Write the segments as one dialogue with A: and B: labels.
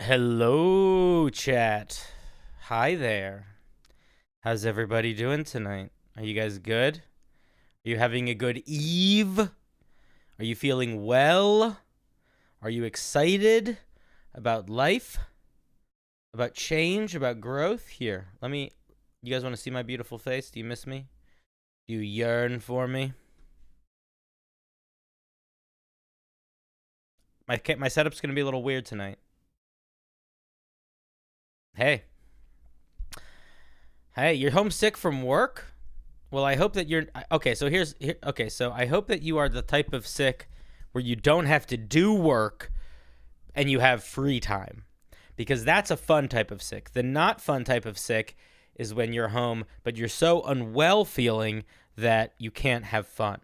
A: Hello, chat. Hi there. How's everybody doing tonight? Are you guys good? Are you having a good eve? Are you feeling well? Are you excited about life? About change? About growth? Here, you guys want to see my beautiful face? Do you miss me? Do you yearn for me? My setup's going to be a little weird tonight. Hey, you're homesick from work? Well, I hope that you're okay. So So I hope that you are the type of sick where you don't have to do work and you have free time, because that's a fun type of sick. The not fun type of sick is when you're home, but you're so unwell feeling that you can't have fun.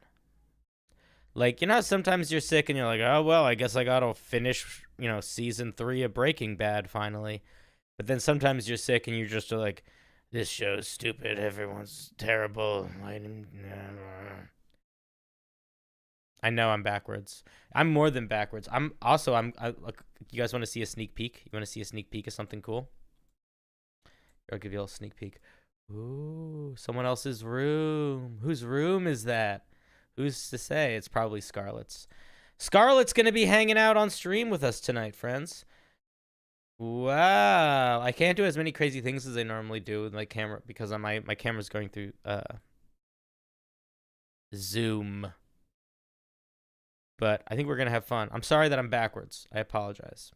A: Like, sometimes you're sick and you're like, oh, well, I guess I got to finish, season 3 of Breaking Bad finally. But then sometimes you're sick and you're just like, this show's stupid. Everyone's terrible. I know I'm backwards. I'm more than backwards. Look, you guys want to see a sneak peek? You want to see a sneak peek of something cool? I'll give you a little sneak peek. Ooh, someone else's room. Whose room is that? Who's to say? It's probably Scarlett's. Scarlett's going to be hanging out on stream with us tonight, friends. Wow, I can't do as many crazy things as I normally do with my camera because my camera's going through Zoom. But I think we're going to have fun. I'm sorry that I'm backwards. I apologize.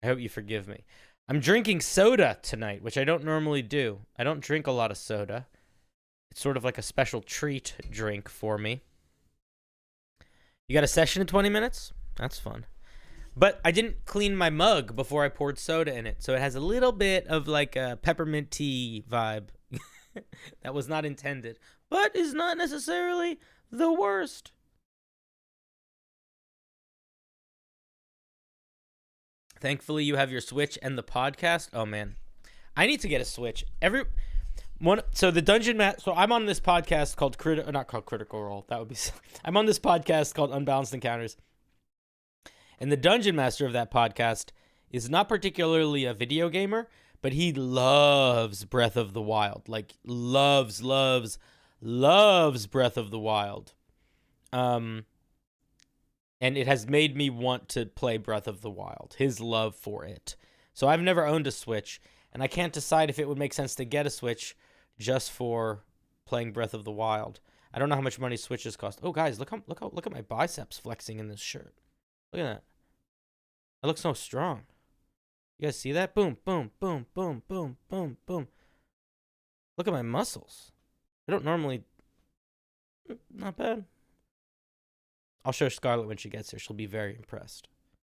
A: I hope you forgive me. I'm drinking soda tonight, which I don't normally do. I don't drink a lot of soda. It's sort of like a special treat drink for me. You got a session in 20 minutes? That's fun. But I didn't clean my mug before I poured soda in it, so it has a little bit of like a peppermint tea vibe. That was not intended, but is not necessarily the worst. Thankfully, you have your Switch and the podcast. Oh man, I need to get a Switch. So the so I'm on this podcast called not called Critical Role. That would be. I'm on this podcast called Unbalanced Encounters. And the dungeon master of that podcast is not particularly a video gamer, but he loves Breath of the Wild. Like, loves Breath of the Wild. And it has made me want to play Breath of the Wild. His love for it. So I've never owned a Switch, and I can't decide if it would make sense to get a Switch just for playing Breath of the Wild. I don't know how much money Switches cost. Oh, guys, look at my biceps flexing in this shirt. Look at that. I look so strong. You guys see that? Boom, boom, boom, boom, boom, boom, boom. Look at my muscles. I don't normally... Not bad. I'll show Scarlett when she gets here. She'll be very impressed.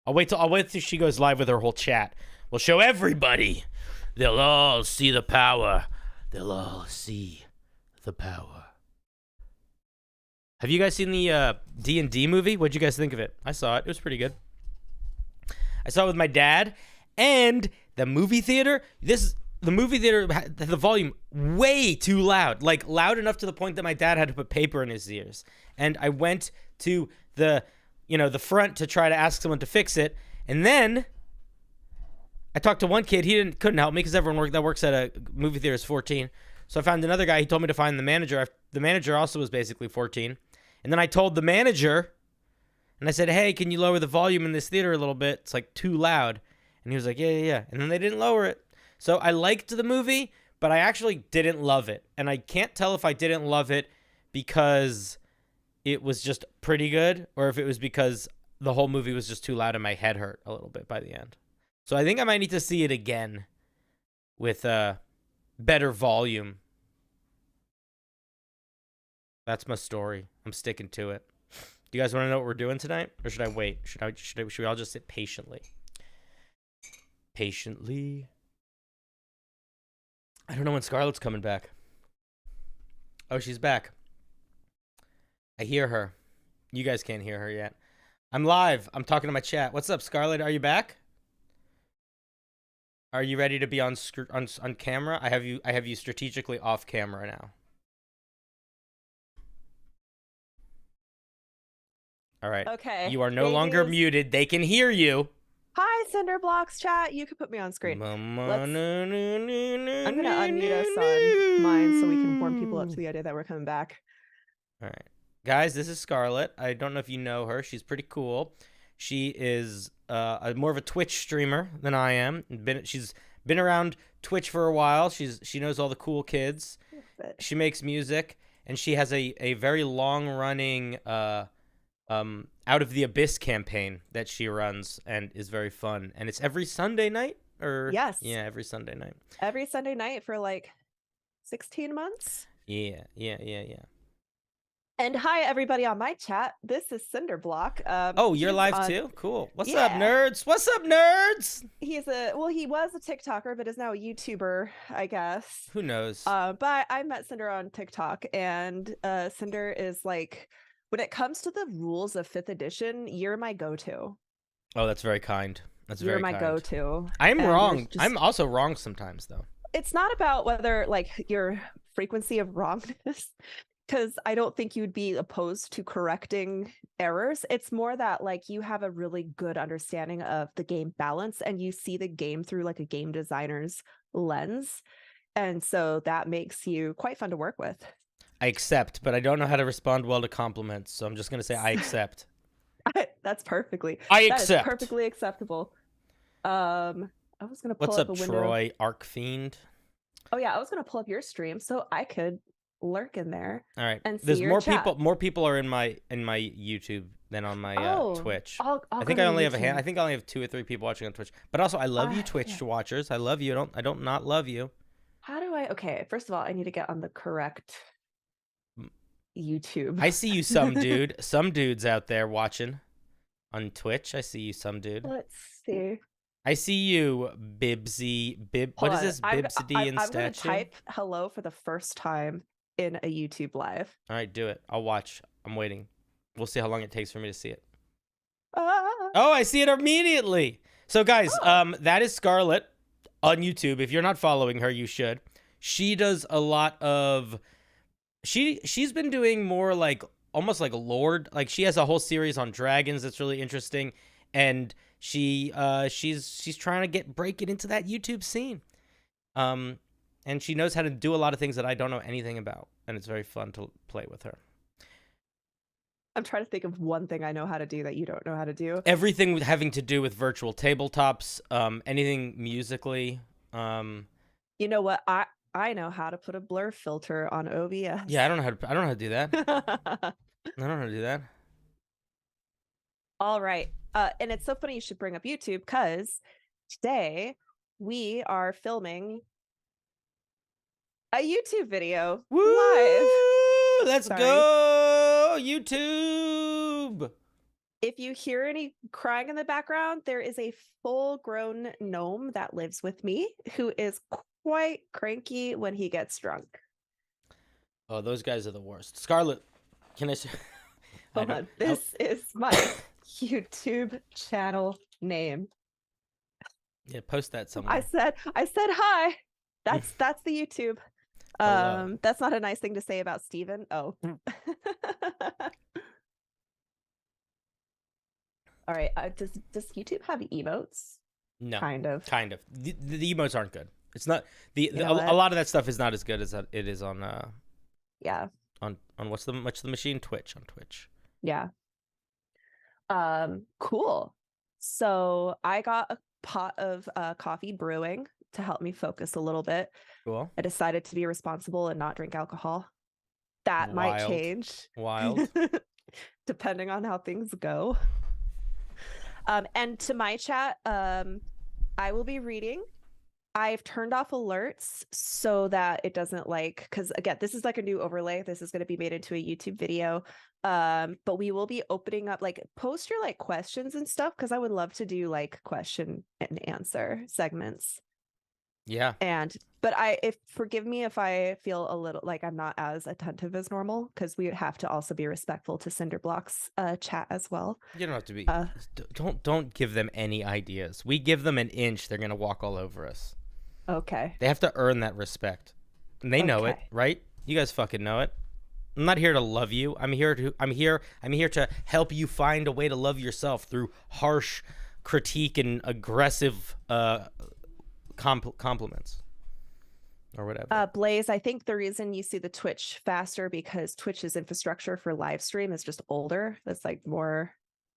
A: I'll wait till she goes live with her whole chat. We'll show everybody. They'll all see the power. They'll all see the power. Have you guys seen the D&D movie? What'd you guys think of it? I saw it. It was pretty good. I saw it with my dad, and the movie theater. The movie theater had the volume way too loud, like loud enough to the point that my dad had to put paper in his ears. And I went to the front to try to ask someone to fix it, and then I talked to one kid. He couldn't help me because everyone that works at a movie theater is 14. So I found another guy. He told me to find the manager. The manager also was basically 14. And then I told the manager, and I said, hey, can you lower the volume in this theater a little bit? It's like too loud. And he was like, yeah. And then they didn't lower it. So I liked the movie, but I actually didn't love it. And I can't tell if I didn't love it because it was just pretty good or if it was because the whole movie was just too loud and my head hurt a little bit by the end. So I think I might need to see it again with better volume. That's my story. I'm sticking to it. Do you guys want to know what we're doing tonight? Or should I wait? Should we all just sit patiently? Patiently. I don't know when Scarlett's coming back. Oh, she's back. I hear her. You guys can't hear her yet. I'm live. I'm talking to my chat. What's up, Scarlett? Are you back? Are you ready to be on camera? I have you strategically off camera now. All right.
B: Okay.
A: You are no longer muted. They can hear you.
B: Hi, Cinderblocks chat. You can put me on screen.
A: Mama,
B: Let's.
A: no, no, no, no,
B: I'm gonna
A: no,
B: unmute us on mine so we can warm people up to
A: no.
B: the idea that we're coming back.
A: All right, guys, this is Scarlett. I don't know if you know her. She's pretty cool. She is more of a Twitch streamer than I am. She's been around Twitch for a while. She knows all the cool kids. She makes music, and she has a very long running Out of the Abyss campaign that she runs and is very fun. And it's every Sunday night, or
B: Yes.
A: yeah, every Sunday night.
B: Every Sunday night for like 16 months.
A: Yeah.
B: And hi, everybody on my chat. This is Cinderblock.
A: Oh, you're live too? Cool. What's up,
B: Yeah.
A: nerds? What's up, nerds?
B: He was a TikToker, but is now a YouTuber, I guess.
A: Who knows?
B: But I met Cinder on TikTok, and Cinder is like, when it comes to the rules of 5th edition, you're my go-to.
A: Oh, that's very kind. That's very kind.
B: You're my go-to.
A: I'm
B: And
A: wrong.
B: just-
A: I'm also wrong sometimes, though.
B: It's not about whether like your frequency of wrongness, because I don't think you'd be opposed to correcting errors. It's more that like you have a really good understanding of the game balance and you see the game through like a game designer's lens. And so that makes you quite fun to work with.
A: I accept, but I don't know how to respond well to compliments, so I'm just gonna say I accept.
B: That's perfectly.
A: I
B: That is
A: accept.
B: perfectly acceptable. I was gonna pull
A: What's
B: up
A: up,
B: a window.
A: Troy? Arc Fiend.
B: Oh yeah, I was gonna pull up your stream so I could lurk in there.
A: All right.
B: And see
A: There's
B: your
A: more
B: chat.
A: people. More people are in my YouTube than on my Twitch.
B: I'll
A: I
B: go
A: think
B: to
A: I only have a
B: YouTube.
A: hand. I think I only have 2 or 3 people watching on Twitch. But also, I love you, Twitch
B: Yeah.
A: watchers. I love you. I don't not love you.
B: How do I? Okay, first of all, I need to get on the correct YouTube.
A: I see you, some dude. Some dudes out there watching on Twitch. I see you, some dude.
B: Let's see.
A: I see you, Bibsy. What is this, Bibsy and
B: I'm gonna
A: statue?
B: type hello for the first time in a YouTube live.
A: All right, do it. I'll watch. I'm waiting. We'll see how long it takes for me to see it.
B: Ah.
A: Oh, I see it immediately. So, guys, that is Scarlett on YouTube. If you're not following her, you should. She does a lot of. She's been doing more like almost like Lord. Like she has a whole series on dragons that's really interesting, and she's trying to break it into that YouTube scene. And she knows how to do a lot of things that I don't know anything about, and it's very fun to play with her.
B: I'm trying to think of one thing I know how to do that you don't know how to do.
A: Everything having to do with virtual tabletops, anything musically.
B: You know what? I know how to put a blur filter on OBS.
A: Yeah, I don't know how to do that. I don't know how to do that.
B: All right. And it's so funny you should bring up YouTube because today we are filming a YouTube video live.
A: Let's
B: Sorry.
A: go, YouTube.
B: If you hear any crying in the background, there is a full-grown gnome that lives with me who is quite cranky when he gets drunk.
A: Oh, those guys are the worst. Scarlett, can I say?
B: Hold on. This is my YouTube channel name.
A: Yeah, post that somewhere.
B: I said hi. That's the YouTube.
A: Hello.
B: That's not a nice thing to say about Steven. Oh. All right. Does YouTube have emotes?
A: No.
B: Kind of.
A: The emotes aren't good. It's not a
B: know what?
A: lot of that stuff is not as good as it is on
B: Yeah.
A: on what's the machine? Twitch. On Twitch.
B: Yeah. Cool. So I got a pot of coffee brewing to help me focus a little bit.
A: Cool.
B: I decided to be responsible and not drink alcohol. That might
A: Wild.
B: change.
A: Wild.
B: Depending on how things go. And to my chat, I will be reading. I've turned off alerts so that it doesn't because again, this is like a new overlay. This is going to be made into a YouTube video. But we will be opening up, post your questions and stuff, because I would love to do question and answer segments.
A: Yeah.
B: But forgive me if I feel a little like I'm not as attentive as normal, because we have to also be respectful to Cinderblock's chat as well.
A: You don't have to be. Don't give them any ideas. We give them an inch, they're gonna walk all over us.
B: Okay.
A: They have to earn that respect, and they know it, right? You guys fucking know it. I'm not here to love you. I'm here to help you find a way to love yourself through harsh critique and aggressive compliments or whatever.
B: Blaze, I think the reason you see the Twitch faster because Twitch's infrastructure for live stream is just older. That's like more.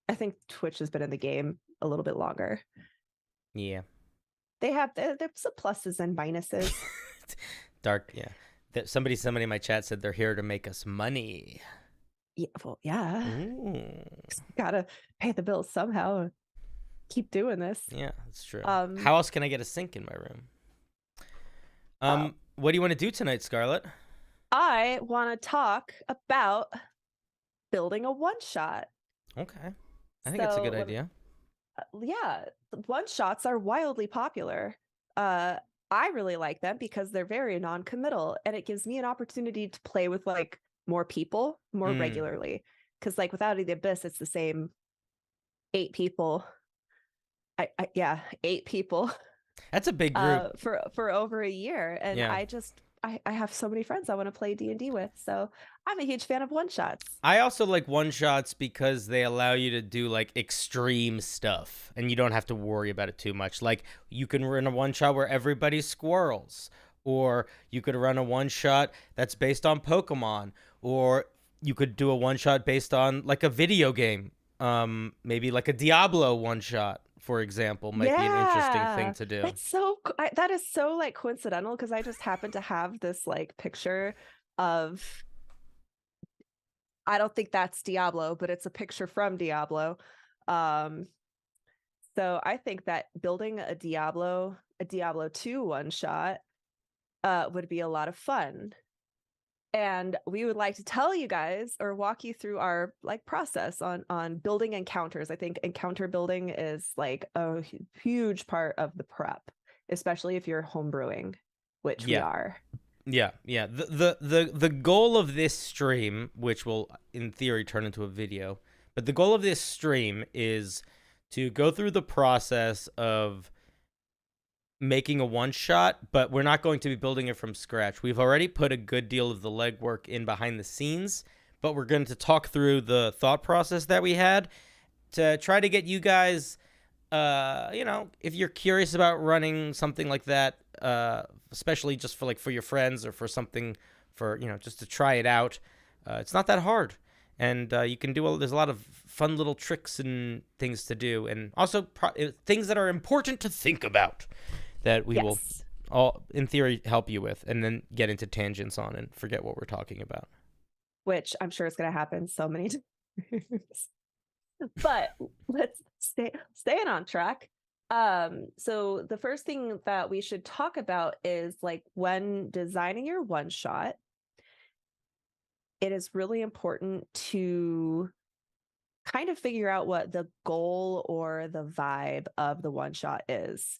B: I think Twitch has been in the game a little bit longer.
A: Yeah.
B: There's some pluses and minuses.
A: Dark, yeah. Somebody in my chat said they're here to make us money.
B: Yeah, well, yeah.
A: Ooh.
B: Gotta pay the bills somehow. Keep doing this.
A: Yeah, that's true. How else can I get a sink in my room? What do you want to do tonight, Scarlett?
B: I want to talk about building a one-shot.
A: Okay. I think that's a good idea.
B: Yeah, one-shots are wildly popular. I really like them because they're very non-committal, and it gives me an opportunity to play with like more people more regularly. Because like with Out of the Abyss, it's the same 8 people. 8 people.
A: That's a big group
B: for over a year, and
A: yeah.
B: I have so many friends I want to play D&D with, so I'm a huge fan of one-shots.
A: I also like one-shots because they allow you to do like extreme stuff, and you don't have to worry about it too much. Like you can run a one-shot where everybody's squirrels, or you could run a one-shot that's based on Pokemon, or you could do a one-shot based on like a video game, maybe like a Diablo one-shot, for example, might be an interesting thing to do.
B: That is so like coincidental because I just happen to have this like picture of, I don't think that's Diablo, but it's a picture from Diablo. So I think that building a Diablo 2 one shot would be a lot of fun. And we would like to tell you guys or walk you through our like process on building encounters. I think encounter building is like a huge part of the prep, especially if you're homebrewing, which we are.
A: Yeah. The goal of this stream, which will in theory turn into a video, but the goal of this stream is to go through the process of making a one-shot, but we're not going to be building it from scratch. We've already put a good deal of the legwork in behind the scenes, but we're going to talk through the thought process that we had to try to get you guys, if you're curious about running something like that, especially just for your friends or for something for, just to try it out. It's not that hard. And you can do there's a lot of fun little tricks and things to do, and also things that are important to think about that we will all, in theory, help you with, and then get into tangents on and forget what we're talking about.
B: Which I'm sure is going to happen so many times. But let's staying on track. So the first thing that we should talk about is like when designing your one shot, it is really important to kind of figure out what the goal or the vibe of the one shot is.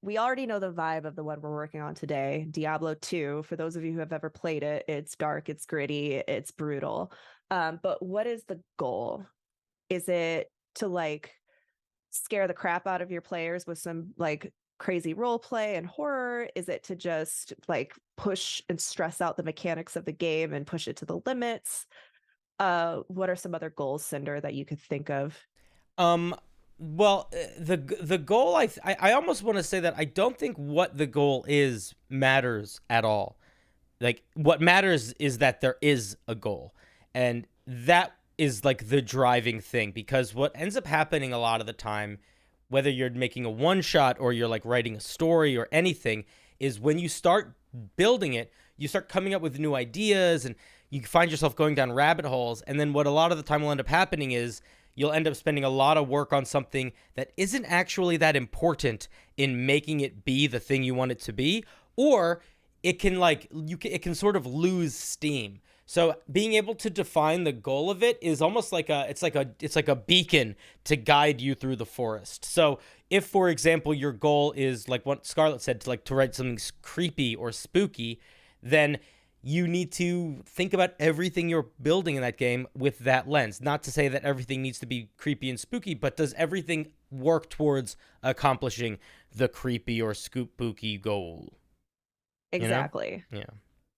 B: We already know the vibe of the one we're working on today, Diablo 2. For those of you who have ever played it, it's dark, it's gritty, it's brutal. But what is the goal? Is it to like scare the crap out of your players with some like crazy role play and horror? Is it to just like push and stress out the mechanics of the game and push it to the limits? What are some other goals, Cinder, that you could think of?
A: Well, the goal, I almost want to say that I don't think what the goal is matters at all. Like, what matters is that there is a goal, and that is like the driving thing, because what ends up happening a lot of the time, whether you're making a one shot or you're like writing a story or anything, is when you start building it, you start coming up with new ideas and you find yourself going down rabbit holes. And then what a lot of the time will end up happening is you'll end up spending a lot of work on something that isn't actually that important in making it be the thing you want it to be, or it can it can sort of lose steam. So being able to define the goal of it is almost like it's like a beacon to guide you through the forest. So if, for example, your goal is like what Scarlett said, to write something creepy or spooky, then you need to think about everything you're building in that game with that lens. Not to say that everything needs to be creepy and spooky, but does everything work towards accomplishing the creepy or spooky goal?
B: Exactly.
A: Yeah.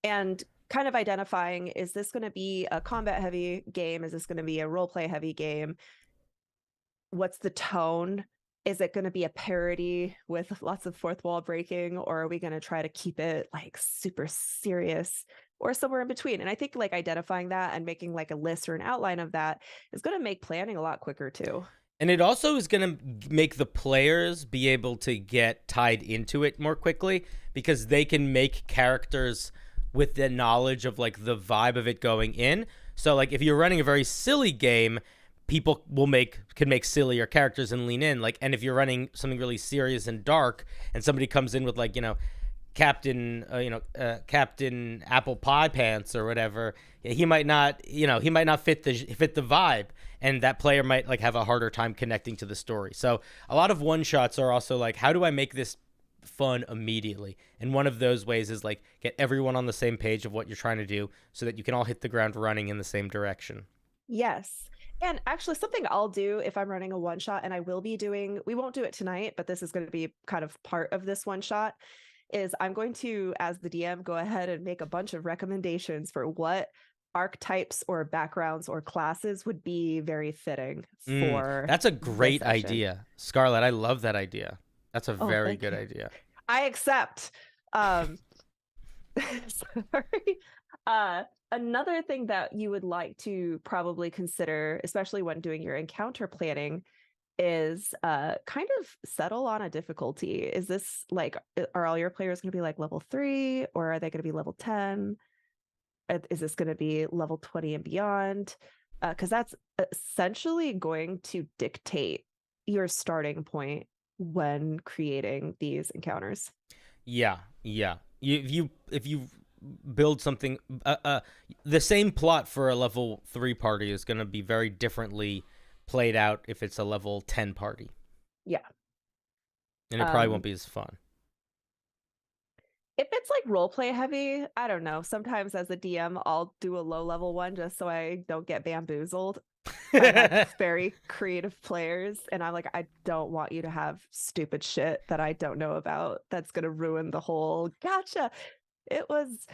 B: And kind of identifying, is this going to be a combat heavy game? Is this going to be a role play heavy game? what's the tone? Is it going to be a parody with lots of fourth wall breaking, or are we going to try to keep it like super serious or somewhere in between? And I think like identifying that and making like a list or an outline of that is going to make planning a lot quicker too.
A: And it also is going to make the players be able to get tied into it more quickly because they can make characters with the knowledge of like the vibe of it going in. So like if you're running a very silly game, people can make sillier characters and lean in. Like, and if you're running something really serious and dark and somebody comes in with like, Captain Apple Pie Pants or whatever, he might not fit the vibe, and that player might like have a harder time connecting to the story. So a lot of one shots are also like, how do I make this fun immediately? And one of those ways is like get everyone on the same page of what you're trying to do so that you can all hit the ground running in the same direction.
B: Yes. And actually, something I'll do if I'm running a one shot, and I will be doing, we won't do it tonight, but this is going to be kind of part of this one shot, is I'm going to, as the DM, go ahead and make a bunch of recommendations for what archetypes or backgrounds or classes would be very fitting for.
A: That's a great idea, Scarlett. I love that idea. That's a very good idea.
B: I accept. Sorry. Another thing that you would like to probably consider, especially when doing your encounter planning, is kind of settle on a difficulty. Is this like, are all your players going to be like level 3, or are they going to be level 10? Is this going to be level 20 and beyond? Because that's essentially going to dictate your starting point when creating these encounters.
A: Yeah. If you build something, the same plot for a level 3 party is going to be very differently played out if it's a level 10 party.
B: Yeah.
A: And it probably won't be as fun.
B: If it's like role play heavy, I don't know. Sometimes as a DM, I'll do a low level one just so I don't get bamboozled. I have very creative players, and I'm like, I don't want you to have stupid shit that I don't know about that's going to ruin the whole gotcha. It was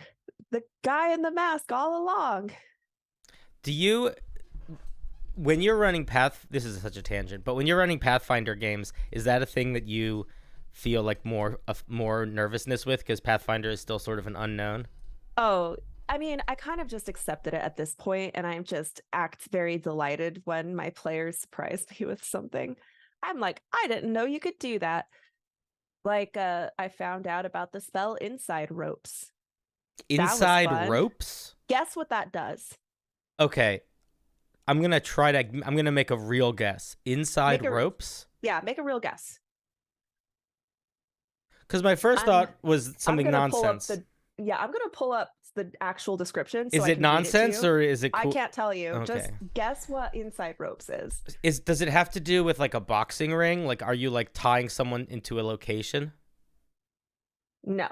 B: the guy in the mask all along.
A: When you're running this is such a tangent, but when you're running Pathfinder games, is that a thing that you feel like more nervousness with, because Pathfinder is still sort of an unknown?
B: Oh, I mean, I kind of just accepted it at this point, and I'm just very delighted when my players surprise me with something. I'm like, I didn't know you could do that. Like, I found out about the spell Inside Ropes.
A: Inside Ropes?
B: Guess what that does?
A: Okay. I'm going to make a real guess. Inside Ropes?
B: Yeah, make a real guess.
A: Because my first thought was something nonsense.
B: I'm going to pull up the actual description.
A: So is it nonsense or is it cool?
B: I can't tell you.
A: Okay.
B: Just guess what Inside Ropes is.
A: Does it have to do with like a boxing ring? Like, are you like tying someone into a location?
B: No.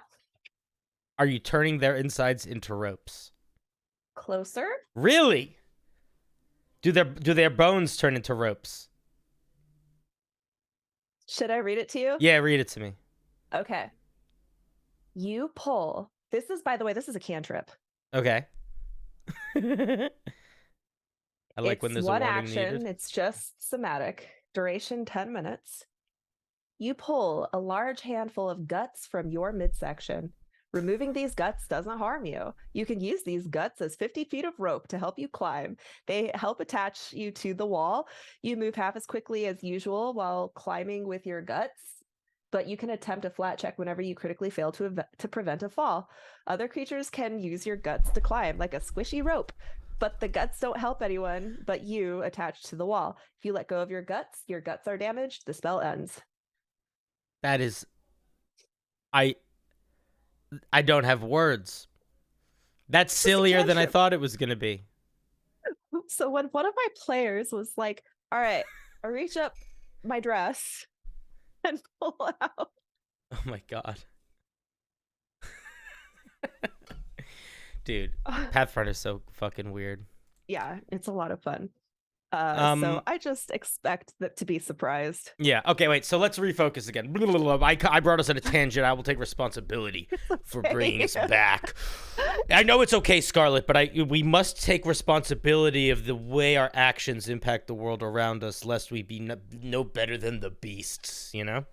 A: Are you turning their insides into ropes?
B: Closer.
A: Really? Do their bones turn into ropes?
B: Should I read it to you?
A: Yeah, read it to me.
B: Okay. You pull. This is, by the way, this is a cantrip.
A: Okay. I like when there's a warning
B: action.
A: needed.
B: It's just somatic. Duration 10 minutes. You pull a large handful of guts from your midsection. Removing these guts doesn't harm you. You can use these guts as 50 feet of rope to help you climb. They help attach you to the wall. You move half as quickly as usual while climbing with your guts, but you can attempt a flat check whenever you critically fail to prevent a fall. Other creatures can use your guts to climb like a squishy rope, but the guts don't help anyone but you attached to the wall. If you let go of your guts are damaged, the spell ends.
A: That is... I don't have words. That's sillier than I thought it was going to be.
B: So when one of my players was like, all right, I reach up my dress and pull out.
A: Oh my God. Dude, Pathfinder is so fucking weird.
B: Yeah, it's a lot of fun. So
A: Um,
B: I just expect that to be surprised.
A: yeah. Okay, wait. So let's refocus again. I brought us on a tangent. I will take responsibility for bringing
B: Okay.
A: us back. I know it's okay, Scarlett, but we must take responsibility of the way our actions impact the world around us, lest we be no better than the beasts. You know.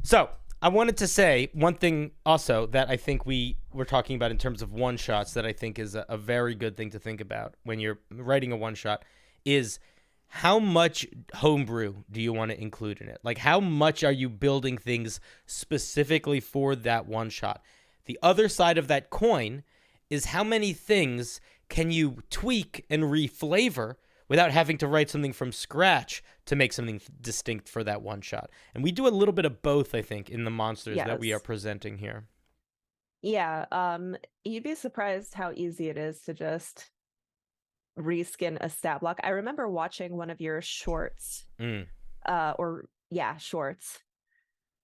A: So I wanted to say one thing also that I think we were talking about in terms of one shots that I think is a very good thing to think about when you're writing a one shot is how much homebrew do you want to include in it? Like, how much are you building things specifically for that one shot? The other side of that coin is how many things can you tweak and reflavor without having to write something from scratch to make something distinct for that one shot. And we do a little bit of both, I think, in the monsters that we are
B: Yes.
A: presenting here.
B: Yeah. You'd be surprised how easy it is to just reskin a stat block. I remember watching one of your shorts,
A: Mm.
B: shorts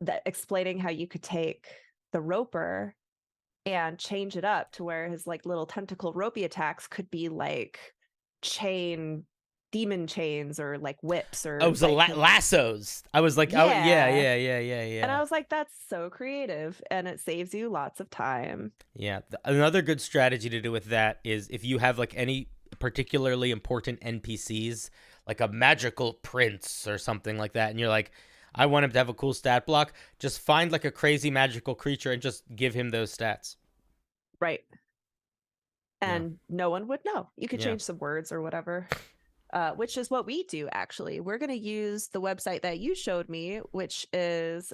B: that explaining how you could take the roper and change it up to where his like little tentacle ropey attacks could be like demon chains or like whips or
A: Oh, so
B: like
A: lassos. I was like, oh, yeah,
B: yeah.
A: yeah, yeah, yeah, yeah.
B: And I was like, that's so creative and it saves you lots of time.
A: Yeah. Another good strategy to do with that is if you have like any particularly important NPCs, like a magical prince or something like that, and you're like, I want him to have a cool stat block, just find like a crazy magical creature and just give him those stats.
B: Right.
A: Yeah.
B: And no one would know. You could
A: Yeah.
B: change some words or whatever. Which is what we do actually. We're going to use the website that you showed me, which is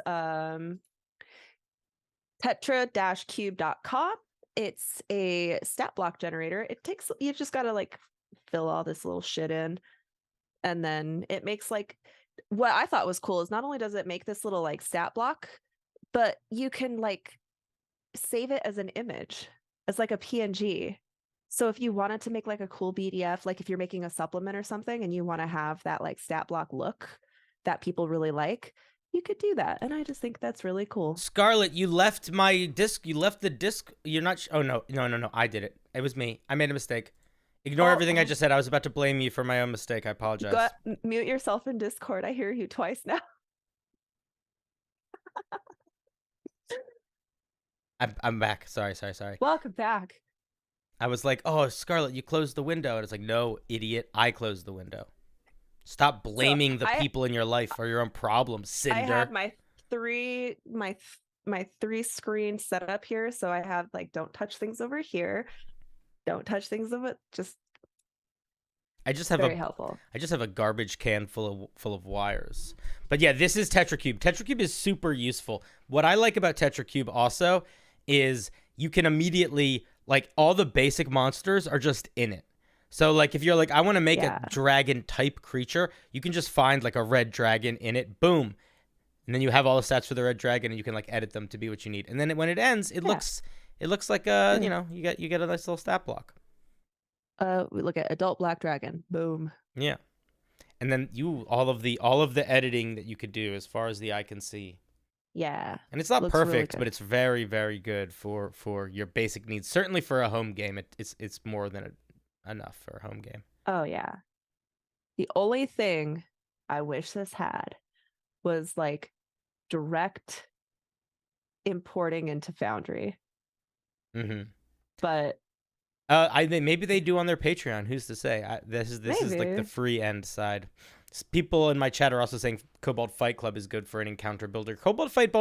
B: tetra-cube.com. It's a stat block generator. You just got to like fill all this little shit in. And then it makes like, what I thought was cool is not only does it make this little like stat block, but you can like save it as an image, as like a PNG. So if you wanted to make like a cool PDF, like if you're making a supplement or something and you want to have that like stat block look that people really like, you could do that. And I just think that's really cool.
A: Scarlett, you left my disc. You left the disc. You're not. Oh, no. No, no, no. I did it. It was me. I made a mistake. Ignore everything I just said. I was about to blame you for my own mistake. I apologize.
B: Mute yourself in Discord. I hear you twice now.
A: I'm back. Sorry.
B: Welcome back.
A: I was like, oh, Scarlett, you closed the window. And it's like, no, idiot. I closed the window. Stop blaming the people in your life for your own problems, Cinder.
B: I have my three screens set up here. So I have like, don't touch things over here. Don't touch things over,
A: I just have
B: helpful.
A: I just have a garbage can full of wires. But yeah, this is TetraCube. TetraCube is super useful. What I like about TetraCube also is you can immediately, like, all the basic monsters are just in it. So like if you're like, I want to make a dragon type creature, you can just find like a red dragon in it, boom. And then you have all the stats for the red dragon and you can like edit them to be what you need. And then when it ends, it looks like you know, you get a nice little stat block.
B: We look at adult black dragon. Boom.
A: Yeah. And then all of the editing that you could do as far as the eye can see.
B: Yeah.
A: And it's not perfect, but it's very, very good for your basic needs. Certainly for a home game, it's more than enough for a home game.
B: Oh yeah. The only thing I wish this had was like direct importing into Foundry.
A: Mm-hmm.
B: But
A: I think maybe they do on their Patreon. Who's to say? This is like the free end side. People in my chat are also saying Cobalt Fight Club is good for an encounter builder. Cobalt Fight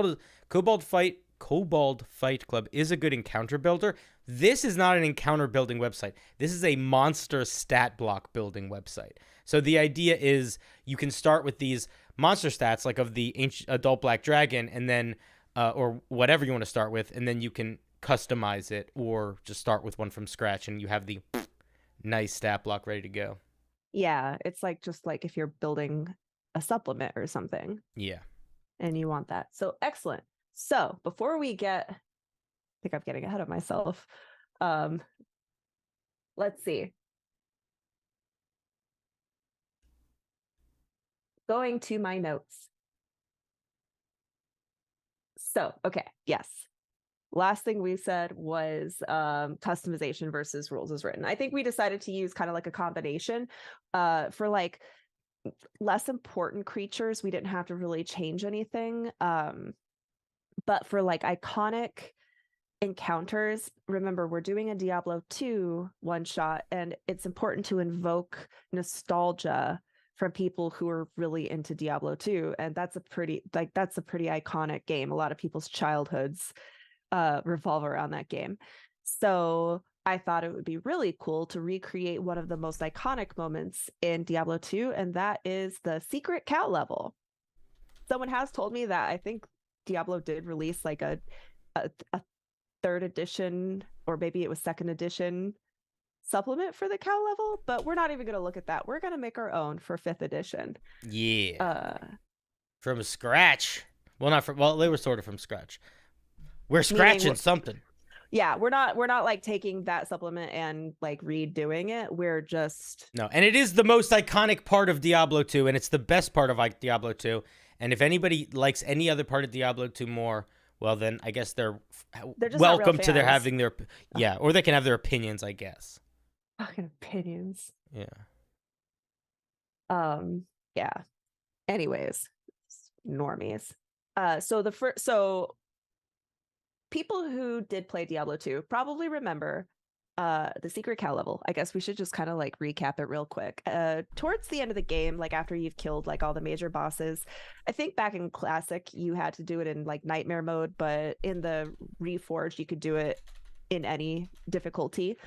A: Club is a good encounter builder. This is not an encounter building website. This is a monster stat block building website. So the idea is you can start with these monster stats, like of the ancient adult black dragon, and then or whatever you want to start with, and then you can customize it or just start with one from scratch and you have the nice stat block ready to go.
B: Yeah, it's like just like if you're building a supplement or something.
A: Yeah.
B: And you want that. So excellent. So before we I think I'm getting ahead of myself. Let's see. Going to my notes. So, okay, yes. last thing we said was customization versus rules as written. I think we decided to use kind of like a combination. For like less important creatures, we didn't have to really change anything. But for like iconic encounters, remember we're doing a Diablo 2 one shot, and it's important to invoke nostalgia from people who are really into Diablo 2, and that's a pretty iconic game. A lot of people's childhoods revolve around that game. So I thought it would be really cool to recreate one of the most iconic moments in Diablo 2, and that is the secret cow level. Someone has told me that I think Diablo did release like a third edition, or maybe it was second edition supplement for the cow level, but we're not even going to look at that. We're going to make our own for 5th edition.
A: Yeah. From scratch. Well, not from, well, they were sort of from scratch. We're scratching something.
B: Yeah, we're not like taking that supplement and like redoing it. We're just
A: no, and it is the most iconic part of Diablo 2, and it's the best part of like Diablo 2. And if anybody likes any other part of Diablo 2 more, well, then I guess they're
B: just
A: welcome to their having their or they can have their opinions, I guess.
B: Fucking opinions.
A: Yeah.
B: Yeah. Anyways, normies. So people who did play Diablo 2 probably remember the secret cow level. I guess we should just kind of like recap it real quick. Towards the end of the game, like after you've killed like all the major bosses, I think back in Classic you had to do it in like nightmare mode, but in the Reforged you could do it in any difficulty.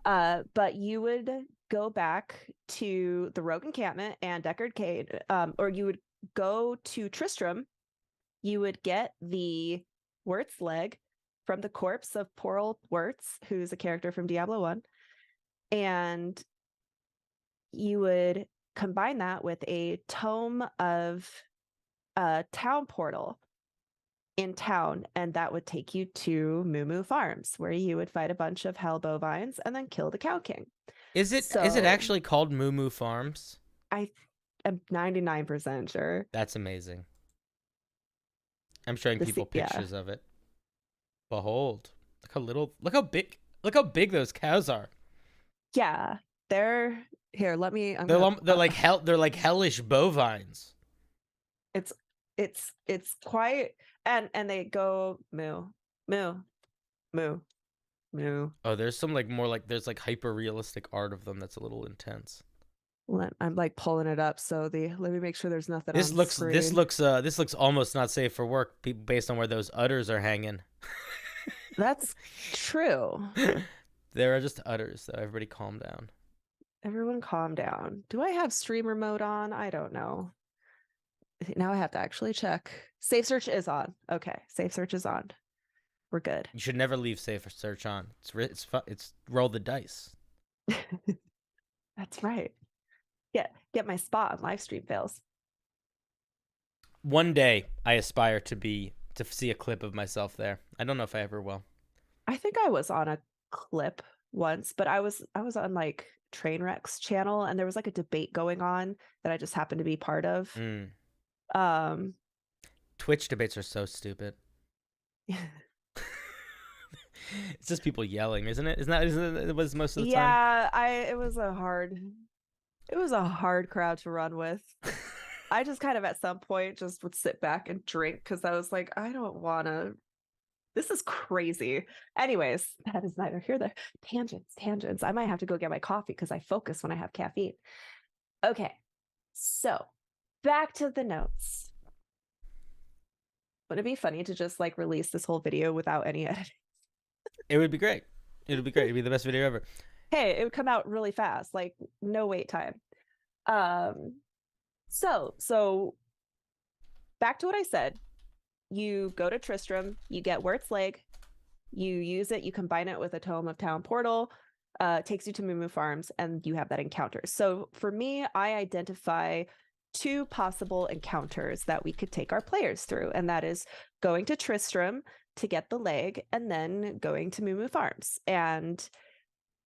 B: But you would go back to the Rogue Encampment and Deckard Cain, or you would go to Tristram. You would get the Wurt's leg from the corpse of poor old Wurtz, who's a character from Diablo 1. And you would combine that with a tome of a town portal in town, and that would take you to Moo Moo Farms, where you would fight a bunch of hell bovines and then kill the Cow King.
A: Is it actually called Moo Moo Farms?
B: I am 99% sure.
A: That's amazing. I'm showing people pictures of it. Behold, look how big those cows are.
B: Yeah, they're here. Let me.
A: They're like hellish bovines.
B: It's quite, and they go moo moo moo moo.
A: Oh, there's some like more like there's like hyper realistic art of them that's a little intense.
B: I'm like pulling it up, so let me make sure there's nothing.
A: This looks almost not safe for work based on where those udders are hanging.
B: That's true.
A: There are just udders, so everybody calm down.
B: Everyone calm down. Do I have streamer mode on? I don't know. Now I have to actually check. Safe search is on. Okay, safe search is on. We're good.
A: You should never leave safe search on. It's roll the dice.
B: That's right. Get my spot on live stream fails.
A: One day I aspire to see a clip of myself there. I don't know if I ever will.
B: I think I was on a clip once, but I was on like Trainwreck's channel, and there was like a debate going on that I just happened to be part of.
A: Twitch debates are so stupid. It's just people yelling, isn't it? Isn't it was most of the time?
B: Yeah, it was a hard crowd to run with. I just kind of at some point just would sit back and drink because I was like, I don't want to. This is crazy. Anyways, that is neither here nor there. Tangents. I might have to go get my coffee because I focus when I have caffeine. Okay, so back to the notes. Wouldn't it be funny to just like release this whole video without any editing?
A: It would be great. It'd be the best video ever.
B: Hey, it would come out really fast, like no wait time. So back to what I said. You go to Tristram, you get Wurt's leg, you use it, you combine it with a Tome of Town Portal, takes you to Moo Moo Farms, and you have that encounter. So for me, I identify 2 possible encounters that we could take our players through, and that is going to Tristram to get the leg, and then going to Moo Moo Farms. And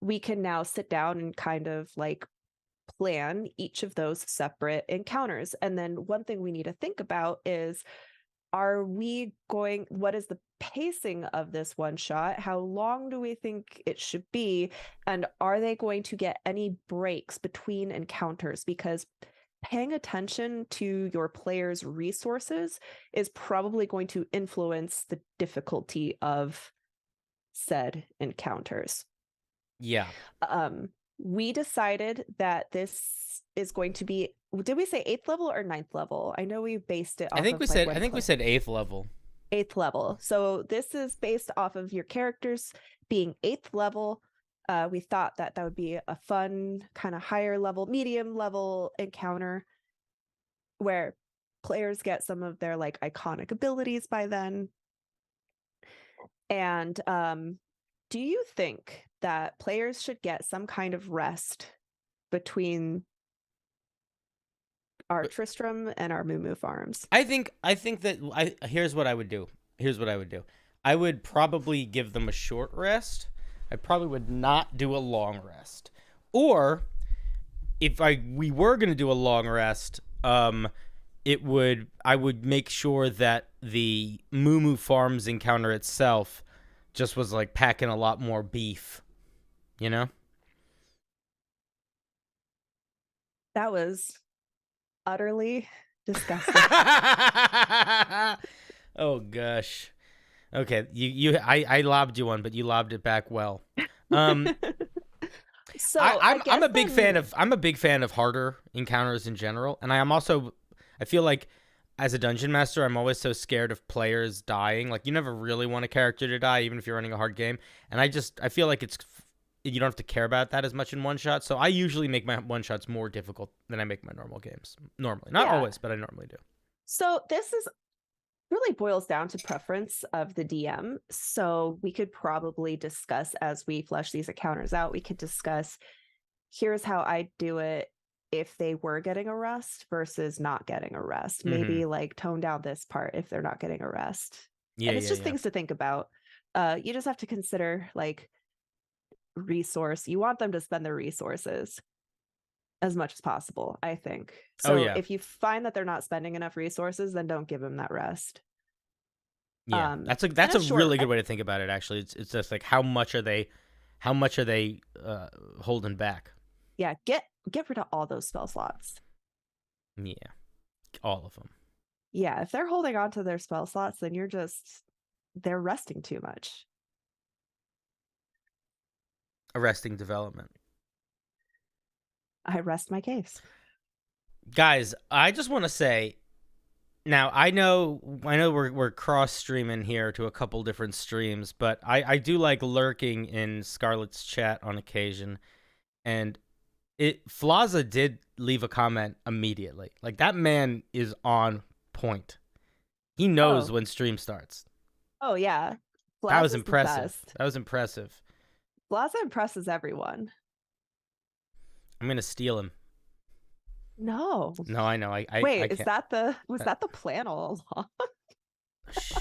B: we can now sit down and kind of like plan each of those separate encounters. And then one thing we need to think about is, what is the pacing of this one shot? How long do we think it should be? And are they going to get any breaks between encounters? Because paying attention to your players' resources is probably going to influence the difficulty of said encounters.
A: Yeah.
B: We decided that this is going to be, did we say 8th level or 9th level? I know we based it off
A: I think
B: of
A: we
B: like
A: said
B: when
A: I think we said 8th level.
B: 8th level. So this is based off of your characters being 8th level. We thought that that would be a fun kind of higher level, medium level encounter where players get some of their like iconic abilities by then. And do you think that players should get some kind of rest between our Tristram and our Moo farms?
A: I think that here's what I would do. I would probably give them a short rest. I probably would not do a long rest. Or if we were going to do a long rest, I would make sure that the Moo Farms encounter itself just was like packing a lot more beef, you know?
B: That was utterly disgusting.
A: Oh gosh. Okay, I lobbed you one, but you lobbed it back well.
B: So
A: I'm a big fan of harder encounters in general, and I feel like as a dungeon master, I'm always so scared of players dying. Like, you never really want a character to die, even if you're running a hard game. And I feel like you don't have to care about that as much in one shot. So I usually make my one shots more difficult than I make my normal games. Normally, not always, but I normally do.
B: So this is really boils down to preference of the DM. So we could probably discuss as we flesh these encounters out. We could discuss, here's how I do it if they were getting a rest versus not getting a rest. Maybe like tone down this part if they're not getting a rest.
A: Yeah,
B: and it's just things to think about. You just have to consider like resource. You want them to spend their resources as much as possible, I think. So if you find that they're not spending enough resources, then don't give them that rest.
A: Yeah, that's a really good way to think about it. Actually, it's just like how much are they holding back?
B: Yeah, get rid of all those spell slots.
A: Yeah, all of them.
B: Yeah, if they're holding on to their spell slots, then they're resting too much.
A: Arresting development.
B: I rest my case.
A: Guys, I just want to say, now I know we're cross streaming here to a couple different streams, but I do like lurking in Scarlett's chat on occasion, and Flaza did leave a comment immediately. Like, that man is on point. He knows when stream starts.
B: Oh yeah,
A: that was impressive. That was impressive.
B: Flaza impresses everyone.
A: I'm gonna steal him.
B: No,
A: I know.
B: Wait, was that the plan all along? Just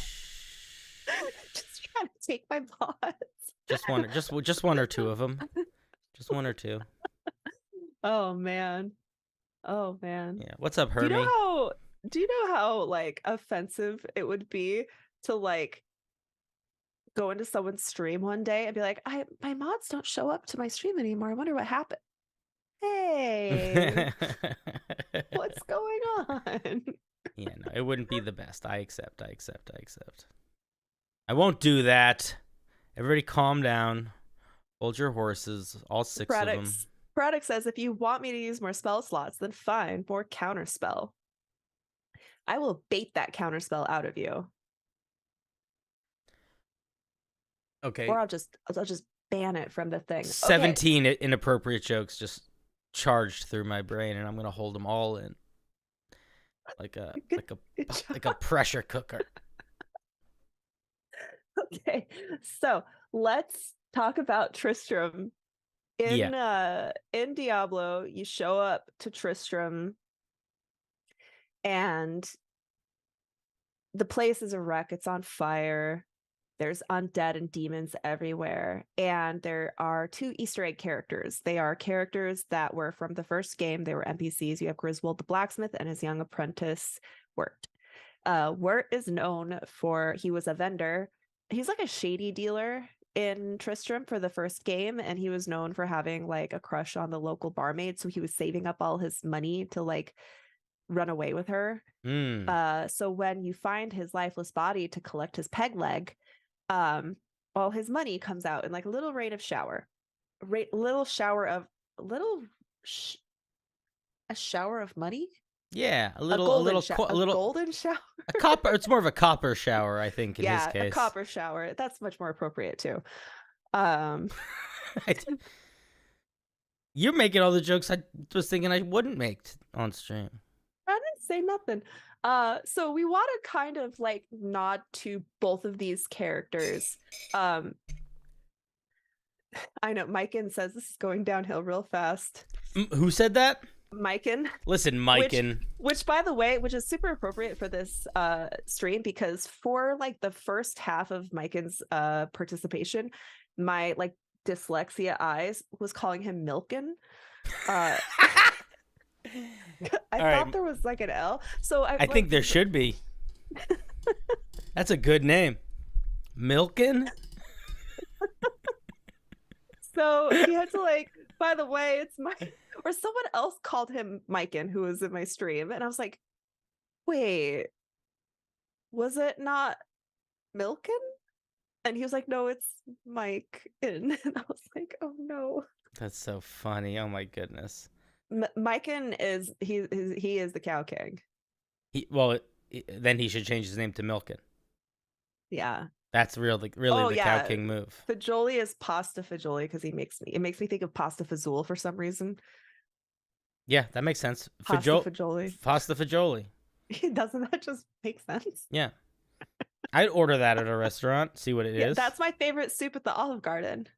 B: trying to take my bots.
A: Just one or two of them. Just one or two.
B: Oh man. Yeah.
A: What's up, Hermie?
B: Do you know how like offensive it would be to like go into someone's stream one day and be like, my mods don't show up to my stream anymore. I wonder what happened. Hey, what's going on?
A: Yeah, no, it wouldn't be the best. I accept. I won't do that. Everybody calm down. Hold your horses, all six of them.
B: Braddock says, if you want me to use more spell slots, then fine, more counterspell. I will bait that counterspell out of you.
A: Okay.
B: Or I'll just ban it from the thing.
A: 17 inappropriate jokes just charged through my brain, and I'm gonna hold them all in like a pressure cooker.
B: Okay, so let's talk about Tristram. In Diablo, you show up to Tristram and the place is a wreck. It's on fire. There's undead and demons everywhere. And there are 2 Easter egg characters. They are characters that were from the first game. They were NPCs. You have Griswold the blacksmith and his young apprentice, Wurt. Wurt is known for, he was a vendor he's like a shady dealer in Tristram for the first game, and he was known for having like a crush on the local barmaid, so he was saving up all his money to like run away with her.
A: Mm.
B: So when you find his lifeless body to collect his peg leg, all his money comes out in like a little rain of shower, little shower of little sh- a shower of money,
A: Yeah,
B: a golden shower.
A: a copper. It's more of a copper shower, I think, in his
B: Yeah, a
A: case.
B: copper shower. That's much more appropriate too. Um,
A: You're making all the jokes I was thinking I wouldn't make on stream.
B: I didn't say nothing. So we want to kind of like nod to both of these characters. I know Mikan says this is going downhill real fast.
A: Who said that?
B: Mikan.
A: Listen, Mikan.
B: Which by the way, which is super appropriate for this stream, because for like the first half of Mikan's participation, my like dyslexia eyes was calling him Milken. I thought there was like an L. So
A: I think there should be. That's a good name. Milken?
B: So he had to like, by the way, it's my, or someone else called him Mikan who was in my stream. And I was like, wait, was it not Milken? And he was like, no, it's Mike. And I was like, oh no.
A: That's so funny. Oh my goodness.
B: Mikan is, he is the Cow King.
A: Then he should change his name to Milken.
B: Yeah.
A: That's really the Cow King move.
B: Fagioli is pasta fagioli because it makes me think of pasta fazool for some reason.
A: Yeah, that makes sense.
B: Pasta fagioli.
A: Pasta fagioli.
B: Doesn't that just make sense?
A: Yeah. I'd order that at a restaurant, see what it is.
B: That's my favorite soup at the Olive Garden.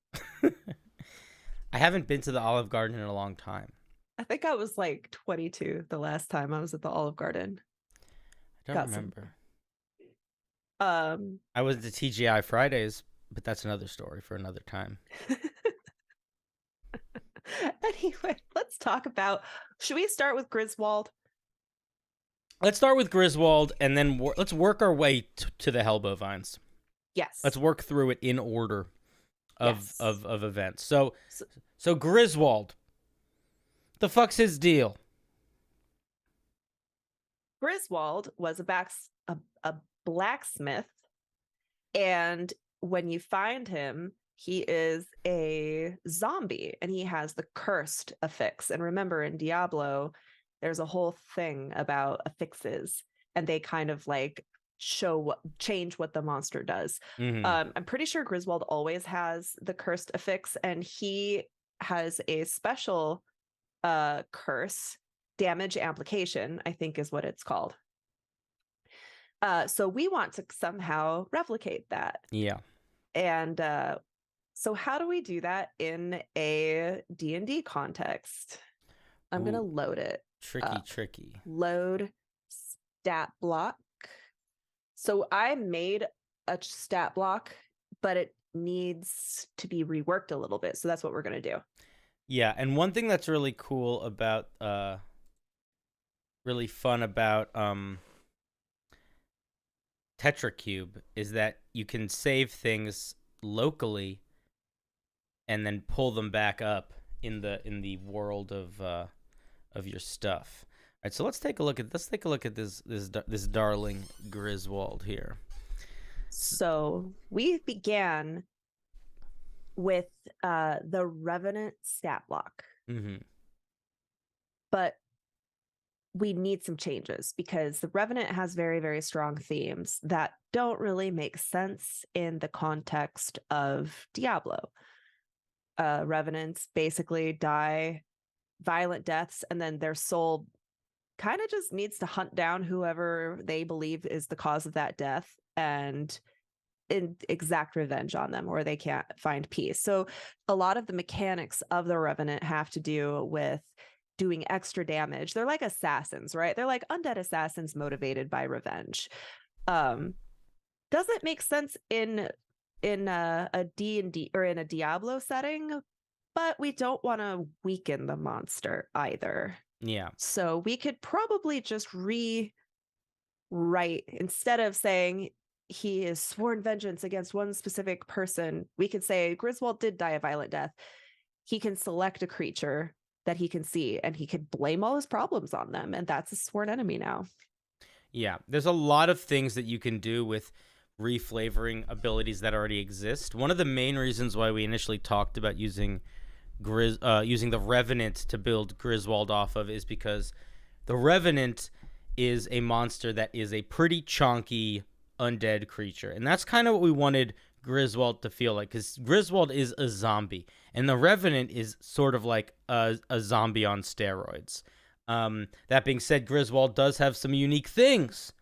A: I haven't been to the Olive Garden in a long time.
B: I think I was like 22 the last time I was at the Olive Garden.
A: I don't remember.
B: I
A: was at the TGI Fridays, but that's another story for another time.
B: Anyway, let's talk about, should we start with Griswold?
A: Let's start with Griswold, and then let's work our way to the Hellbovines.
B: Yes.
A: Let's work through it in order of events. So Griswold, the fuck's his deal?
B: Griswold was a blacksmith, and when you find him, he is a zombie, and he has the cursed affix. And remember, in Diablo, there's a whole thing about affixes, and they kind of like change what the monster does.
A: Mm-hmm.
B: I'm pretty sure Griswold always has the cursed affix, and he has a special curse, damage amplification, I think is what it's called. So we want to somehow replicate that.
A: Yeah.
B: And so how do we do that in a D&D context? I'm going to load it.
A: Tricky.
B: Load stat block. So I made a stat block, but it needs to be reworked a little bit. So that's what we're going to do.
A: Yeah, and one thing that's really cool about, really fun about Tetracube is that you can save things locally and then pull them back up in the world of your stuff. All right, so let's take a look at this darling Griswold here.
B: So we began with the Revenant stat block, but we need some changes because the Revenant has very, very strong themes that don't really make sense in the context of Diablo. Revenants basically die violent deaths, and then their soul kind of just needs to hunt down whoever they believe is the cause of that death and exact revenge on them, or they can't find peace. So a lot of the mechanics of the Revenant have to do with doing extra damage. They're like assassins, right? They're like undead assassins motivated by revenge. Doesn't make sense in a D&D or in a Diablo setting, but we don't want to weaken the monster either.
A: Yeah.
B: So we could probably just rewrite, instead of saying he is sworn vengeance against one specific person, we could say Griswold did die a violent death. He can select a creature that he can see, and he could blame all his problems on them, and that's a sworn enemy now.
A: Yeah, there's a lot of things that you can do with reflavoring abilities that already exist. One of the main reasons why we initially talked about using using the Revenant to build Griswold off of is because the Revenant is a monster that is a pretty chonky undead creature, and that's kind of what we wanted Griswold to feel like, because Griswold is a zombie, and the Revenant is sort of like a zombie on steroids. That being said, Griswold does have some unique things.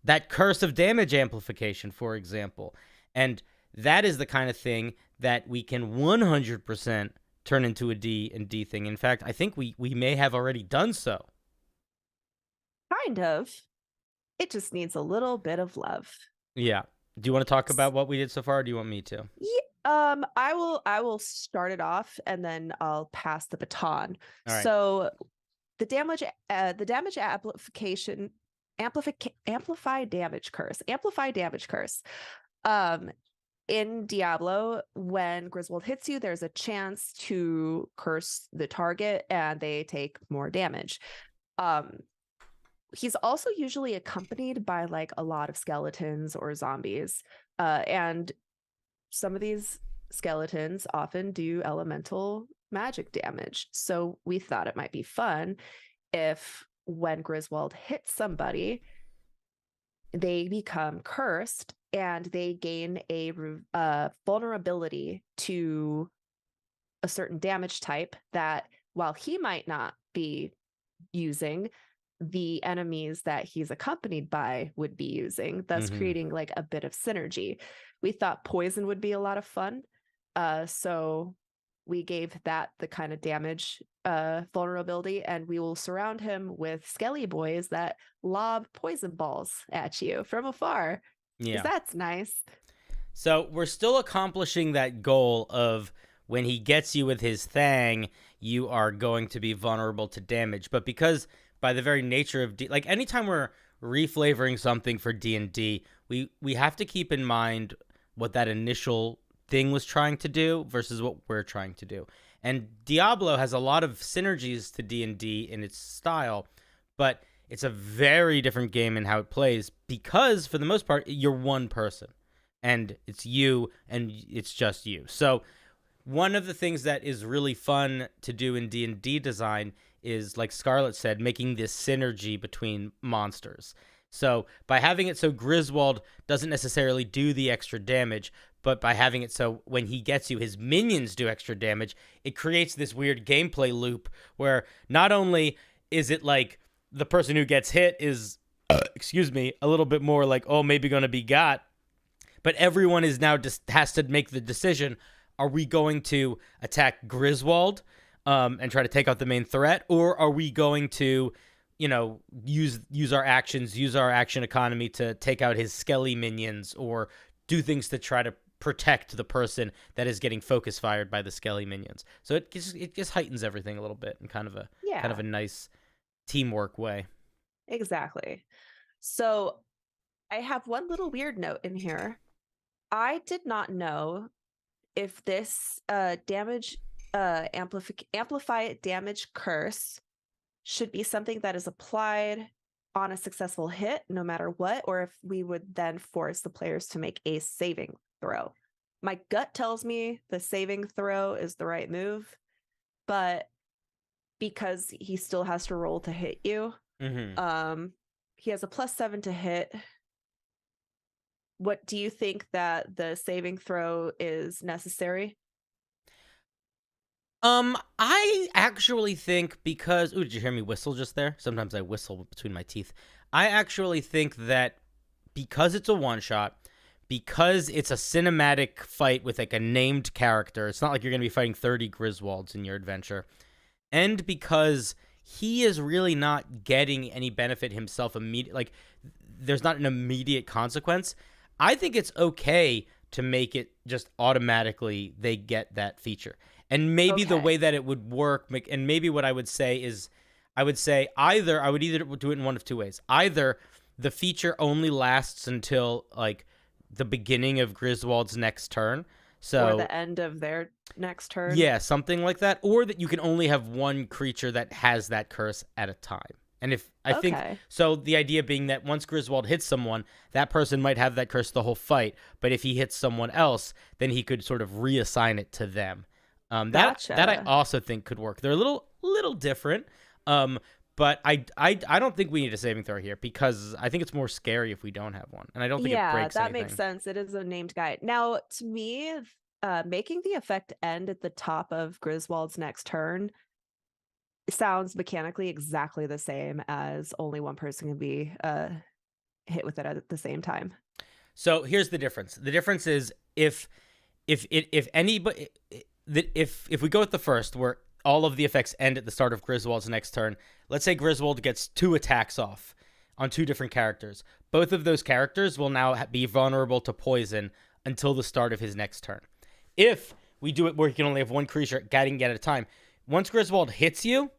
A: That curse of damage amplification, for example. And that is the kind of thing that we can 100% turn into a D&D thing. In fact, I think we may have already done so.
B: Kind of. It just needs a little bit of love.
A: Yeah. Do you want to talk about what we did so far, or do you want me to?
B: Yeah, I will start it off, and then I'll pass the baton.
A: All right.
B: So the damage amplify damage curse. In Diablo, when Griswold hits you, there's a chance to curse the target and they take more damage. He's also usually accompanied by like a lot of skeletons or zombies. And some of these skeletons often do elemental magic damage. So we thought it might be fun if when Griswold hits somebody, they become cursed and they gain a vulnerability to a certain damage type that, while he might not be using, the enemies that he's accompanied by would be using, thus creating like a bit of synergy. We thought poison would be a lot of fun. So we gave that the kind of damage vulnerability, and we will surround him with skelly boys that lob poison balls at you from afar.
A: Yeah.
B: That's nice.
A: So we're still accomplishing that goal of when he gets you with his thang, you are going to be vulnerable to damage. But because by the very nature of like anytime we're reflavoring something for D&D, we have to keep in mind what that initial thing was trying to do versus what we're trying to do. And Diablo has a lot of synergies to D&D in its style, but it's a very different game in how it plays because, for the most part, you're one person. And it's you, and it's just you. So one of the things that is really fun to do in D&D design is, like Scarlett said, making this synergy between monsters. So by having it so Griswold doesn't necessarily do the extra damage, but by having it so when he gets you, his minions do extra damage, it creates this weird gameplay loop where not only is it like the person who gets hit is, a little bit more like, oh, maybe going to be got, but everyone is now just has to make the decision, are we going to attack Griswold and try to take out the main threat, or are we going to, use our actions, use our action economy to take out his skelly minions, or do things to try to protect the person that is getting focus fired by the skelly minions. So it just heightens everything a little bit in kind of a nice teamwork way.
B: Exactly. So I have one little weird note in here. I did not know if this damage amplify damage curse should be something that is applied on a successful hit no matter what, or if we would then force the players to make a saving throw. My gut tells me the saving throw is the right move, but because he still has to roll to hit you, he has a +7 to hit. What do you think that the saving throw is necessary?
A: I actually think because... Ooh, did you hear me whistle just there? Sometimes I whistle between my teeth. I actually think that because it's a one-shot, because it's a cinematic fight with like a named character, it's not like you're going to be fighting 30 Griswolds in your adventure, and because he is really not getting any benefit himself immediately, like there's not an immediate consequence, I think it's okay to make it just automatically they get that feature. And maybe the way that it would work, and maybe what I would say is, I would either do it in one of two ways. Either the feature only lasts until like the beginning of Griswold's next turn. So
B: or the end of their next turn.
A: yeah, something like that, or that you can only have one creature that has that curse at a time. And if I think
B: Okay.
A: so, the idea being that once Griswold hits someone, that person might have that curse the whole fight. But if he hits someone else, then he could sort of reassign it to them. That I
B: Gotcha.
A: also think could work. They're a little different. But I don't think we need a saving throw here because I think it's more scary if we don't have one, and I don't think it
B: Yeah,
A: breaks
B: that makes
A: anything.
B: sense. It is a named guy. Now, to me, making the effect end at the top of Griswold's next turn sounds mechanically exactly the same as only one person can be hit with it at the same time.
A: So here's the difference. The difference is if anybody if we go with the first where all of the effects end at the start of Griswold's next turn, let's say Griswold gets 2 attacks off on 2 different characters. Both of those characters will now be vulnerable to poison until the start of his next turn. If we do it where he can only have one creature at a time, once Griswold hits you,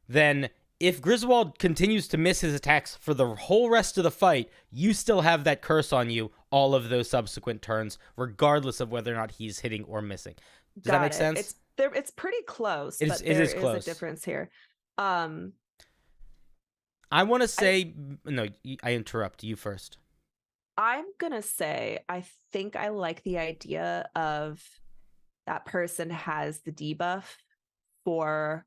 A: then if Griswold continues to miss his attacks for the whole rest of the fight, you still have that curse on you all of those subsequent turns, regardless of whether or not he's hitting or missing. Does that make sense?
B: It's pretty close,
A: It
B: but
A: is
B: there is
A: close.
B: a difference here. Um,
A: I want to say no. I interrupt you first.
B: I'm gonna say I think I like the idea of that person has the debuff for,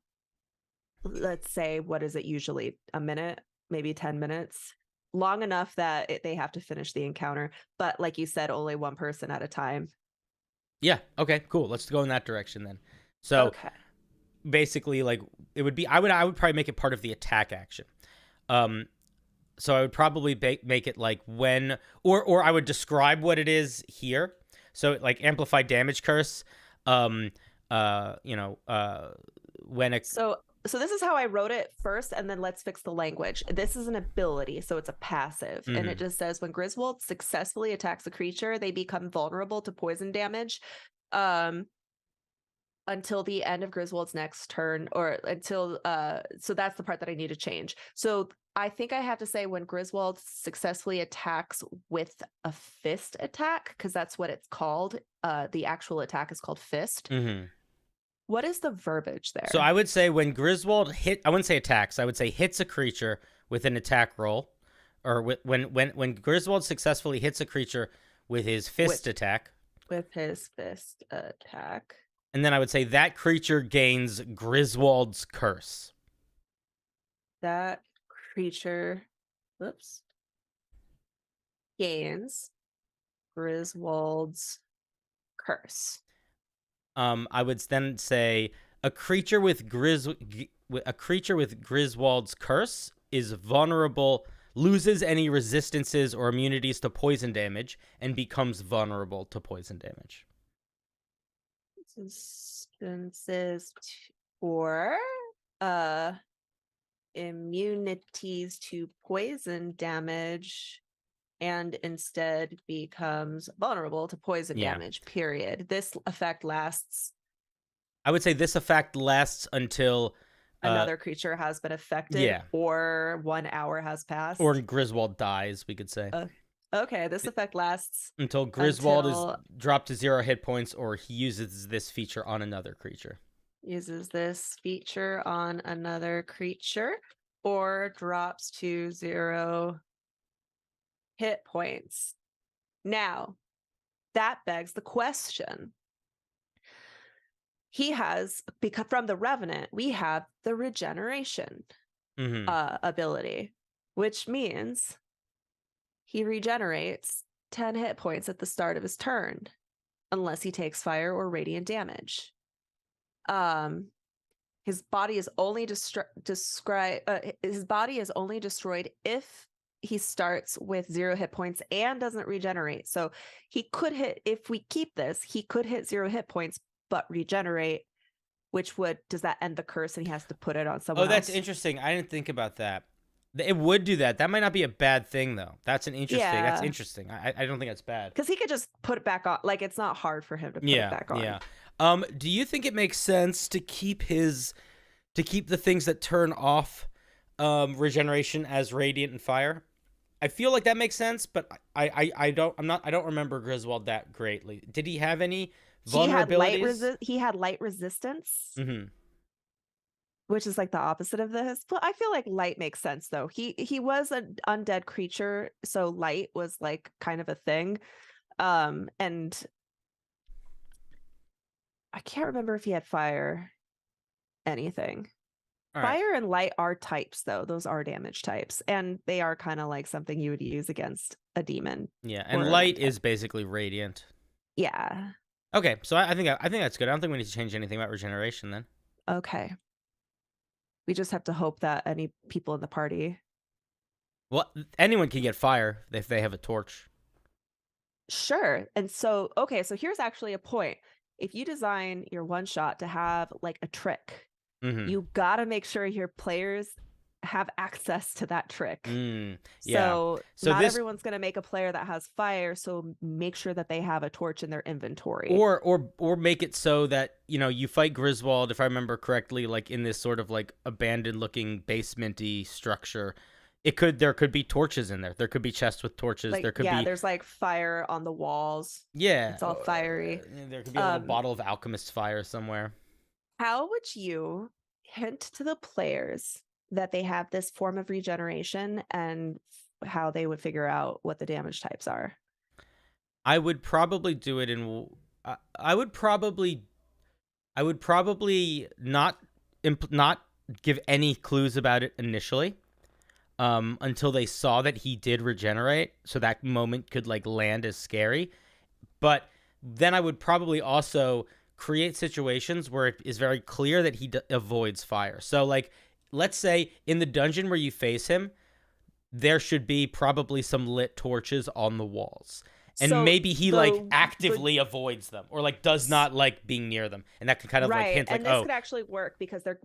B: let's say, what is it usually? A minute, maybe 10 minutes, long enough that they have to finish the encounter. But like you said, only one person at a time.
A: Yeah. Okay. Cool. Let's go in that direction then. So
B: Okay.
A: basically, like it would be, I would probably make it part of the attack action. So I would probably make it like when, or I would describe what it is here. So like amplified damage curse. When
B: So this is how I wrote it first, and then let's fix the language. This is an ability, so it's a passive, and it just says when Griswold successfully attacks a creature, they become vulnerable to poison damage until the end of Griswold's next turn, or until so that's the part that I need to change. So I think I have to say when Griswold successfully attacks with a fist attack, because that's what it's called. The actual attack is called fist.
A: Mm-hmm.
B: What is the verbiage there?
A: So I would say when Griswold I wouldn't say attacks. I would say hits a creature with an attack roll, or when Griswold successfully hits a creature with his fist attack.
B: With his fist attack.
A: And then I would say that creature gains Griswold's curse.
B: That creature, gains Griswold's curse.
A: I would then say a creature with Griswold's curse is vulnerable, loses any resistances or immunities to poison damage, and becomes vulnerable to poison damage.
B: Resistances or immunities to poison damage, and instead becomes vulnerable to poison damage, period. This effect lasts.
A: I would say this effect lasts until
B: another creature has been affected, or 1 hour has passed.
A: Or Griswold dies, we could say.
B: Okay, this effect lasts
A: until Griswold is dropped to 0 hit points, or he uses this feature on another creature.
B: Uses this feature on another creature, or drops to 0 hit points. Now, that begs the question. He has, because from the Revenant, we have the regeneration ability, which means he regenerates 10 hit points at the start of his turn, unless he takes fire or radiant damage. His body is only destroyed if he starts with 0 hit points and doesn't regenerate. So he could hit, if we keep this, he could hit 0 hit points but regenerate, which does that end the curse and he has to put it on someone else?
A: That's interesting. I didn't think about that. It would do that. That might not be a bad thing, though. That's interesting. I don't think that's bad.
B: Because he could just put it back on. Like, it's not hard for him to put it back on.
A: Yeah. Do you think it makes sense to keep the things that turn off regeneration as radiant and fire? I feel like that makes sense, but I don't remember Griswold that greatly. Did he have any vulnerabilities?
B: He had light resistance,
A: Mm-hmm.
B: which is like the opposite of this. But I feel like light makes sense though. He was an undead creature, so light was like kind of a thing. And I can't remember if he had fire anything.
A: All right.
B: Fire and light are types though. Those are damage types, and they are kind of like something you would use against a demon.
A: Yeah, and light is basically radiant.
B: Yeah.
A: Okay, so I think that's good. I don't think we need to change anything about regeneration then.
B: Okay. We just have to hope that any people in the party.
A: Well, anyone can get fire if they have a torch.
B: Sure. And so, okay, so here's actually a point. If you design your one shot to have like a trick, you got to make sure your players have access to that trick.
A: Yeah.
B: So not everyone's going to make a player that has fire, so make sure that they have a torch in their inventory.
A: Or make it so that, you fight Griswold, if I remember correctly, like in this sort of like abandoned looking basement-y structure. There could be torches in there. There could be chests with torches.
B: Like,
A: there could be
B: there's like fire on the walls.
A: Yeah.
B: It's all fiery.
A: There could be a little bottle of alchemist fire somewhere.
B: How would you hint to the players that they have this form of regeneration and how they would figure out what the damage types are?
A: I would probably do it in. I would probably not give any clues about it initially, until they saw that he did regenerate, so that moment could like land as scary. But then I would probably also create situations where it is very clear that he avoids fire. So like, let's say in the dungeon where you face him, there should be probably some lit torches on the walls. And so maybe he actively avoids them, or like does not like being near them, and that can kind of like hint like,
B: and this could actually work because they're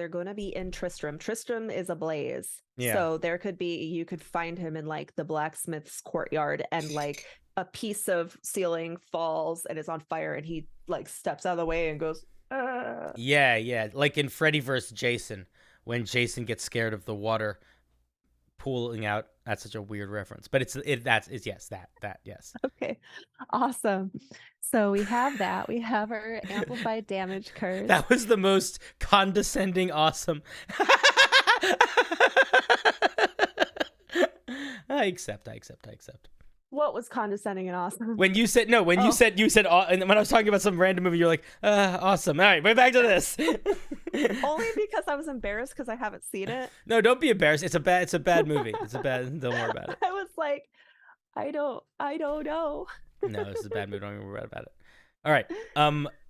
B: going to be in Tristram. Tristram is a blaze, so you could find him in like the blacksmith's courtyard, and like a piece of ceiling falls and is on fire, and he like steps out of the way and goes.
A: Yeah, like in Freddy vs. Jason, when Jason gets scared of the water pooling out. That's such a weird reference, but yes.
B: Okay, awesome. So we have that. We have our amplified damage curse.
A: That was the most condescending awesome. I accept.
B: What was condescending and awesome?
A: When you said no, you said, and when I was talking about some random movie, you're like, awesome. All right, we're back to this.
B: Only because I was embarrassed because I haven't seen it.
A: No, don't be embarrassed. It's a bad movie. Don't worry about it.
B: I was like, I don't know.
A: No, this is a bad movie. Don't even worry about it. All right.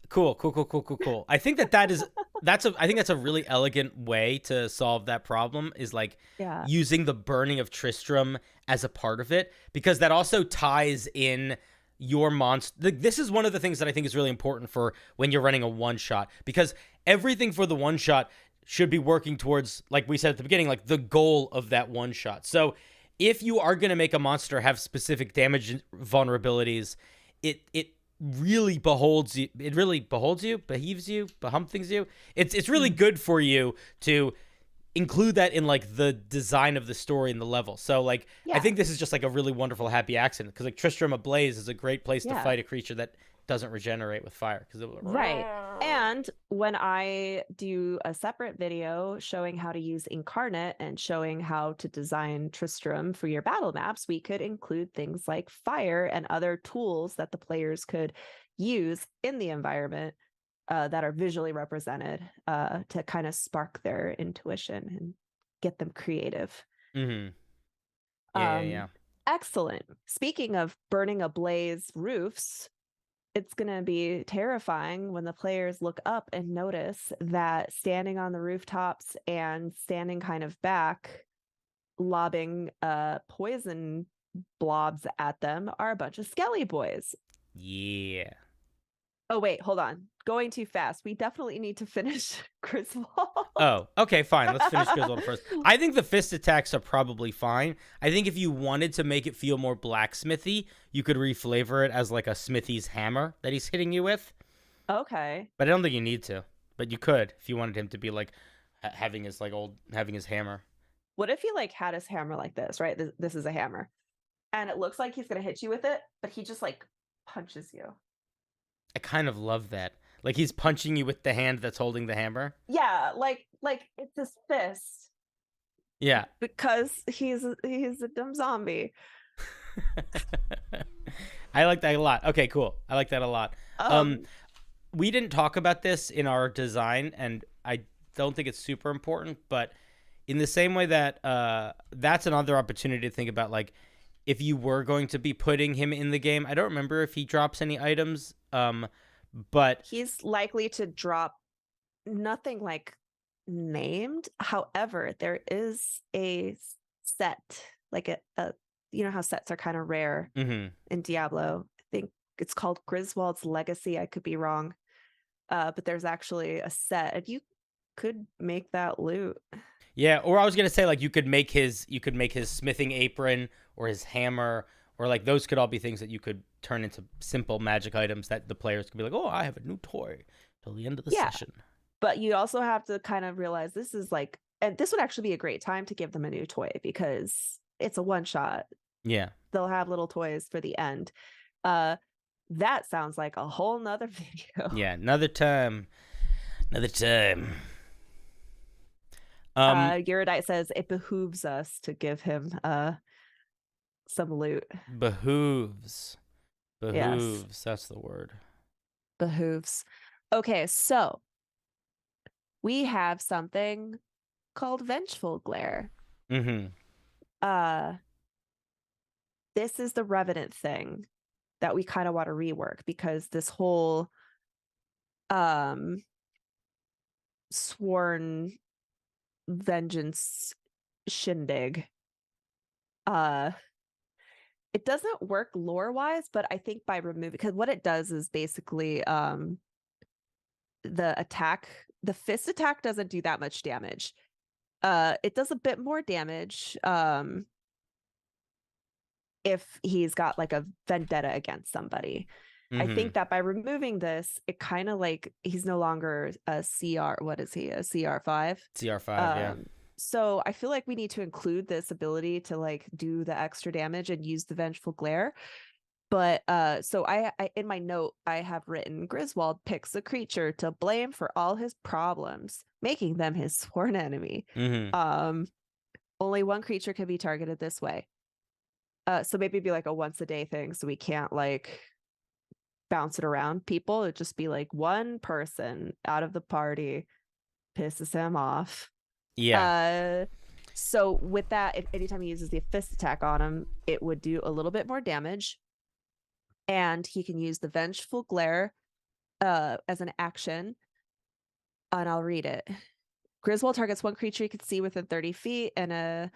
A: Cool. I think that's a really elegant way to solve that problem, is like using the burning of Tristram as a part of it, because that also ties in your monster. This is one of the things that I think is really important for when you're running a one shot, because everything for the one shot should be working towards, like we said at the beginning, like the goal of that one shot. So if you are going to make a monster have specific damage vulnerabilities, it really beholds you. It really beholds you, beheaves you, behumthings you. It's really good for you to include that in like the design of the story and the level. So like, I think this is just like a really wonderful happy accident, because like Tristram Ablaze is a great place to fight a creature that doesn't regenerate with fire, because
B: right. And when I do a separate video showing how to use Incarnate and showing how to design Tristram for your battle maps, we could include things like fire and other tools that the players could use in the environment that are visually represented to kind of spark their intuition and get them creative.
A: Yeah.
B: Excellent. Speaking of burning ablaze roofs, it's going to be terrifying when the players look up and notice that standing on the rooftops and standing kind of back, lobbing poison blobs at them, are a bunch of skelly boys.
A: Yeah.
B: Oh, wait, hold on. Going too fast. We definitely need to finish Griswold.
A: Oh, okay, fine. Let's finish Griswold first. I think the fist attacks are probably fine. I think if you wanted to make it feel more blacksmithy, you could reflavor it as like a smithy's hammer that he's hitting you with.
B: Okay.
A: But I don't think you need to. But you could if you wanted him to be like having his hammer.
B: What if he like had his hammer like this, right? This is a hammer. And it looks like he's gonna hit you with it, but he just like punches you.
A: I kind of love that. Like he's punching you with the hand that's holding the hammer.
B: Yeah, like it's his fist
A: Yeah.
B: because he's a dumb zombie.
A: I like that a lot. Okay, cool. I like that a lot. We didn't talk about this in our design, and I don't think it's super important, but in the same way that that's another opportunity to think about, like, if you were going to be putting him in the game. I don't remember if he drops any items, but
B: he's likely to drop nothing like named. However, there is a set, like a you know how sets are kind of rare in Diablo. I think it's called Griswold's Legacy. I could be wrong. But there's actually a set, and you could make that loot.
A: Yeah, or I was gonna say, like, you could make his smithing apron or his hammer, or like those could all be things that you could turn into simple magic items that the players could be like, oh, I have a new toy till the end of the session.
B: But you also have to kind of realize this is like, and this would actually be a great time to give them a new toy because it's a one shot.
A: Yeah,
B: they'll have little toys for the end. That sounds like a whole nother video.
A: Yeah, another time.
B: Eurydice says it behooves us to give him some loot.
A: Behooves.
B: Yes.
A: That's the word.
B: Behooves. Okay, so we have something called Vengeful Glare. This is the Revenant thing that we kind of want to rework, because this whole sworn vengeance shindig, it doesn't work lore wise, but I think by removing, because what it does is basically the fist attack doesn't do that much damage. It does a bit more damage if he's got like a vendetta against somebody. I think that by removing this, it kind of like he's no longer a CR. What is he? A CR5?
A: CR5, yeah.
B: So I feel like we need to include this ability to like do the extra damage and use the Vengeful Glare. But so I in my note, I have written Griswold picks a creature to blame for all his problems, making them his sworn enemy. Only one creature can be targeted this way. So maybe it'd be like a once a day thing, so we can't like bounce it around people. It'd just be like one person out of the party pisses him off.
A: Yeah.
B: So with that, if anytime he uses the fist attack on him, it would do a little bit more damage. And he can use the Vengeful Glare as an action. And I'll read it. Griswold targets one creature you can see within 30 feet and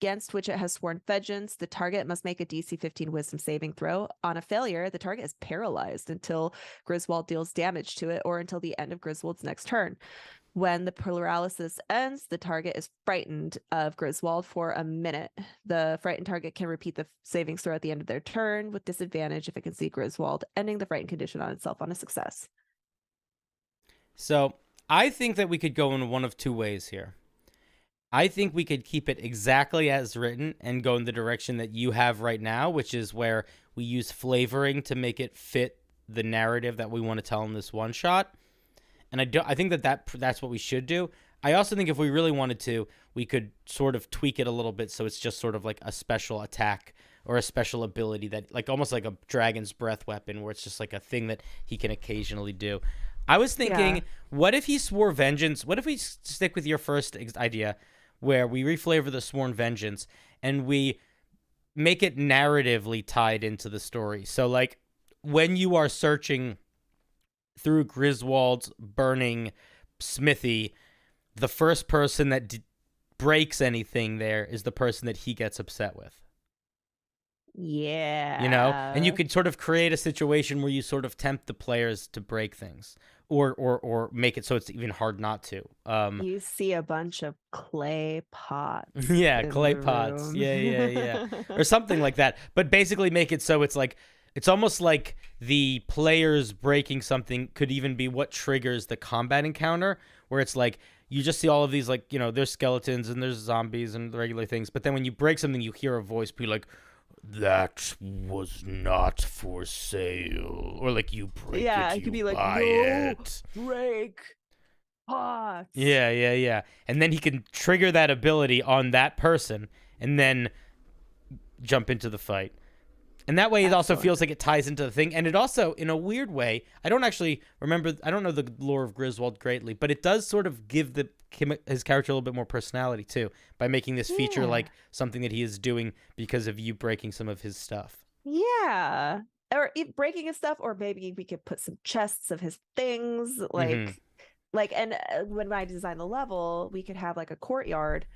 B: against which it has sworn vengeance. The target must make a DC 15 wisdom saving throw. On a failure, the target is paralyzed until Griswold deals damage to it or until the end of Griswold's next turn. When the paralysis ends, the target is frightened of Griswold for a minute. The frightened target can repeat the savings throw at the end of their turn with disadvantage if it can see Griswold, ending the frightened condition on itself on a success.
A: So I think that we could go in one of two ways here. I think we could keep it exactly as written and go in the direction that you have right now, which is where we use flavoring to make it fit the narrative that we want to tell in this one shot. And I think that's what we should do. I also think if we really wanted to, we could sort of tweak it a little bit so it's just sort of like a special attack or a special ability that, like, almost like a dragon's breath weapon, where it's just like a thing that he can occasionally do. I was thinking, What if he swore vengeance? What if we stick with your first idea, where we reflavor the sworn vengeance and we make it narratively tied into the story? So, like, when you are searching through Griswold's burning smithy, the first person that breaks anything there is the person that he gets upset with.
B: Yeah.
A: You know? And you could sort of create a situation where you sort of tempt the players to break things or make it so it's even hard not to.
B: You see a bunch of clay pots.
A: Yeah, clay pots. Yeah. Or something like that. But basically make it so it's like, it's almost like the players breaking something could even be what triggers the combat encounter, where it's like you just see all of these, like, there's skeletons and there's zombies and regular things, but then when you break something, you hear a voice be like, "That was not for sale," or like, "You break
B: Yeah,
A: it,
B: it could
A: you
B: be like,
A: buy
B: "No,
A: it."
B: break pots."
A: Yeah. And then he can trigger that ability on that person and then jump into the fight. And that way it also
B: Excellent.
A: feels like it ties into the thing. And it also, in a weird way, I don't know the lore of Griswold greatly, but it does sort of give his character a little bit more personality too, by making this feature
B: Yeah.
A: like something that he is doing because of you breaking some of his stuff.
B: Yeah. Or breaking his stuff, or maybe we could put some chests of his things, and when I design the level, we could have like a courtyard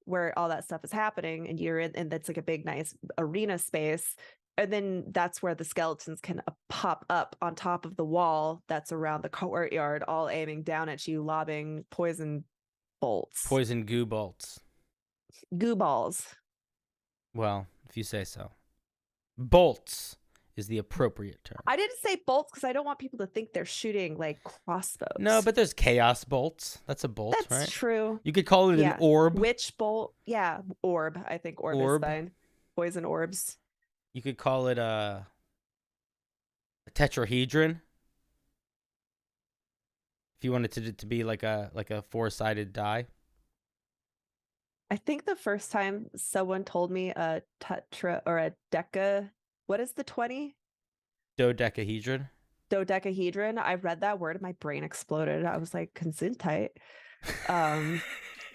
B: where all that stuff is happening, and you're in, and that's like a big nice arena space, and then that's where the skeletons can pop up on top of the wall that's around the courtyard, all aiming down at you, lobbing poison bolts,
A: Poison goo bolts.
B: goo balls.
A: Well, if you say so. Bolts is the appropriate term.
B: I didn't say bolts because I don't want people to think they're shooting like crossbows.
A: No, but there's chaos bolts. That's a bolt,
B: that's
A: right?
B: true.
A: You could call it an orb.
B: Witch bolt. Yeah, orb. I think orb is fine. Poison orbs.
A: You could call it a tetrahedron. If you wanted it to be like a four-sided die.
B: I think the first time someone told me a tetra or a deca, what is the 20?
A: Dodecahedron.
B: Dodecahedron. I read that word and my brain exploded. I was like, Gesundheit.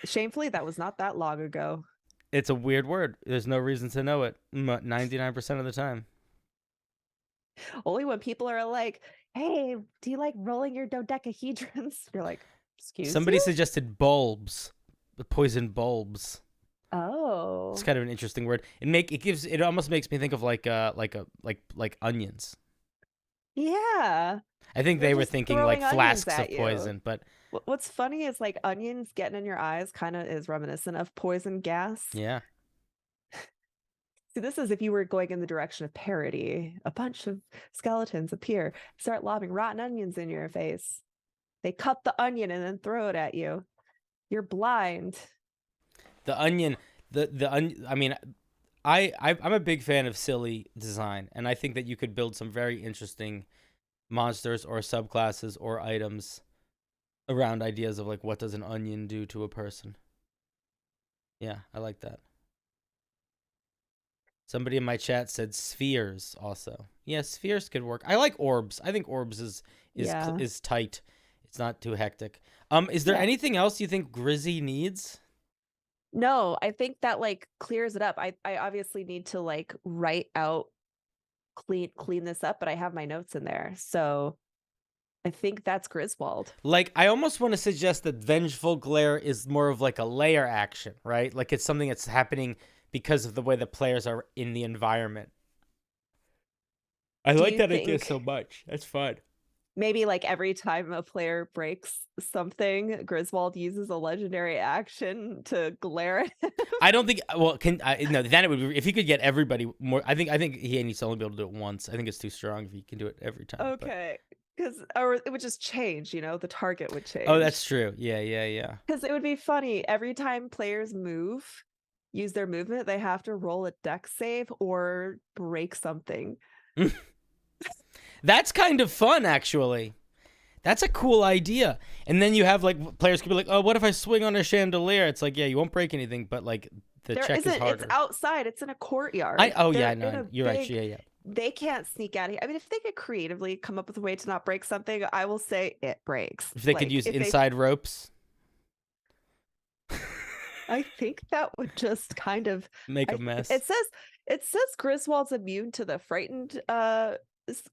B: Shamefully, that was not that long ago.
A: It's a weird word. There's no reason to know it 99% of the time.
B: Only when people are like, "Hey, do you like rolling your dodecahedrons?" You're like, "Excuse
A: Somebody
B: you?"
A: suggested bulbs. The poison bulbs.
B: Oh.
A: It's kind of an interesting word. It almost makes me think of like onions.
B: Yeah.
A: I think they were thinking like flasks of
B: you.
A: poison, but
B: what's funny is like onions getting in your eyes kind of is reminiscent of poison gas.
A: Yeah.
B: See, this is if you were going in the direction of parody. A bunch of skeletons appear, start lobbing rotten onions in your face. They cut the onion and then throw it at you. You're blind.
A: The onion, I mean, I'm a big fan of silly design, and I think that you could build some very interesting monsters or subclasses or items around ideas of like, what does an onion do to a person? Yeah, I like that. Somebody in my chat said spheres also. Yeah, spheres could work. I like orbs. I think orbs is tight. It's not too hectic. Is there anything else you think Grizzy needs?
B: No, I think that like clears it up. I obviously need to like write out clean this up, but I have my notes in there. So I think that's Griswold.
A: Like, I almost want to suggest that Vengeful Glare is more of like a layer action, right? Like it's something that's happening because of the way the players are in the environment. I like that idea so much. That's fun.
B: Maybe like every time a player breaks something, Griswold uses a legendary action to glare at him.
A: I don't think. Well, no. Then it would. If he could get everybody more. I think he needs to only be able to do it once. I think it's too strong if he can do it every time.
B: Okay, or it would just change. The target would change.
A: Oh, that's true. Yeah.
B: Because it would be funny every time players use their movement, they have to roll a dex save or break something.
A: That's kind of fun, actually. That's a cool idea. And then you have like players could be like, "Oh, what if I swing on a chandelier?" It's like, yeah, you won't break anything, but like the check is harder.
B: It's outside. It's in a courtyard.
A: You're right. Yeah.
B: They can't sneak out of here. I mean, if they could creatively come up with a way to not break something, I will say it breaks.
A: If they could use inside ropes.
B: I think that would just kind of
A: make a mess.
B: It says Griswold's immune to the frightened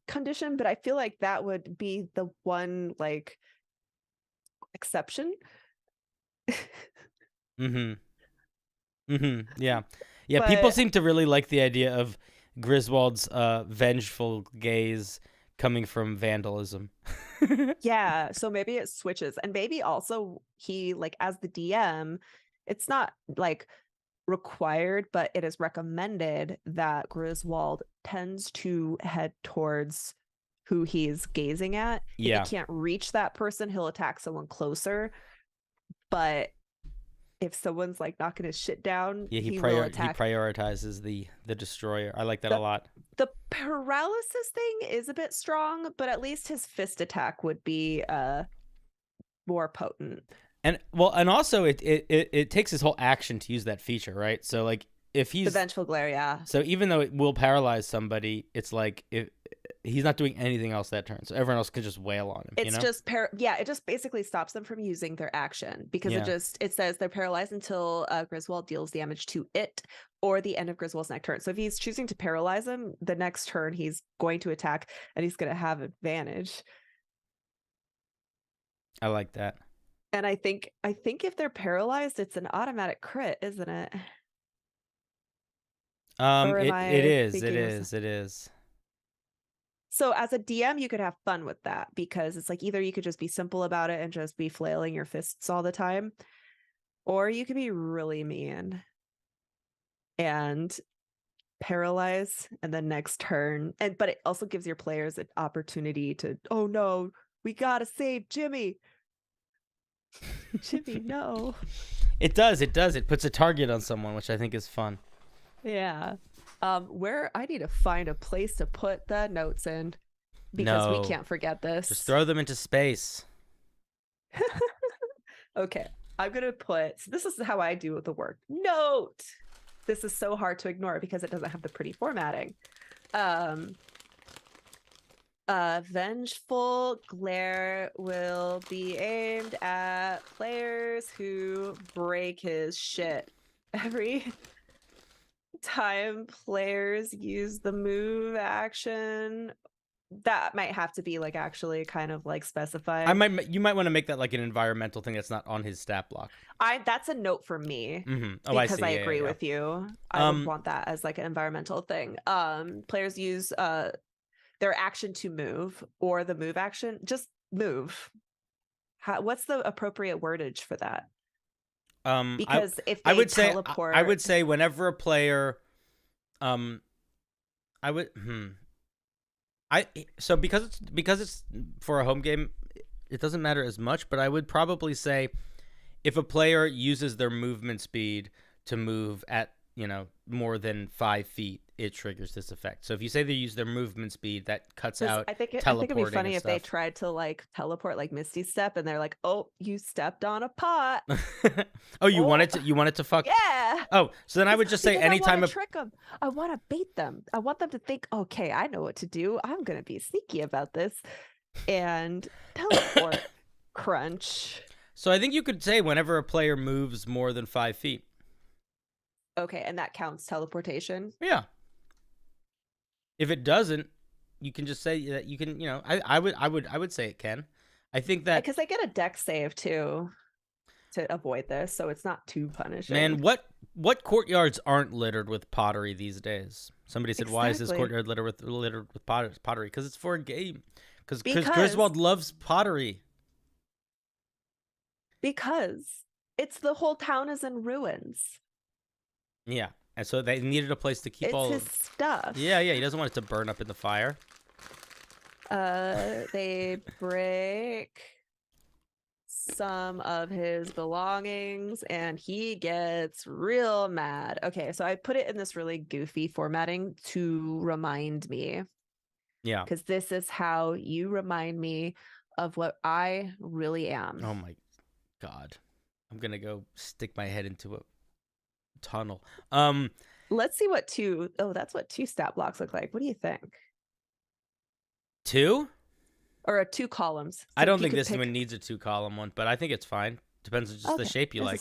B: condition, but I feel like that would be the one like exception.
A: Yeah. People seem to really like the idea of Griswold's vengeful gaze coming from vandalism.
B: Yeah, so maybe it switches, and maybe also he, like, as the DM, it's not like required, but it is recommended that Griswold tends to head towards who he's gazing at. If
A: Yeah.
B: he can't reach that person, he'll attack someone closer. But if someone's like knocking his shit down,
A: Yeah,
B: he will attack.
A: he prioritizes the destroyer. I like that a lot.
B: The paralysis thing is a bit strong, but at least his fist attack would be more potent.
A: And well, and also it takes his whole action to use that feature, right? So like if he's
B: The vengeful glare, yeah.
A: so even though it will paralyze somebody, it's like if he's not doing anything else that turn, so everyone else can just wail on him.
B: It's
A: you know?
B: just it just basically stops them from using their action because
A: Yeah.
B: it says they're paralyzed until Griswold deals damage to it or the end of Griswold's next turn. So if he's choosing to paralyze him, the next turn he's going to attack and he's going to have advantage.
A: I like that.
B: And I think if they're paralyzed, it's an automatic crit, isn't it?
A: It is.
B: So as a DM, you could have fun with that because it's like either you could just be simple about it and just be flailing your fists all the time, or you could be really mean and paralyze and then next turn. But it also gives your players an opportunity to, oh no, we gotta save Jimmy. Jimmy, no.
A: It does. It puts a target on someone, which I think is fun.
B: Yeah. Where I need to find a place to put the notes in because we can't forget this.
A: Just throw them into space.
B: Okay. I'm going to put, so this is how I do the work. Note. This is so hard to ignore because it doesn't have the pretty formatting. Vengeful glare will be aimed at players who break his shit. Every time players use the move action, that might have to be like actually kind of like specified.
A: You might want to make that like an environmental thing that's not on his stat block.
B: That's a note for me.
A: Mm-hmm. Oh,
B: because I
A: see.
B: agree with you. I would want that as like an environmental thing. Players use their action to move or the move action. Just move. What's the appropriate wordage for that? Because if they teleport,
A: I would say whenever a player, because it's for a home game, it doesn't matter as much. But I would probably say if a player uses their movement speed to move at more than 5 feet, it triggers this effect. So if you say they use their movement speed, that cuts out.
B: I think it'd be funny if they tried to like teleport like Misty Step, and they're like, "Oh, you stepped on a pot."
A: Oh, you wanted to fuck?
B: Yeah.
A: Oh, so then I would just say anytime
B: I want to trick them. I want to bait them. I want them to think, "Okay, I know what to do. I'm gonna be sneaky about this," and teleport. Crunch.
A: So I think you could say whenever a player moves more than 5 feet.
B: Okay, and that counts teleportation?
A: Yeah. If it doesn't, you can just say that you can, I would say it can. I think that
B: because I get a dex save too to avoid this, so it's not too punishing.
A: Man, what courtyards aren't littered with pottery these days? Somebody said, "Why is this courtyard littered with pottery?" Because it's for a game. Because Griswold loves pottery.
B: Because it's the whole town is in ruins.
A: Yeah, and so they needed a place to keep all
B: his stuff.
A: Yeah, he doesn't want it to burn up in the fire.
B: They break some of his belongings and he gets real mad. Okay, so I put it in this really goofy formatting to remind me.
A: Yeah.
B: Because this is how you remind me of what I really am.
A: Oh my God. I'm going to go stick my head into a tunnel.
B: Let's see what that's what 2 stat blocks look like. What do you think?
A: 2?
B: Or 2 columns. So
A: I don't think this one needs a 2-column one, but I think it's fine. Depends on just the shape you like.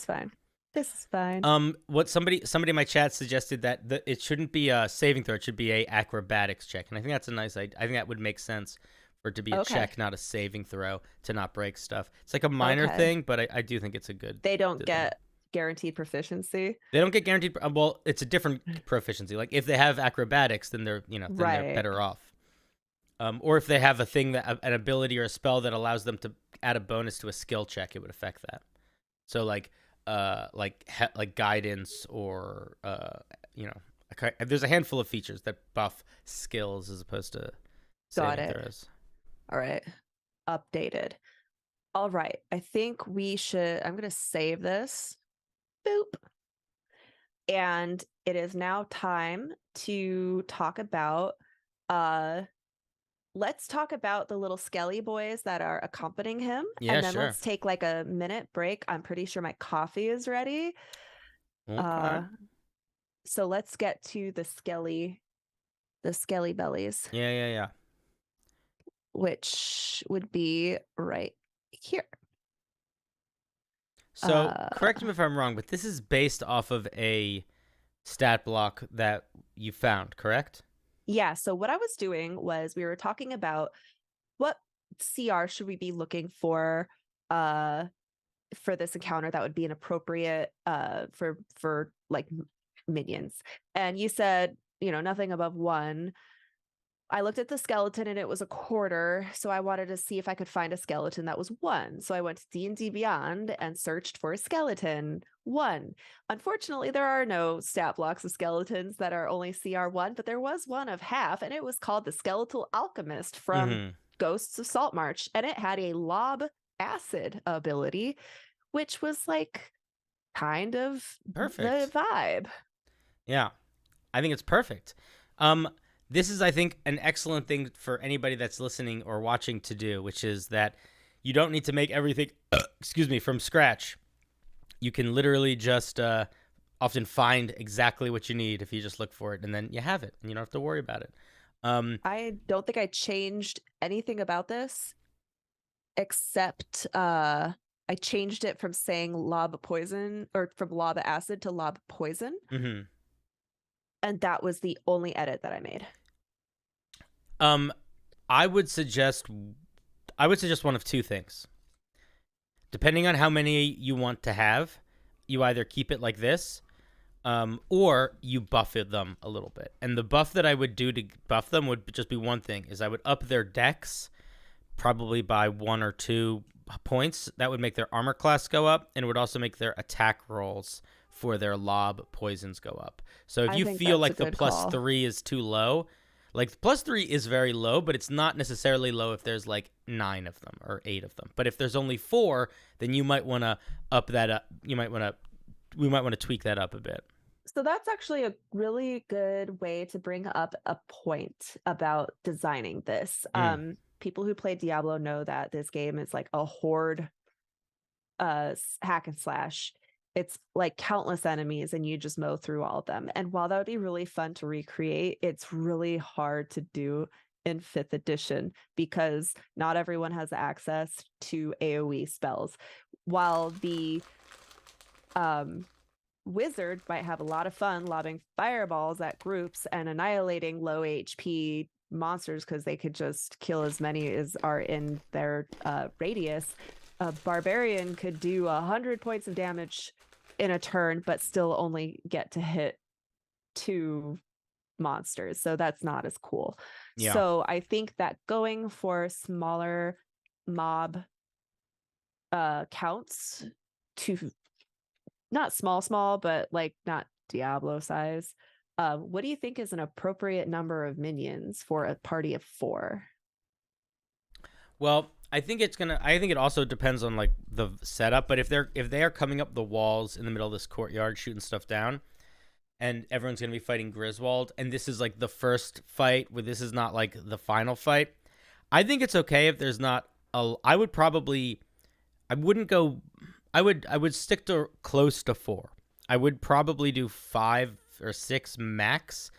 B: This is fine.
A: What somebody in my chat suggested that it shouldn't be a saving throw, it should be a acrobatics check, and I think that's a nice idea. I think that would make sense for it to be a check, not a saving throw, to not break stuff. It's like a minor thing, but I do think it's a good.
B: They don't get guaranteed proficiency.
A: They don't get guaranteed. Well, it's a different proficiency. Like if they have acrobatics, then they're they're better off. Or if they have a thing an ability or a spell that allows them to add a bonus to a skill check, it would affect that. So like guidance or there's a handful of features that buff skills as opposed to saving throws.
B: All right. Updated. All right. I think we should. I'm going to save this. Boop. And it is now time to talk about uh let's talk about the little skelly boys that are accompanying him,
A: Yeah,
B: and then
A: sure.
B: let's take like a minute break. I'm pretty sure my coffee is ready.
A: Okay.
B: Uh so let's get to the skelly bellies,
A: Yeah, yeah, yeah.
B: which would be right here.
A: So
B: Uh
A: correct me if I'm wrong, but this is based off of a stat block that you found, correct?
B: yeah, so what I was doing was we were talking about what CR should we be looking uh for this encounter that would be an appropriate for like minions. And you said, nothing above 1. I looked at the skeleton and it was a quarter, so I wanted to see if I could find a skeleton that was 1. So I went to D&D Beyond and searched for a skeleton 1. Unfortunately, there are no stat blocks of skeletons that are only CR1, but there was one of half, and it was called the Skeletal Alchemist from
A: Mm-hmm.
B: Ghosts of Saltmarsh, and it had a lob acid ability, which was like kind of the
A: Perfect.
B: vibe.
A: Yeah. I think it's perfect. Um, this is, I think, an excellent thing for anybody that's listening or watching to do, which is that you don't need to make everything, excuse me, from scratch. You can literally just often find exactly what you need if you just look for it, and then you have it, and you don't have to worry about it.
B: I don't think I changed anything about this except I changed it from saying lob poison or from lob acid to lob poison.
A: mhm.
B: And that was the only edit that I made.
A: Um, I would suggest one of two things. Depending on how many you want to have, you either keep it like this, or you buff them a little bit. And the buff that I would do to buff them would just be one thing: is I would up their dex probably by 1 or 2 points. That would make their armor class go up, and it would also make their attack rolls for their lob poisons go up. So if
B: I
A: you
B: think
A: feel
B: that's a
A: like the
B: good
A: plus
B: call.
A: 3 is too low, like plus 3 is very low, but it's not necessarily low if there's like 9 of them or 8 of them. But if there's only 4, then you might want to up that up. We might want to tweak that up a bit.
B: So that's actually a really good way to bring up a point about designing this.
A: Mm.
B: People who play Diablo know that this game is like a horde hack and slash. It's like countless enemies and you just mow through all of them. And while that would be really fun to recreate, it's really hard to do in 5th edition because not everyone has access to AoE spells. While the wizard might have a lot of fun lobbing fireballs at groups and annihilating low HP monsters because they could just kill as many as are in their radius. A barbarian could do 100 points of damage in a turn, but still only get to hit 2 monsters. So that's not as cool.
A: Yeah.
B: So I think that going for smaller mob counts to not small, but like not Diablo size. What do you think is an appropriate number of minions for a party of 4?
A: Well, I think it also depends on like the setup. But if they are coming up the walls in the middle of this courtyard shooting stuff down, and everyone's gonna be fighting Griswold, and this is like the first fight where this is not like the final fight, I think it's okay if there's not a. I wouldn't go. I would stick to close to 4. I would probably do 5 or 6 max.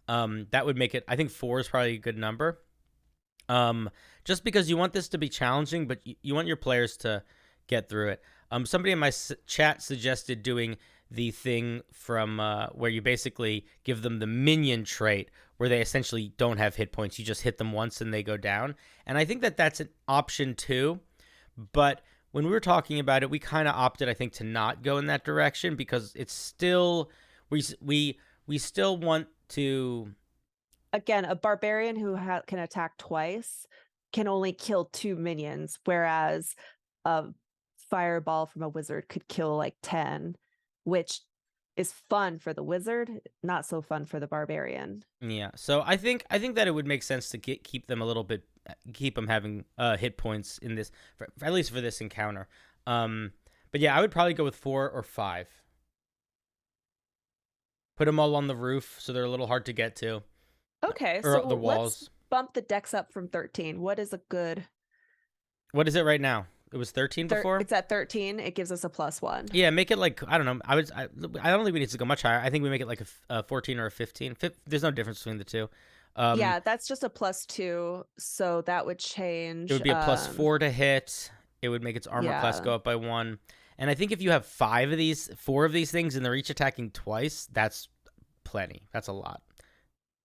A: That would make it. I think 4 is probably a good number. Just because you want this to be challenging, but you want your players to get through it. Somebody in my chat suggested doing the thing from where you basically give them the minion trait, where they essentially don't have hit points. You just hit them once and they go down. And I think that that's an option too. But when we were talking about it, we kind of opted, I think, to not go in that direction because it's still we still want to.
B: Again, a barbarian who can attack twice can only kill 2 minions, whereas a fireball from a wizard could kill like 10, which is fun for the wizard, not so fun for the barbarian.
A: Yeah, so I think that it would make sense to keep them a little bit keep them having hit points in this, at least for this encounter. But yeah, I would probably go with 4 or 5. Put them all on the roof so they're a little hard to get to.
B: Okay,
A: Or
B: so
A: the walls.
B: let's bump the dex up from 13. What is a good?
A: What is it right now? It was 13 before?
B: It's at 13. It gives us a +1.
A: Yeah, make it like, I don't know. I don't think we need to go much higher. I think we make it like a 14 or a 15. There's no difference between the two.
B: Yeah, that's just a +2, so that would change.
A: It would be a +4 to hit. It would make its armor class go up by 1. And I think if you have 4 of these things and they're each attacking twice, that's plenty. That's a lot.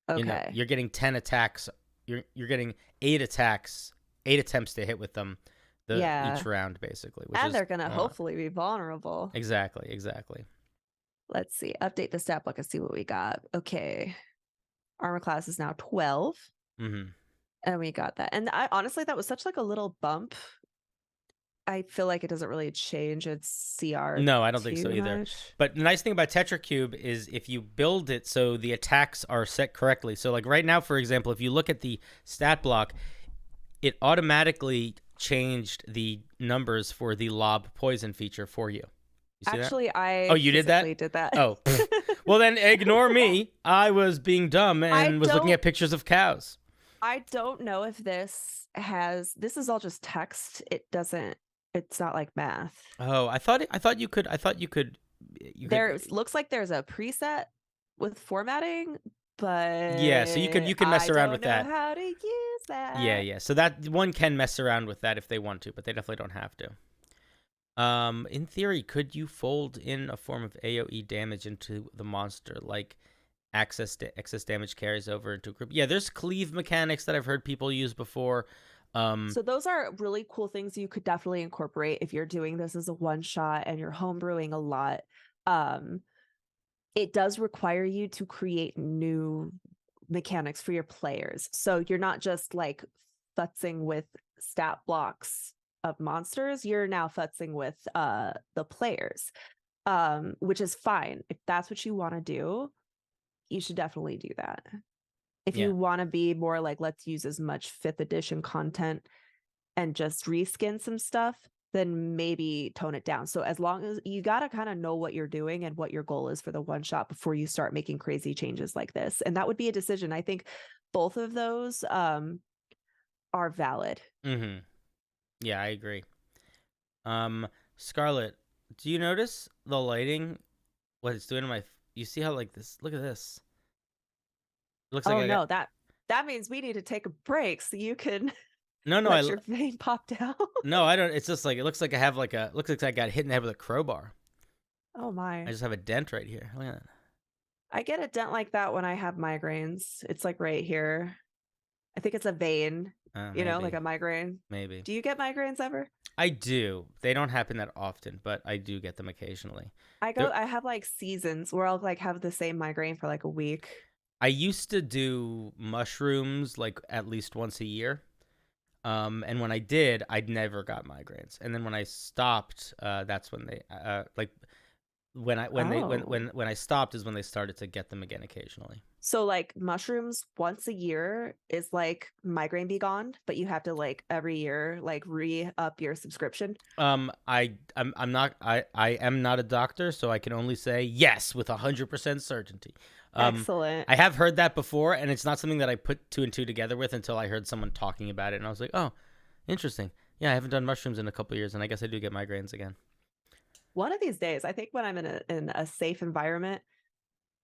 B: Okay.
A: You're getting 10 attacks. You're getting 8 attacks, 8 attempts to hit with them each round, basically.
B: And they're going to hopefully be vulnerable.
A: Exactly.
B: Let's see. Update the stat book and see what we got. Okay. Armor class is now 12.
A: Mm-hmm.
B: And we got that. And honestly, that was such like a little bump. I feel like it doesn't really change its CR.
A: No, I don't think so either.
B: Much.
A: But the nice thing about Tetracube is if you build it so the attacks are set correctly. So like right now, for example, if you look at the stat block, it automatically changed the numbers for the lob poison feature for you.
B: Actually,
A: that? You did that?
B: Did that.
A: Oh, well then ignore me. I was being dumb and was looking at pictures of cows.
B: I don't know if this is all just text. It's not like math.
A: Oh, I thought you could.
B: Looks like there's a preset with formatting, but
A: yeah, so you can mess around with that.
B: I don't know how to use that.
A: Yeah. So that one can mess around with that if they want to, but they definitely don't have to. In theory, could you fold in a form of AoE damage into the monster, like excess damage carries over into a group? Yeah, there's cleave mechanics that I've heard people use before.
B: So those are really cool things you could definitely incorporate if you're doing this as a one shot and you're homebrewing a lot. It does require you to create new mechanics for your players. So you're not just like futzing with stat blocks of monsters, you're now futzing with the players, which is fine. If that's what you want to do, you should definitely do that. If you want to be more like, let's use as much 5th edition content and just reskin some stuff, then maybe tone it down. So as long as you got to kind of know what you're doing and what your goal is for the one shot before you start making crazy changes like this. And that would be a decision. I think both of those are valid.
A: Mm-hmm. Yeah, I agree. Scarlett, do you notice the lighting? What it's doing to my... You see how like this... Look at this. It looks like
B: that means we need to take a break so you can
A: let
B: your vein pop down.
A: No, I don't. It's just like, it looks like I have like looks like I got hit in the head with a crowbar.
B: Oh my.
A: I just have a dent right here. Look at that.
B: I get a dent like that when I have migraines. It's like right here. I think it's a vein, like a migraine.
A: Maybe.
B: Do you get migraines ever?
A: I do. They don't happen that often, but I do get them occasionally.
B: I have like seasons where I'll like have the same migraine for like a week.
A: I used to do mushrooms like at least once a year. And when I did, I'd never got migraines. And then when I stopped, that's when they when I stopped is when they started to get them again occasionally. So like mushrooms once a year is like migraine be gone, but you have to like every year like re-up your subscription. I am not a doctor, so I can only say yes with 100% certainty.
B: Excellent.
A: I have heard that before, and it's not something that I put 2 and 2 together with until I heard someone talking about it, and I was like, oh, interesting. Yeah, I haven't done mushrooms in a couple of years, and I guess I do get migraines again. One of these days, I think when I'm in a safe environment,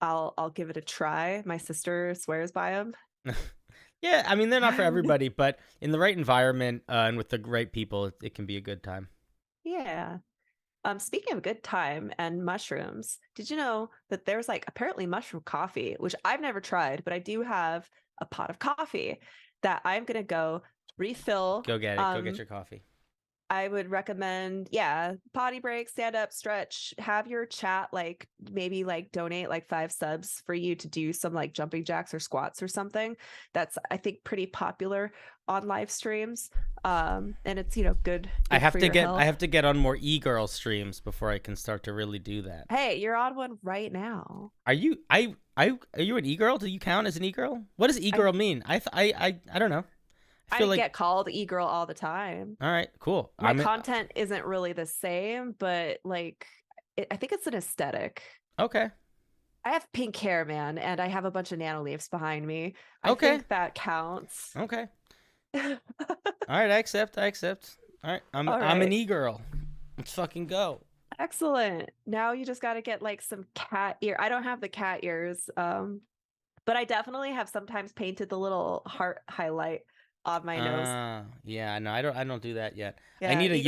A: I'll give it a try. My sister swears by them. Yeah, I mean, they're not for everybody, but in the right environment and with the right people, it can be a good time. Yeah. Speaking of good time and mushrooms, did you know that there's like apparently mushroom coffee, which I've never tried, but I do have a pot of coffee that I'm going to go refill. Go get it. Go get your coffee. I would recommend, potty break, stand up, stretch, have your chat, like maybe like donate like 5 subs for you to do some like jumping jacks or squats or something. That's, I think, pretty popular on live streams. And it's, good. I have to get on more e-girl streams before I can start to really do that. Hey, you're on one right now. Are you an e-girl? Do you count as an e-girl? What does e-girl mean? I don't know. I
B: I
A: feel like.
B: get called e-girl all the time.
A: All right, cool.
B: My content isn't really the same, but like I think it's an aesthetic.
A: Okay.
B: I have pink hair, man, and I have a bunch of nano leaves behind me. I
A: Okay.
B: think that counts.
A: Okay. All right, I accept. All right, I'm
B: All
A: an
B: right.
A: e-girl. Let's fucking go.
B: Excellent. Now you just got to get like some cat ear. I don't have the cat ears, but I definitely have sometimes painted the little heart highlight on my nose.
A: Yeah, no, I don't do that yet.
B: Yeah,
A: I need a
B: is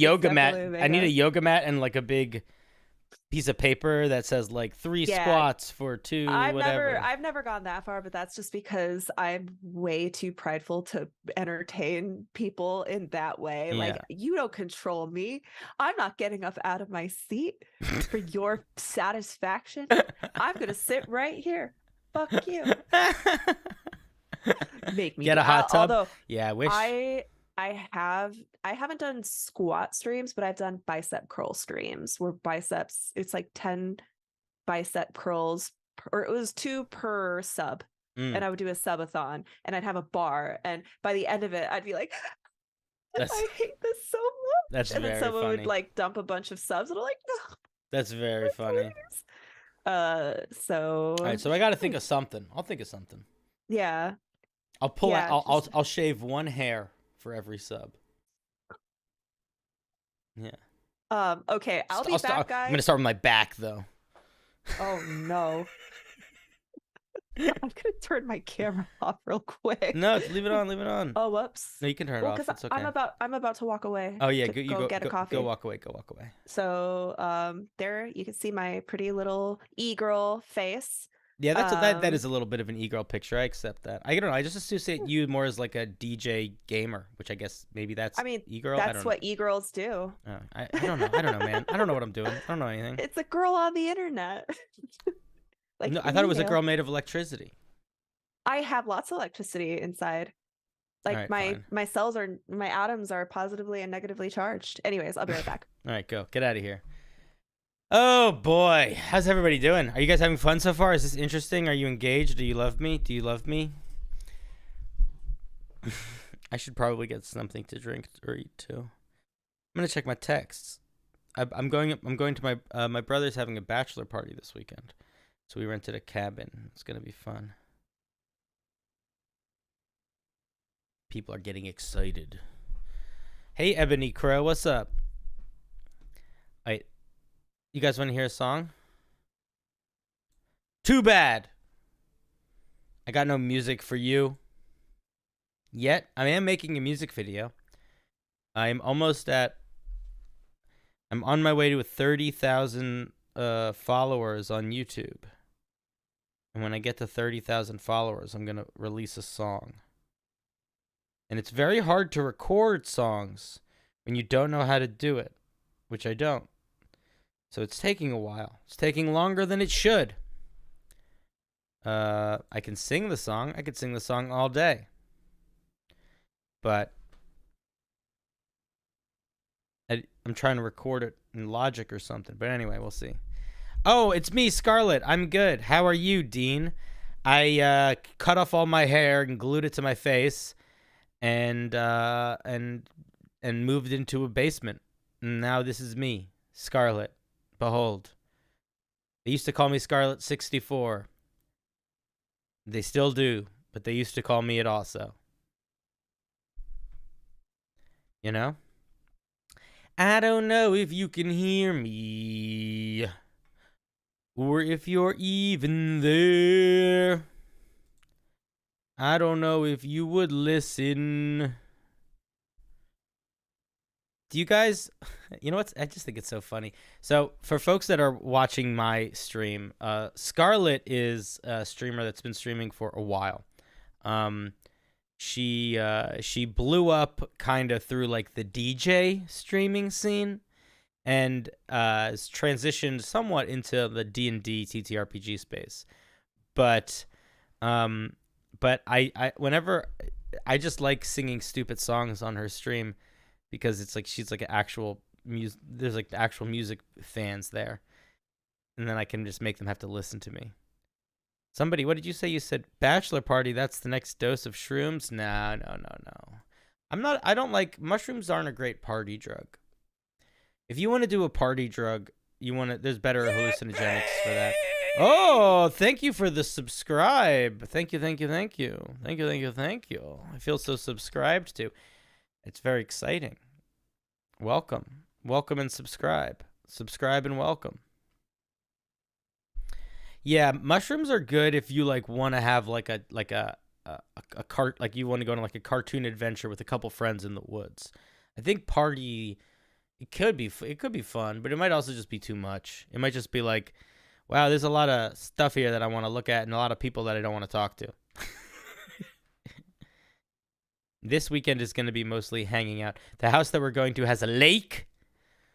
A: yoga mat.
B: definitely
A: I need a
B: makeup.
A: yoga mat and like a big piece of paper that says like 3
B: Yeah,
A: squats for 2 whatever.
B: I've never gone that far, but that's just because I'm way too prideful to entertain people in that way. Like,
A: Yeah.
B: you don't control me. I'm not getting up out of my seat for your satisfaction. I'm gonna sit right here. Fuck you. Make me
A: Get a hot tub.
B: Although
A: Yeah, I wish.
B: I haven't done squat streams, but I've done bicep curl streams where biceps, it's like 10 bicep curls, or it was 2 per sub. And I would do a subathon and I'd have a bar. And by the end of it, I'd be like, I hate this so much.
A: That's
B: And then
A: very
B: someone
A: funny.
B: would like dump a bunch of subs and I'm like, no.
A: That's very funny.
B: So
A: All right, so I got to think of something. I'll think of something.
B: yeah.
A: I'll pull
B: Yeah,
A: out. I'll shave 1 hair for every sub. Yeah.
B: Okay, I'll be back, guys.
A: I'm gonna start with my back though.
B: Oh no. I'm gonna turn my camera off real quick.
A: No, leave it on. Leave it on.
B: Oh, whoops.
A: No, you can turn it off.
B: Because
A: It's okay.
B: I'm about to walk away.
A: Oh yeah,
B: to
A: go
B: get a coffee.
A: Go walk away. Go walk away.
B: So there you can see my pretty little e-girl face.
A: Yeah, that is a little bit of an e-girl picture. I accept that. I don't know. I just associate you more as like a DJ gamer, which I guess maybe that's.
B: I mean,
A: e-girl.
B: that's what e-girls do.
A: I don't know. I don't know, man. I don't know what I'm doing. I don't know anything.
B: It's a girl on the internet. Like
A: no, I thought it was a girl made of electricity.
B: I have lots of electricity inside. Like
A: right,
B: my cells are, my atoms are positively and negatively charged. Anyways, I'll be right back.
A: All right, go. Get out of here. Oh boy, how's everybody doing? Are you guys having fun so far? Is this interesting? Are you engaged? Do you love me? Do you love me? I should probably get something to drink or eat too. I'm gonna check my texts. I'm going to my brother's having a bachelor party this weekend, so we rented a cabin. It's gonna be fun. People are getting excited. Hey, Ebony Crow, what's up? You guys want to hear a song? Too bad. I got no music for you yet. I am making a music video. I'm on my way to 30,000 followers on YouTube. And when I get to 30,000 followers, I'm going to release a song. And it's very hard to record songs when you don't know how to do it, which I don't. So it's taking a while. It's taking longer than it should. I can sing the song. I could sing the song all day. But I'm trying to record it in Logic or something. But anyway, we'll see. Oh, it's me, Scarlett. I'm good. How are you, Dean? I cut off all my hair and glued it to my face and moved into a basement. And now this is me, Scarlett. Behold. They used to call me Scarlet 64. They still do, but they used to call me it also. You know? I don't know if you can hear me, or if you're even there. I don't know if you would listen. Do you guys, you know what? I just think it's so funny. So for folks that are watching my stream, Scarlett is a streamer that's been streaming for a while. She blew up kind of through like the DJ streaming scene, and has transitioned somewhat into the D&D TTRPG space. But I whenever I just like singing stupid songs on her stream, because it's like she's like an actual music. There's like the actual music fans there, and then I can just make them have to listen to me. Somebody, what did you say? You said bachelor party. That's the next dose of shrooms. No, no, no, no. I don't like, mushrooms aren't a great party drug. If you want to do a party drug, there's better hallucinogenics for that. Oh, thank you for the subscribe. Thank you, thank you, thank you. Thank you, thank you, thank you. I feel so subscribed to. It's very exciting. Welcome. Welcome and subscribe. Subscribe and welcome. Yeah, mushrooms are good if you like want to have like a like you want to go on like a cartoon adventure with a couple friends in the woods. I think party it could be fun, but it might also just be too much. It might just be like, wow, there's a lot of stuff here that I want to look at and a lot of people that I don't want to talk to. This weekend is going to be mostly hanging out. The house that we're going to has a lake.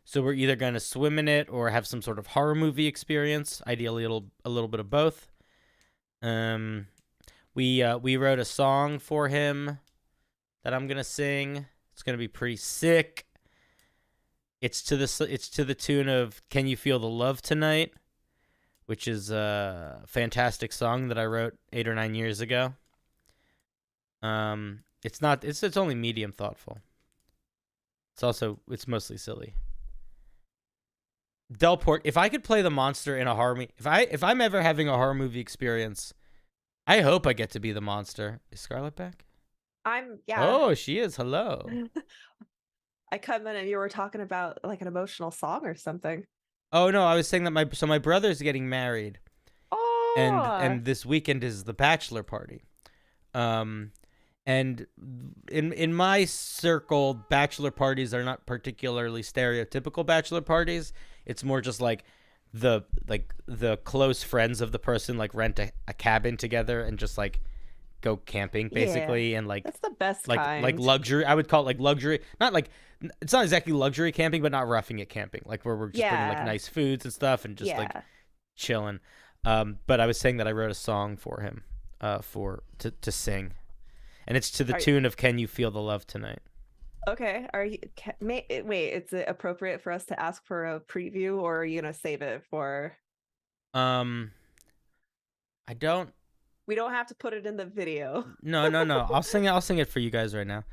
A: So we're either going to swim in it or have some sort of horror movie experience. Ideally, a little bit of both. We wrote a song for him that I'm going to sing. It's going to be pretty sick. It's to the tune of "Can You Feel the Love Tonight," which is a fantastic song that I wrote 8 or 9 years ago. It's only medium thoughtful. It's mostly silly. Delport, if I could play the monster in a horror movie, if I'm ever having a horror movie experience, I hope I get to be the monster. Is Scarlett back?
B: Yeah.
A: Oh, she is. Hello.
B: I come in and you were talking about like an emotional song or something.
A: Oh no, I was saying that my brother's getting married.
B: Oh.
A: And this weekend is the bachelor party. And in my circle, bachelor parties are not particularly stereotypical bachelor parties. It's more just like the close friends of the person like rent a cabin together and just like go camping basically.
B: Yeah,
A: and like
B: that's the best
A: like
B: kind.
A: like luxury. I would call it like luxury. Not like it's not exactly luxury camping, but not roughing it camping. Like where we're just bringing like nice foods and stuff and just like chilling. But I was saying that I wrote a song for him to sing. And it's to the tune of "Can You Feel the Love Tonight?"
B: Okay. Wait, is it appropriate for us to ask for a preview, or are you going to save it for...
A: I don't...
B: We don't have to put it in the video.
A: No. I'll sing it for you guys right now.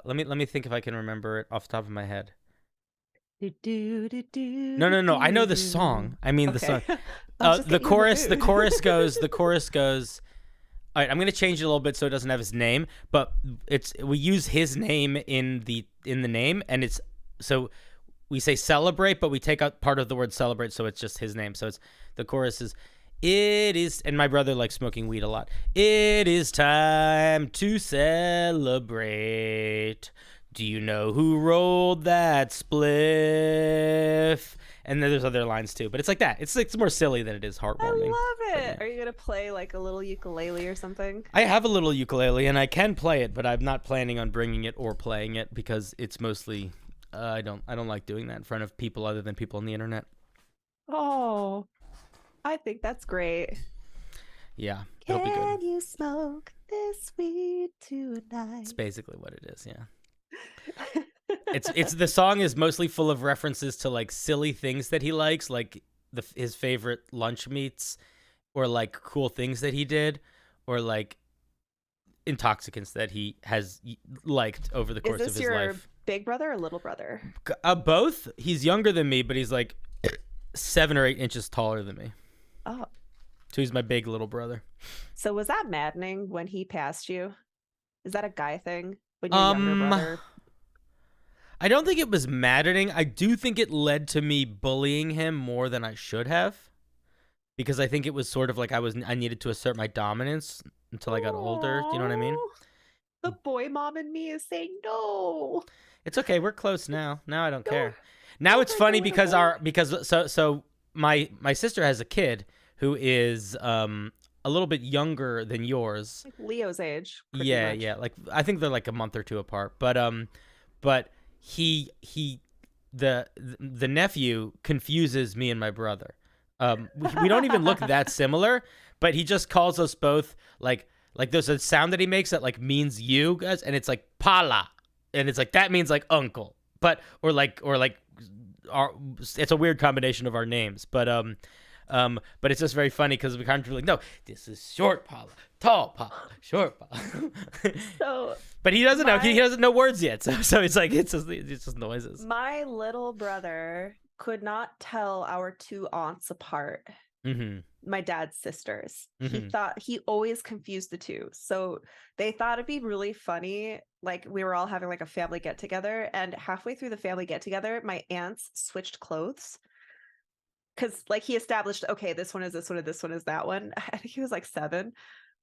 A: Let me think if I can remember it off the top of my head. No. I know the song. I mean the song. The chorus goes... All right, I'm gonna change it a little bit so it doesn't have his name, but we use his name in the name, and it's so we say celebrate, but we take out part of the word celebrate, so it's just his name. So the chorus is, "It is," and my brother likes smoking weed a lot. "It is time to celebrate. Do you know who rolled that spliff?" And then there's other lines too, but it's like that. It's more silly than it is heartwarming.
B: I love it. Yeah. Are you gonna play like a little ukulele or something?
A: I have a little ukulele and I can play it, but I'm not planning on bringing it or playing it because it's mostly I don't like doing that in front of people other than people on the internet.
B: Oh, I think that's great.
A: Yeah,
B: it'll be good. Can you smoke this weed tonight?
A: It's basically what it is. Yeah. It's the song is mostly full of references to like silly things that he likes, like his favorite lunch meats, or like cool things that he did, or like intoxicants that he has liked over the course of his life. Is this your
B: big brother or little brother?
A: Both. He's younger than me, but he's like 7 or 8 inches taller than me.
B: Oh.
A: So he's my big little brother.
B: So was that maddening when he passed you? Is that a guy thing when your younger brother?
A: I don't think it was maddening. I do think it led to me bullying him more than I should have, because I think it was sort of like I needed to assert my dominance until I got older. Do you know what I mean?
B: The boy mom in me is saying no.
A: It's okay. We're close now. Now I don't care. Now it's funny because my sister has a kid who is a little bit younger than yours.
B: Like Leo's age.
A: Yeah, much. Yeah. Like I think they're like a month or two apart. But the nephew confuses me and my brother. We don't even look that similar, but he just calls us both like there's a sound that he makes that like means you guys, and it's like pala, and it's like that means like uncle, but or like it's a weird combination of our names, but But it's just very funny because we kind of like, no, this is short Paula, tall Paula, short Paula.
B: So,
A: but he doesn't know. He doesn't know words yet. So it's like it's just noises.
B: my little brother could not tell our two aunts apart.
A: Mm-hmm.
B: My dad's sisters.
A: Mm-hmm.
B: He always confused the two. So they thought it'd be really funny. Like we were all having like a family get together, and halfway through the family get together, my aunts switched clothes. Cause like he established, okay, this one is this one and this one is that one. I think he was like 7.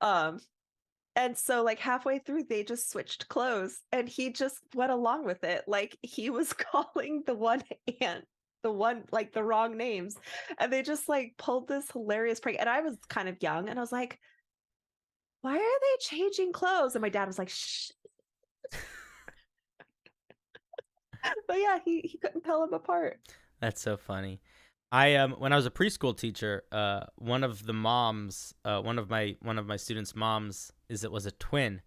B: And so like halfway through they just switched clothes and he just went along with it. Like he was calling the one aunt the one like the wrong names, and they just like pulled this hilarious prank. And I was kind of young and I was like, why are they changing clothes? And my dad was like, shh. But yeah, he couldn't tell them apart.
A: That's so funny. I when I was a preschool teacher, one of the moms, one of my students' moms was a twin,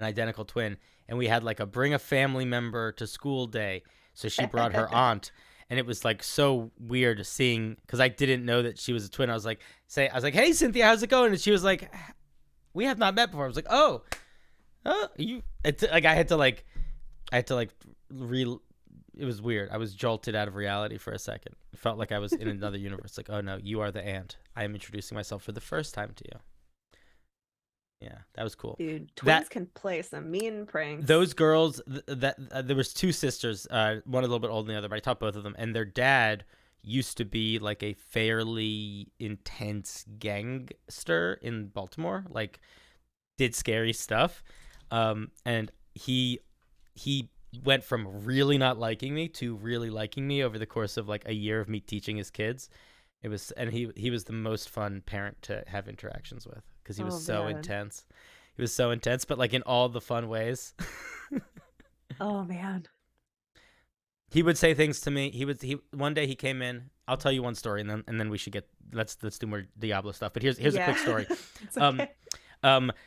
A: an identical twin, and we had like a bring a family member to school day. So she brought her aunt, and it was like so weird seeing, because I didn't know that she was a twin. I was like, hey Cynthia, how's it going? And she was like, we have not met before. I was like, oh, you. It's like I had to it was weird. I was jolted out of reality for a second. It felt like I was in another universe. Like, oh no, you are the aunt. I am introducing myself for the first time to you. Yeah, that was cool.
B: Dude, twins can play some mean pranks.
A: Those girls, there was 2 sisters, one a little bit older than the other, but I taught both of them. And their dad used to be like a fairly intense gangster in Baltimore, like did scary stuff. And he went from really not liking me to really liking me over the course of like a year of me teaching his kids. He was the most fun parent to have interactions with because he was so intense. He was so intense, but like in all the fun ways.
B: Oh man.
A: He would say things to me. One day he came in. I'll tell you one story, and then we should let's do more Diablo stuff. But here's a quick story.
B: Okay.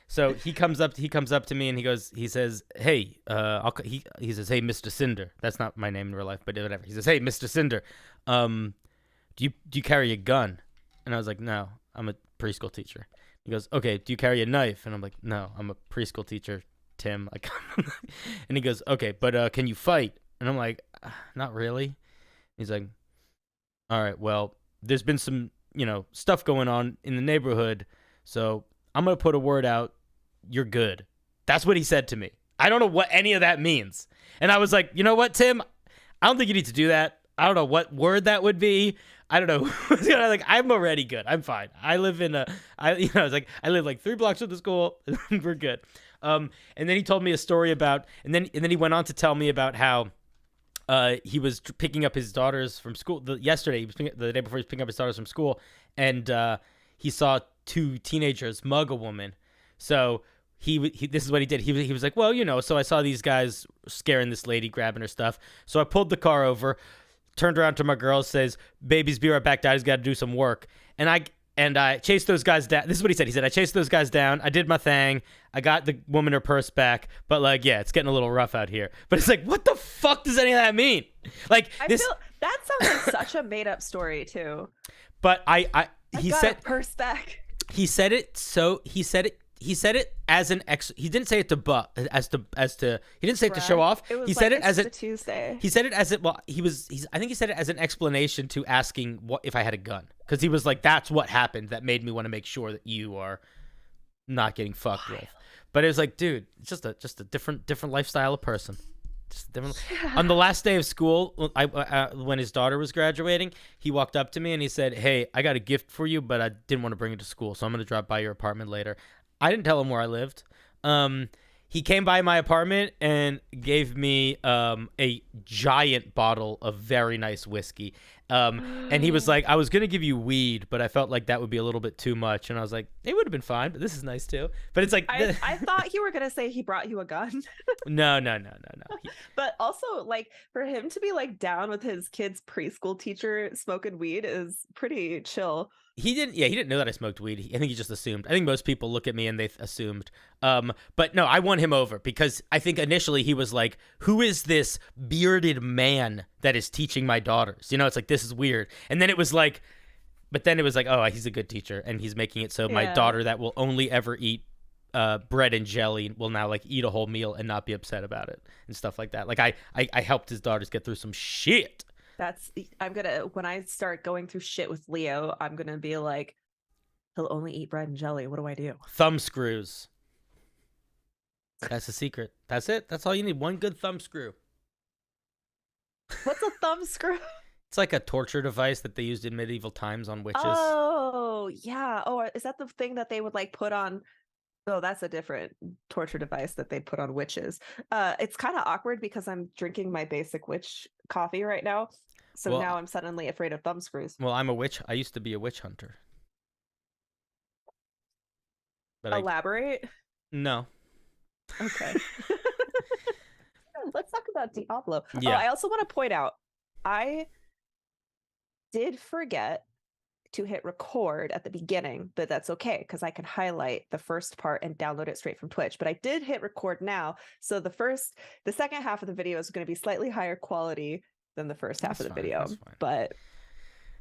A: So he comes up to me and he says, hey, he says, hey, Mr. Cinder. That's not my name in real life, but whatever. He says, hey, Mr. Cinder, do you carry a gun? And I was like, no, I'm a preschool teacher. He goes, okay, do you carry a knife? And I'm like, no, I'm a preschool teacher, Tim. And he goes, okay, but can you fight? And I'm like, not really. He's like, all right, well, there's been some, stuff going on in the neighborhood, so I'm going to put a word out. You're good. That's what he said to me. I don't know what any of that means. And I was like, you know what, Tim? I don't think you need to do that. I don't know what word that would be. I don't know. Like, I'm already good. I'm fine. I live I live like 3 blocks from the school. We're good. And then he told me a story about, and then he went on to tell me about how he was picking up his daughters from school the day before he was picking up his daughters from school, and he saw 2 teenagers mug a woman. So he this is what he did. He was like, well, so I saw these guys scaring this lady, grabbing her stuff. So I pulled the car over, turned around to my girl, says, babies, be right back. Daddy's got to do some work. And I chased those guys down. This is what he said. He said, I chased those guys down. I did my thing. I got the woman her purse back. But, like, yeah, it's getting a little rough out here. But it's like, what the fuck does any of that mean? Like,
B: I feel that sounds like such a made-up story, too.
A: But
B: he said purse back.
A: He said it as an he didn't say it to he didn't say it to show off.
B: It was
A: he said it as
B: a Tuesday.
A: He said it as I think he said it as an explanation to asking what if I had a gun, because he was like, that's what happened that made me want to make sure that you are not getting fucked with. But it was like, dude, it's just a different lifestyle of person. On the last day of school, when his daughter was graduating, he walked up to me and he said, hey, I got a gift for you, but I didn't want to bring it to school, so I'm going to drop by your apartment later. I didn't tell him where I lived. He came by my apartment and gave me a giant bottle of very nice whiskey. And he was like, I was going to give you weed, but I felt like that would be a little bit too much. And I was like, it would have been fine, but this is nice too. But it's like,
B: I thought you were going to say he brought you a gun.
A: No.
B: But also, like, for him to be like down with his kid's preschool teacher smoking weed is pretty chill.
A: He didn't know that I smoked weed. I think he just assumed. I think most people look at me and they assumed. But no, I won him over because I think initially he was like, who is this bearded man that is teaching my daughters? It's like, this is weird. And then it was like, But then it was like, oh, he's a good teacher, and he's making it so my
B: Yeah.
A: daughter that will only ever eat bread and jelly will now like eat a whole meal and not be upset about it and stuff like that. Like I helped his daughters get through some shit.
B: I'm gonna, when I start going through shit with Leo, I'm gonna be like, he'll only eat bread and jelly. What do I do?
A: Thumb screws. That's the secret. That's it. That's all you need. One good thumb screw.
B: What's a thumb screw?
A: It's like a torture device that they used in medieval times on witches.
B: Oh, yeah. Oh, is that the thing that they would like put on? Oh, that's a different torture device that they put on witches. It's kind of awkward because I'm drinking my basic witch coffee right now. So
A: Well-
B: now I'm suddenly afraid of thumb screws.
A: Well, I'm a witch. I used to be a witch hunter. But
B: Elaborate.
A: no.
B: Okay. Let's talk about Diablo.
A: Yeah.
B: Oh, I also want to point out, I did forget to hit record at the beginning, but that's okay because I can highlight the first part and download it straight from Twitch. But I did hit record now, so the second half of the video is going to be slightly higher quality than the first half
A: That's
B: of the
A: fine,
B: video.
A: that's fine.
B: But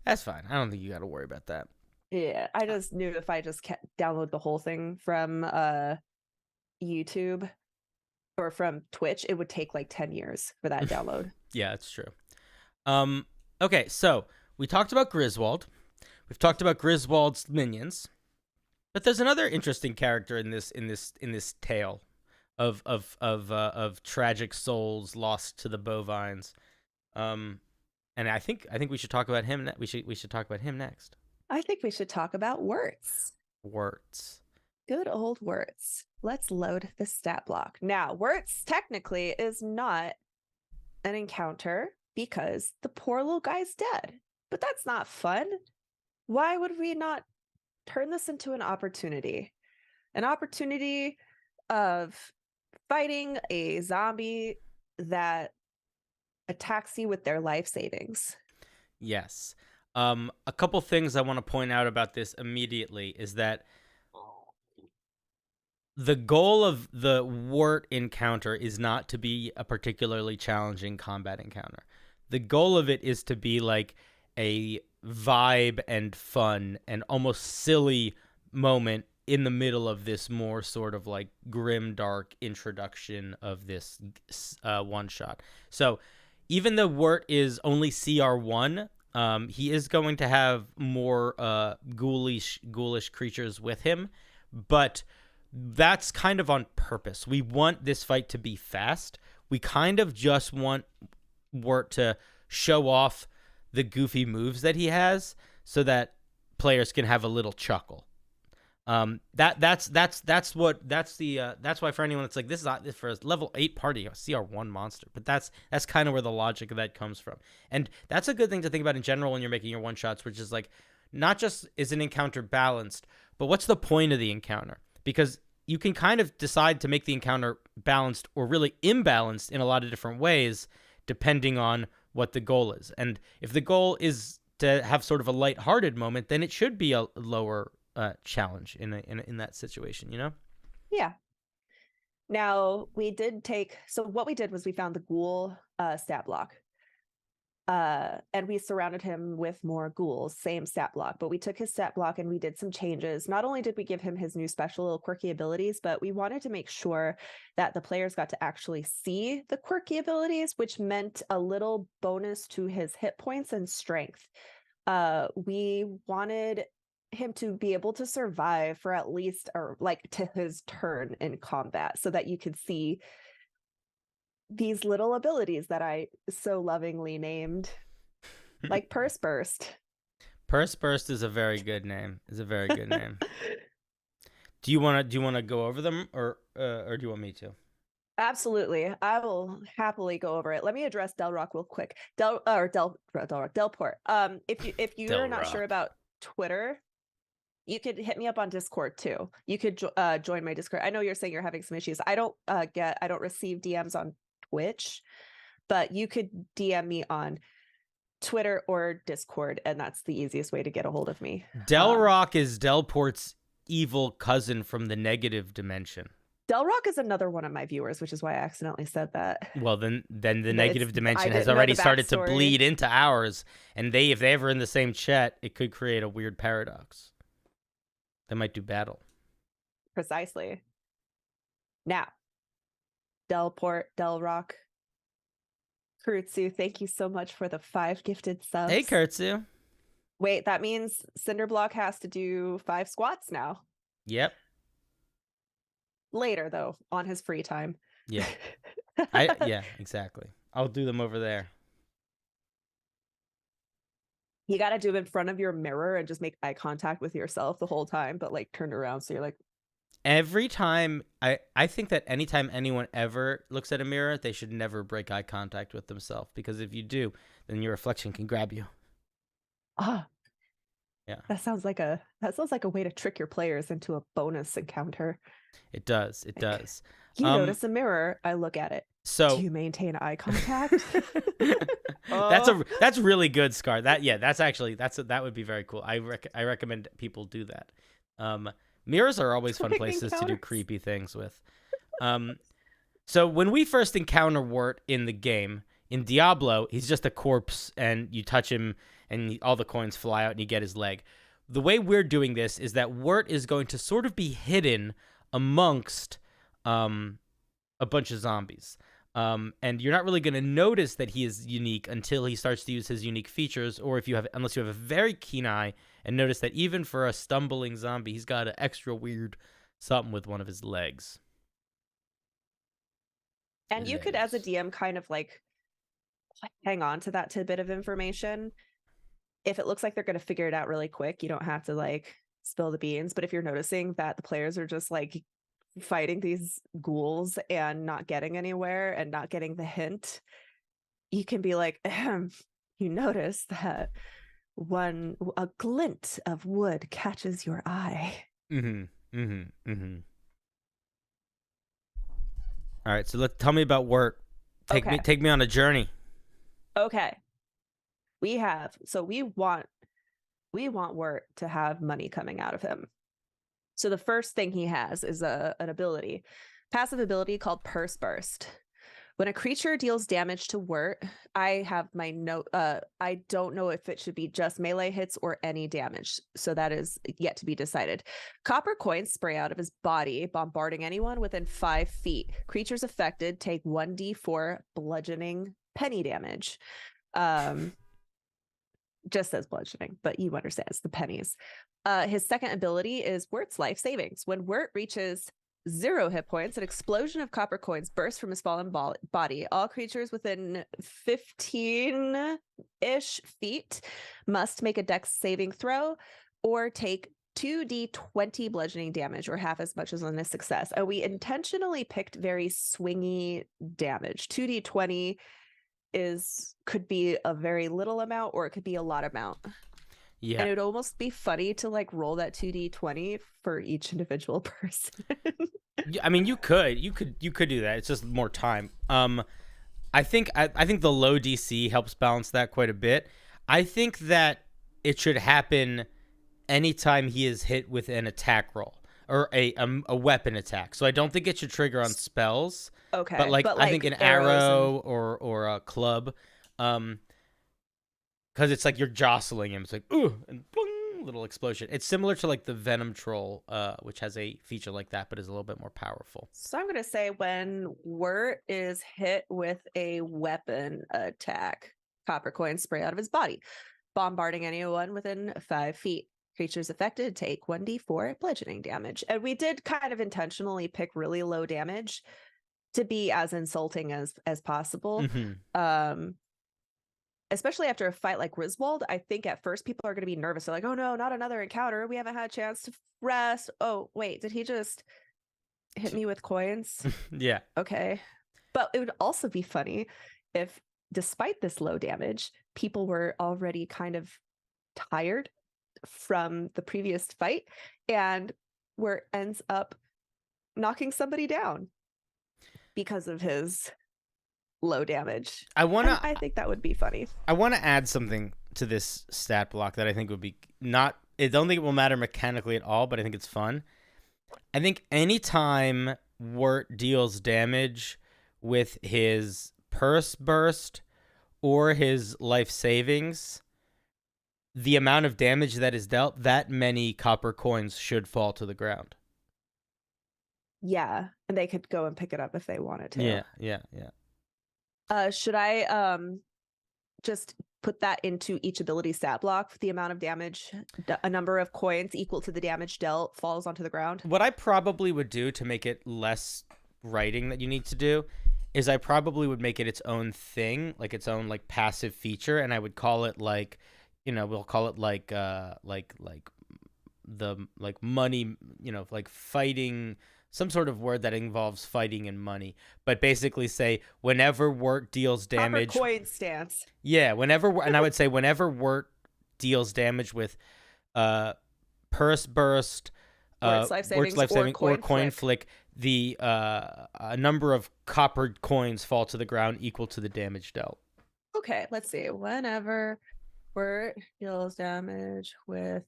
A: That's fine. I don't think you got to worry about that.
B: yeah, I just knew if I just download the whole thing from YouTube or from Twitch, it would take like 10 years for that download.
A: Yeah, that's true. Okay, so we talked about Griswold. We've talked about Griswold's minions, but there's another interesting character in this tale of tragic souls lost to the bovines. And I think we should talk about him. We should talk about him next.
B: I think we should talk about Wurts.
A: Wurt.
B: Good old Wurts. Let's load the stat block. Now, Wurts technically is not an encounter because the poor little guy's dead. But that's not fun. Why would we not turn this into an opportunity? An opportunity of fighting a zombie that attacks you with their life savings.
A: Yes. A couple things I want to point out about this immediately is that the goal of the Wurt encounter is not to be a particularly challenging combat encounter. The goal of it is to be like a vibe and fun and almost silly moment in the middle of this more sort of like grim, dark introduction of this one shot. So even though Wurt is only CR1, he is going to have more ghoulish creatures with him, but that's kind of on purpose. We want this fight to be fast. We kind of just want Wurt to show off the goofy moves that he has so that players can have a little chuckle. That's why for anyone that's like, this is for a level 8 party, a CR1 monster, but that's kind of where the logic of that comes from. And that's a good thing to think about in general when you're making your one shots, which is like, not just is an encounter balanced, but what's the point of the encounter? Because you can kind of decide to make the encounter balanced or really imbalanced in a lot of different ways, depending on what the goal is. And if the goal is to have sort of a lighthearted moment, then it should be a lower challenge in that situation, you know?
B: Yeah. Now what we did was we found the ghoul stat block. And we surrounded him with more ghouls, same stat block, but we took his stat block and we did some changes. Not only did we give him his new special little quirky abilities, but we wanted to make sure that the players got to actually see the quirky abilities, which meant a little bonus to his hit points and strength. We wanted him to be able to survive for at least, or like to his turn in combat, so that you could see these little abilities that I so lovingly named, like Purse Burst.
A: Purse Burst is a very good name. Do you want to go over them, or do you want me to?
B: Absolutely, I will happily go over it. Let me address Delrock real quick. Delport. If you're not sure about Twitter, you could hit me up on Discord too. You could join my Discord. I know you're saying you're having some issues. I don't receive DMs on Twitch, but you could DM me on Twitter or Discord, and that's the easiest way to get a hold of me.
A: Delrock is Delport's evil cousin from the negative dimension.
B: Delrock is another one of my viewers, which is why I accidentally said that.
A: Well, then the
B: But
A: negative
B: I
A: dimension has
B: didn't know
A: already
B: the
A: started to
B: backstory.
A: bleed into ours, and if they ever in the same chat, it could create a weird paradox. They might do battle.
B: Precisely. Now, Delrock, Kurutsu, thank you so much for the 5 gifted subs.
A: Hey, Kurtzu.
B: Wait, that means Cinderblock has to do 5 squats now.
A: Yep.
B: Later, though, on his free time.
A: Yeah. Yeah, exactly. I'll do them over there.
B: You got to do it in front of your mirror and just make eye contact with yourself the whole time, but like turn around so you're like.
A: Every time, I think that anytime anyone ever looks at a mirror, they should never break eye contact with themselves, because if you do, then your reflection can grab you.
B: Ah.
A: Yeah.
B: That sounds like a way to trick your players into a bonus encounter.
A: It does. It does.
B: You notice a mirror, I look at it.
A: So
B: do you maintain eye contact?
A: That's really good, Scar. That would be very cool. I recommend people do that. Mirrors are always fun places to do creepy things with. So when we first encounter Wurt in the game, in Diablo, he's just a corpse, and you touch him, and all the coins fly out, and you get his leg. The way we're doing this is that Wurt is going to sort of be hidden amongst a bunch of zombies. And you're not really going to notice that he is unique until he starts to use his unique features, or unless you have a very keen eye and notice that even for a stumbling zombie, he's got an extra weird something with one of his legs.
B: And you could, as a DM, kind of like hang on to that tidbit of information. If it looks like they're going to figure it out really quick, you don't have to like spill the beans. But if you're noticing that the players are just like fighting these ghouls and not getting anywhere and not getting the hint, you can be like, you notice that a glint of wood catches your eye.
A: All right, so tell me about Wurt. Take me on a journey.
B: Okay. We want Wurt to have money coming out of him. So the first thing he has is an ability, passive ability called Purse Burst. When a creature deals damage to Wurt, I have my note. I don't know if it should be just melee hits or any damage, so that is yet to be decided. Copper coins spray out of his body, bombarding anyone within 5 feet. Creatures affected take 1d4 bludgeoning penny damage. Just says bludgeoning, but you understand, it's the pennies. His second ability is Wurt's life savings. When Wurt reaches 0 hit points, an explosion of copper coins bursts from his fallen body. All creatures within 15-ish feet must make a dex saving throw or take 2d20 bludgeoning damage, or half as much as on a success. And we intentionally picked very swingy damage. 2d20 could be a very little amount, or it could be a lot amount.
A: Yeah.
B: And it would almost be funny to like roll that 2d20 for each individual person.
A: I mean, you could do that. It's just more time. I think the low DC helps balance that quite a bit. I think that it should happen anytime he is hit with an attack roll or a weapon attack. So I don't think it should trigger on spells.
B: Okay.
A: But I think an arrow or a club, because it's like you're jostling him. It's like ooh, and boom, little explosion. It's similar to like the Venom Troll, which has a feature like that, but is a little bit more powerful.
B: So I'm gonna say when Wurt is hit with a weapon attack, copper coins spray out of his body, bombarding anyone within 5 feet. Creatures affected take 1d4 bludgeoning damage. And we did kind of intentionally pick really low damage to be as insulting as possible. Mm-hmm. Especially after a fight like Griswold, I think at first people are going to be nervous. They're like, oh no, not another encounter. We haven't had a chance to rest. Oh, wait, did he just hit me with coins?
A: Yeah.
B: Okay. But it would also be funny if, despite this low damage, people were already kind of tired from the previous fight and ends up knocking somebody down because of his low damage. I think that would be funny.
A: I want to add something to this stat block that I think would be I don't think it will matter mechanically at all, but I think it's fun. I think anytime Wurt deals damage with his purse burst or his life savings, the amount of damage that is dealt, that many copper coins should fall to the ground.
B: Yeah, and they could go and pick it up if they wanted to.
A: Yeah.
B: Should I just put that into each ability stat block? The amount of damage, a number of coins equal to the damage dealt falls onto the ground.
A: What I probably would do to make it less writing that you need to do is I probably would make it its own thing, like its own like passive feature, and I would call it like, we'll call it like the like money, like fighting, some sort of word that involves fighting and money, but basically say whenever Wurt deals damage.
B: Copper coin stance.
A: Yeah, and I would say whenever Wurt deals damage with purse burst,
B: Wurt's life saving,
A: or coin flick, the a number of copper coins fall to the ground equal to the damage dealt.
B: Okay, let's see. Whenever Wurt deals damage with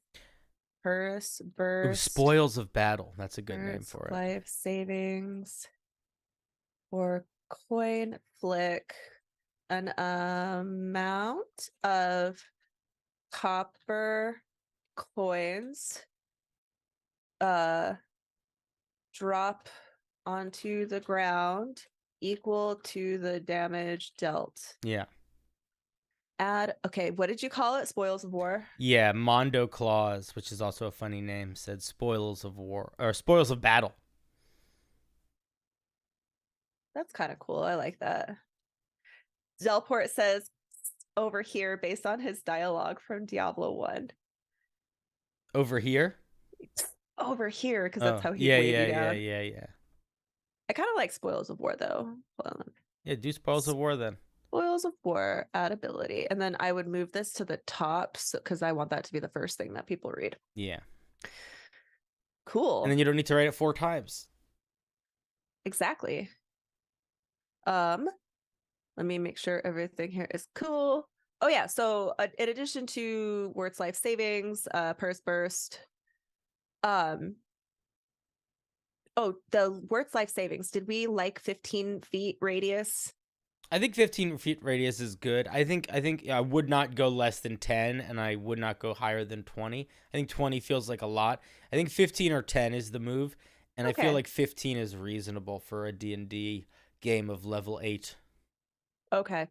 B: purse burst.
A: Ooh, spoils of battle. That's a good name for it.
B: Life savings or coin flick, an amount of copper coins drop onto the ground equal to the damage dealt.
A: Yeah.
B: Okay, what did you call it? Spoils of war?
A: Yeah, Mondo Claus, which is also a funny name, said spoils of war or spoils of battle.
B: That's kind of cool. I like that. Zelport says over here based on his dialogue from Diablo 1.
A: Over here?
B: Over here, because that's how he
A: yeah.
B: I kind of like Spoils of War though. Hold on.
A: Yeah, do Spoils of War then.
B: Spoils of War, add ability. And then I would move this to the top because I want that to be the first thing that people read.
A: Yeah.
B: Cool.
A: And then you don't need to write it 4 times.
B: Exactly. Let me make sure everything here is cool. Oh yeah, so in addition to Wurt's life savings, purse burst, the Wurt's life savings, did we like 15 feet radius?
A: I think 15 feet radius is good. I think I would not go less than 10, and I would not go higher than 20. I think 20 feels like a lot. I think 15 or 10 is the move, and okay. I feel like 15 is reasonable for a D&D game of level 8.
B: Okay.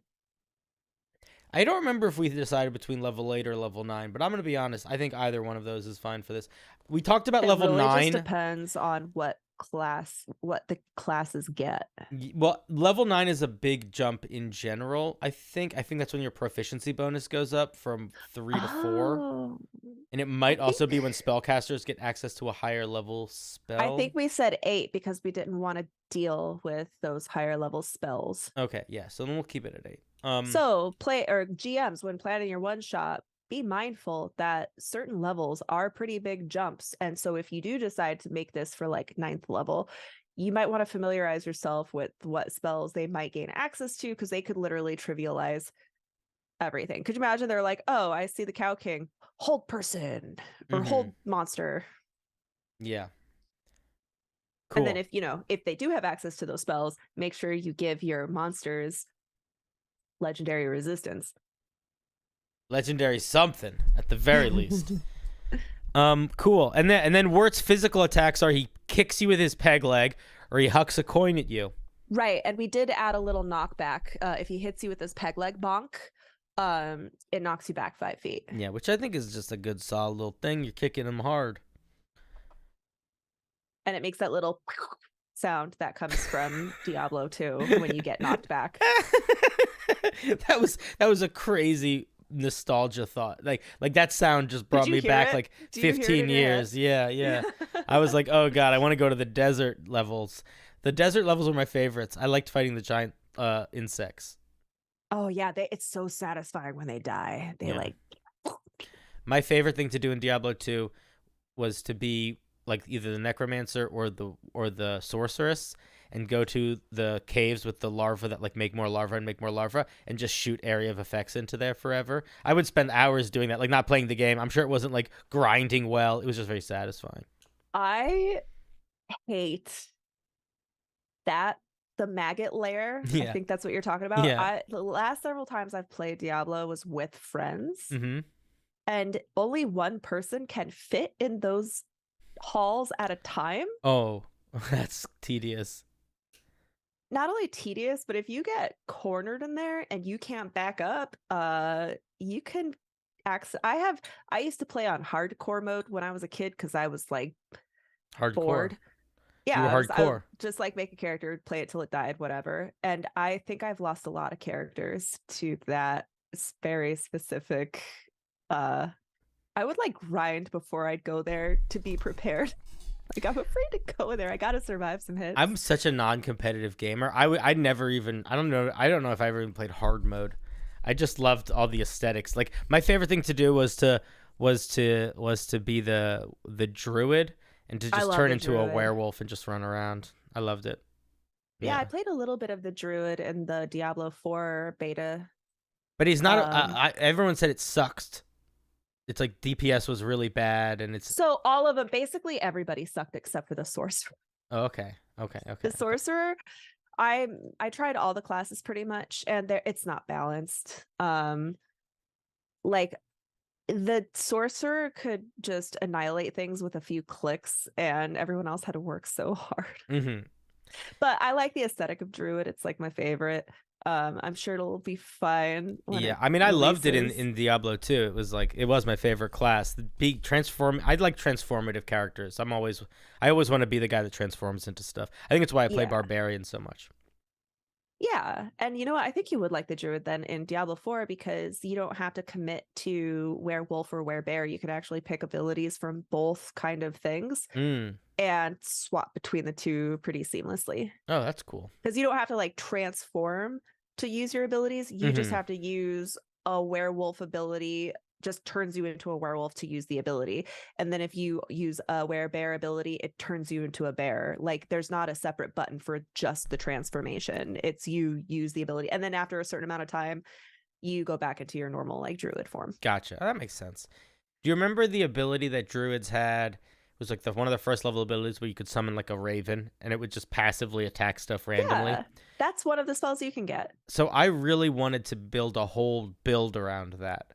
A: I don't remember if we decided between level 8 or level 9, but I'm going to be honest. I think either one of those is fine for this. We talked about level 9. It
B: just depends on what the classes get.
A: Well, level 9 is a big jump in general. I think that's when your proficiency bonus goes up from 3 to 4. And it might also be when spellcasters get access to a higher level spell.
B: I think we said 8 because we didn't want to deal with those higher level spells.
A: Okay, yeah. So then we'll keep it at 8.
B: So GMs, when planning your one shot, be mindful that certain levels are pretty big jumps. And so if you do decide to make this for like 9th level, you might want to familiarize yourself with what spells they might gain access to, because they could literally trivialize everything. Could you imagine they're like, oh, I see the Cow King, hold person or hold monster.
A: Yeah. Cool.
B: And then if they do have access to those spells, make sure you give your monsters legendary resistance.
A: Legendary something at the very least. Cool. And then Wurt's physical attacks are he kicks you with his peg leg or he hucks a coin at you.
B: Right, and we did add a little knockback. If he hits you with his peg leg bonk, it knocks you back 5 feet.
A: Yeah, which I think is just a good solid little thing. You're kicking him hard.
B: And it makes that little sound that comes from Diablo 2 when you get knocked back.
A: That was a crazy nostalgia thought. Like that sound just brought me back like 15 years. Yeah. I was like, oh god, I want to go to the desert levels. The desert levels were my favorites. I liked fighting the giant insects.
B: Oh yeah, it's so satisfying when they die.
A: My favorite thing to do in Diablo 2 was to be like either the necromancer or the sorceress and go to the caves with the larvae that like make more larvae and just shoot area of effects into there forever. I would spend hours doing that, like not playing the game. I'm sure it wasn't like grinding well. It was just very satisfying.
B: I hate that the maggot lair, I
A: Yeah.
B: think that's what you're talking about.
A: Yeah.
B: The last several times I've played Diablo was with friends,
A: Mm-hmm.
B: and only one person can fit in those halls at a time.
A: Oh, that's tedious.
B: Not only tedious, but if you get cornered in there and you can't back up, you can I used to play on hardcore mode when I was a kid because I was like
A: Hardcore.
B: bored.
A: You
B: Yeah,
A: were
B: I would
A: hardcore.
B: just like make a character, play it till it died, whatever. And I think I've lost a lot of characters to that very specific. Uh, I would like grind before I'd go there to be prepared. Like I'm afraid to go in there. I gotta survive some hits.
A: I'm such a non-competitive gamer. I never even I don't know if I ever even played hard mode. I just loved all the aesthetics. Like my favorite thing to do was to be the druid and to
B: I
A: just
B: love
A: turn
B: the
A: into a
B: druid.
A: werewolf and just run around. I loved it.
B: Yeah, I
A: Yeah.
B: played a little bit of the druid in the Diablo 4 beta.
A: But he's not
B: Um,
A: everyone said it sucked. It's like DPS was really bad and it's
B: so all of them, basically everybody sucked except for the sorcerer.
A: oh, okay. Okay. Okay.
B: The sorcerer, I tried all the classes pretty much, and it's not balanced. Like the sorcerer could just annihilate things with a few clicks, and everyone else had to work so hard.
A: Mm-hmm.
B: But I like the aesthetic of druid. It's like my favorite. I'm sure it'll be fine when
A: Yeah,
B: it
A: I mean, I loved it in,
B: releases.
A: in Diablo too. It was my favorite class. The big transform. I like transformative characters. I always want to be the guy that transforms into stuff. I think it's why I play
B: Yeah.
A: barbarian so much.
B: Yeah. And you know what? I think you would like the druid then in Diablo 4 because you don't have to commit to werewolf or werebear. You can actually pick abilities from both kind of things
A: Mm.
B: and swap between the two pretty seamlessly.
A: Oh, that's cool.
B: Because you don't have to like transform to use your abilities. You just
A: Mm-hmm.
B: have to use a werewolf ability, just turns you into a werewolf to use the ability. And then if you use a werebear ability, it turns you into a bear. Like there's not a separate button for just the transformation. It's you use the ability. And then after a certain amount of time, you go back into your normal like druid form.
A: Gotcha. That makes sense. Do you remember the ability that druids had? It was like one of the first level abilities where you could summon like a raven and it would just passively attack stuff randomly.
B: Yeah. That's one of the spells you can get.
A: So I really wanted to build a whole build around that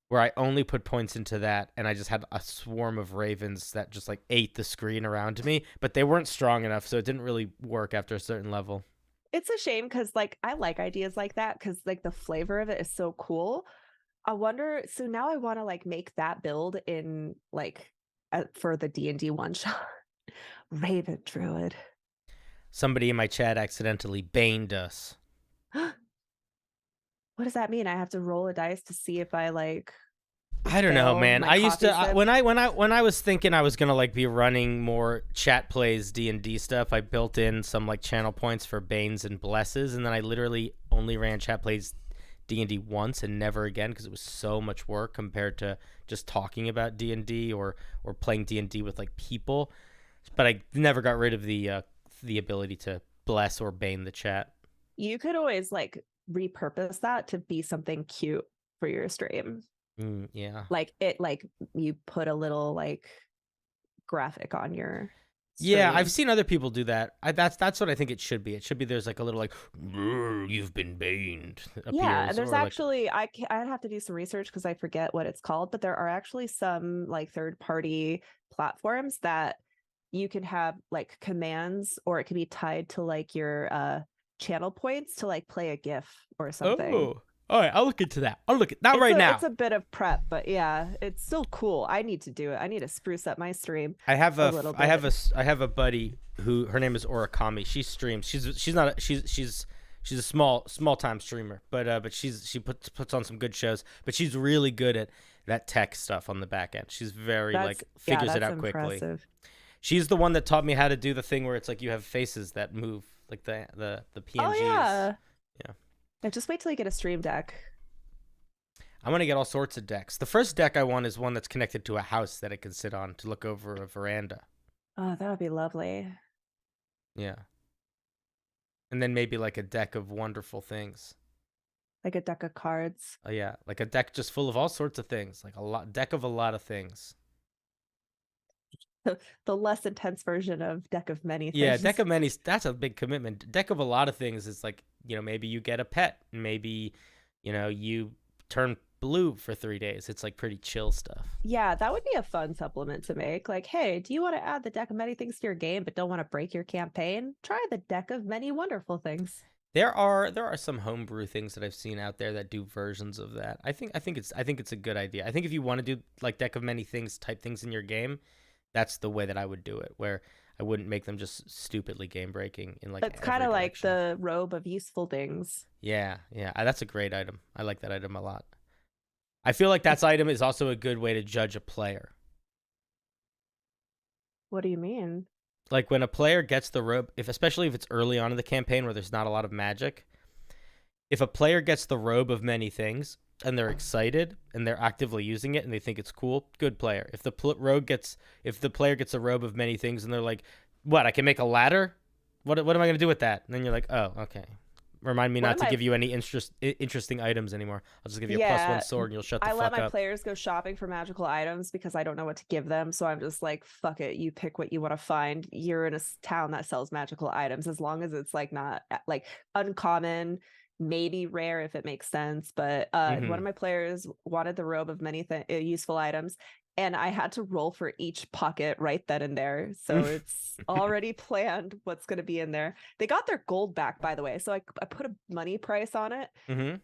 A: where I only put points into that and I just had a swarm of ravens that just like ate the screen around me, but they weren't strong enough, so it didn't really work after a certain level.
B: It's a shame because like I like ideas like that because like the flavor of it is so cool. I wonder, so now I want to like make that build in like for the D&D one shot. Raven Druid.
A: Somebody in my chat accidentally baned us.
B: What does that mean? I have to roll a dice to see if I like
A: I don't know,
B: fail
A: man.
B: my
A: I used
B: coffee
A: to
B: sip?
A: when I was thinking I was gonna like be running more chat plays D&D stuff. I built in some like channel points for banes and blesses, and then I literally only ran chat plays D&D once and never again because it was so much work compared to just talking about D&D or playing D&D with like people. But I never got rid of the ability to bless or bane the chat.
B: You could always like repurpose that to be something cute for your stream.
A: Yeah.
B: Like it like you put a little like graphic on your
A: Yeah, I've
B: stream.
A: seen other people do that. That's what I think it should be. It should be there's like a little like you've been baned
B: Yeah,
A: appears
B: and there's
A: or like
B: actually I'd have to do some research because I forget what it's called, but there are actually some like third-party platforms that you can have like commands, or it can be tied to like your channel points to like play a GIF or something.
A: oh. All right, I'll look into that. I'll look at that right
B: It's
A: now.
B: a bit of prep, but yeah, it's still cool. I need to do it. I need to spruce up my stream a little bit.
A: I have a buddy who her name is Orakami. She streams. She's not a, she's a small time streamer, but she puts on some good shows. But she's really good at that tech stuff on the back end. She's very like figures it out quickly.
B: Impressive.
A: She's the one that taught me how to do the thing where it's like you have faces that move, like the PNGs.
B: Oh yeah.
A: Yeah.
B: Yeah, just wait till you get a stream deck.
A: I want to get all sorts of decks. The first deck I want is one that's connected to a house that I can sit on to look over a veranda.
B: Oh, that would be lovely.
A: Yeah. And then maybe like a deck of wonderful things.
B: Like a deck of cards.
A: Oh yeah, like a deck just full of all sorts of things, like deck of a lot of things.
B: The less intense version of deck of many
A: Yeah,
B: things.
A: deck of many, that's a big commitment. Deck of a lot of things is like, maybe you get a pet, maybe, you turn blue for 3 days. It's like pretty chill stuff.
B: Yeah, that would be a fun supplement to make. Like, hey, do you want to add the deck of many things to your game but don't want to break your campaign? Try the deck of many wonderful things.
A: There are some homebrew things that I've seen out there that do versions of that. I think it's a good idea. I think if you want to do like deck of many things type things in your game, that's the way that I would do it, where I wouldn't make them just stupidly game breaking in like
B: It's kind
A: every
B: of like
A: direction.
B: the robe of useful things.
A: Yeah, yeah, that's a great item. I like that item a lot. I feel like that item is also a good way to judge a player.
B: What do you mean?
A: Like when a player gets the robe, especially if it's early on in the campaign where there's not a lot of magic, if a player gets the robe of many things and they're excited and they're actively using it and they think it's cool, good player. If the player gets a robe of many things and they're like, "What? I can make a ladder? What am I going to do with that?" And then you're like, "Oh, okay. Remind me
B: One
A: not
B: of
A: to
B: my
A: give you any interesting items anymore. I'll just give you a
B: Yeah,
A: +1 sword and you'll shut the
B: I let
A: fuck
B: my
A: up."
B: players go shopping for magical items because I don't know what to give them. So I'm just like, fuck it. You pick what you want to find. You're in a town that sells magical items, as long as it's like not like uncommon, maybe rare if it makes sense. But one of
A: Mhm.
B: my players wanted the robe of many useful items, and I had to roll for each pocket right then and there. So it's already planned what's going to be in there. They got their gold back, by the way. So I put a money price on it,
A: Mhm.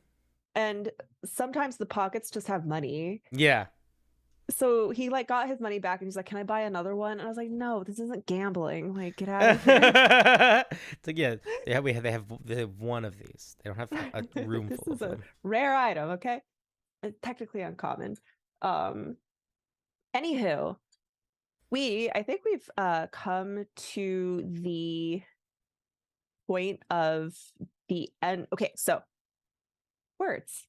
B: and sometimes the pockets just have money.
A: Yeah.
B: So he like got his money back and he's like, "Can I buy another one?" And I was like, "No, this isn't gambling. Like, get out of here."
A: It's like, yeah, they have one of these. They don't have a room
B: This
A: full
B: is
A: of
B: a
A: them.
B: rare item, okay? It's technically uncommon. Um Anywho, I think we've come to the point of the end. Okay, so words.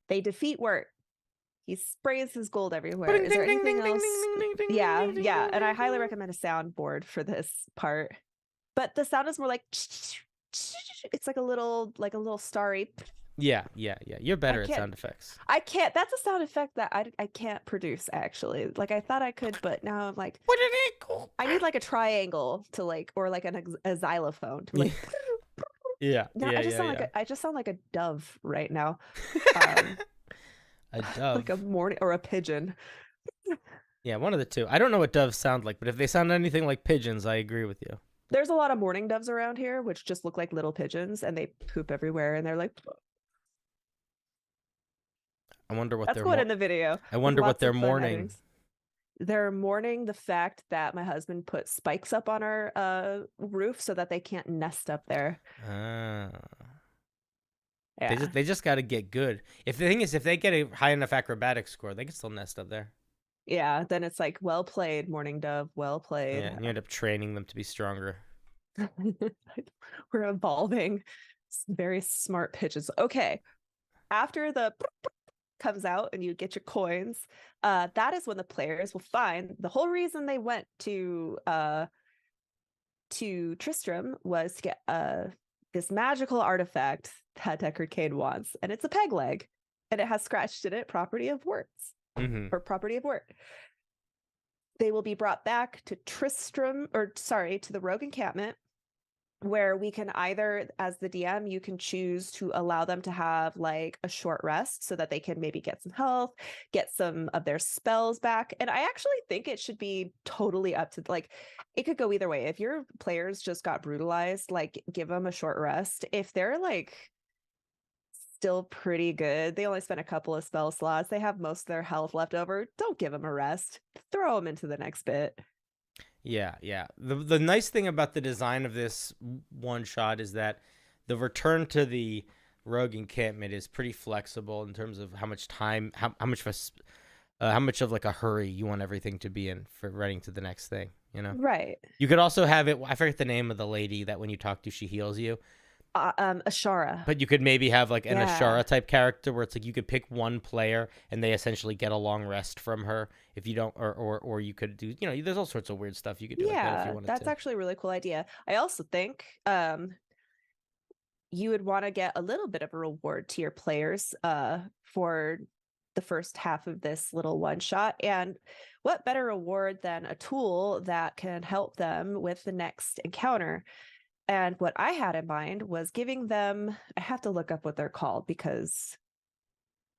B: They defeat Wurt. He sprays his gold everywhere.
A: Ding
B: Is there
A: ding ding
B: anything
A: ding ding
B: else?
A: ding ding ding
B: Yeah,
A: ding ding
B: yeah.
A: ding
B: And I
A: ding
B: highly
A: ding.
B: recommend a soundboard for this part. But the sound is more like it's like a little starry.
A: Yeah, yeah, yeah. You're
B: I
A: better at
B: can't
A: sound effects.
B: I can't that's a sound effect that I can't produce actually. Like I thought I could, but now I'm like I need like a triangle to like, or like a xylophone to
A: Yeah,
B: like
A: yeah,
B: now
A: yeah, yeah, yeah.
B: I just sound like a dove right now. Um
A: A
B: like a
A: dove.
B: morning or a pigeon.
A: Yeah, one of the two. I don't know what doves sound like, but if they sound anything like pigeons, I agree with you.
B: There's a lot of mourning doves around here, which just look like little pigeons and they poop everywhere and they're like,
A: I wonder what
B: that's
A: they're
B: going
A: more.
B: in the video
A: I
B: with
A: wonder what
B: lots
A: they're
B: of fun
A: mourning.
B: editings. They're mourning the fact that my husband put spikes up on our roof so that they can't nest up there.
A: Ah.
B: Yeah.
A: They just got to get good. If the thing is, if they get a high enough acrobatic score, they can still nest up there.
B: Yeah. Then it's like, well played, mourning dove. Well played.
A: Yeah, and you end up training them to be stronger.
B: We're evolving. Very smart pitches. Okay. After the comes out and you get your coins, that is when the players will find the whole reason they went to Tristram was to get this magical artifact that Deckard Cain wants, and it's a peg leg, and it has scratched in it property of Wurt's or property of Wurt. They will be brought back to Tristram, or sorry, to the Rogue encampment, where we can either, as the DM, you can choose to allow them to have like a short rest so that they can maybe get some health, get some of their spells back. And I actually think it should be totally up to, like, it could go either way. If your players just got brutalized, like, give them a short rest. If they're like still pretty good, they only spent a couple of spell slots, they have most of their health left over, don't give them a rest. Throw them into the next bit.
A: Yeah, yeah. The nice thing about the design of this one shot is that the return to the rogue encampment is pretty flexible in terms of how much time, how much of like a hurry you want everything to be in for running to the next thing.
B: Right.
A: You could also have it. I forget the name of the lady that when you talk to, she heals you.
B: Ashara.
A: But you could maybe have like an
B: Yeah.
A: Ashara type character where it's like you could pick one player and they essentially get a long rest from her if you don't, or you could do, there's all sorts of weird stuff you could do like that if you wanted
B: That's
A: to.
B: actually a really cool idea. I also think you would want to get a little bit of a reward to your players for the first half of this little one shot. And what better reward than a tool that can help them with the next encounter? And what I had in mind was giving them, I have to look up what they're called because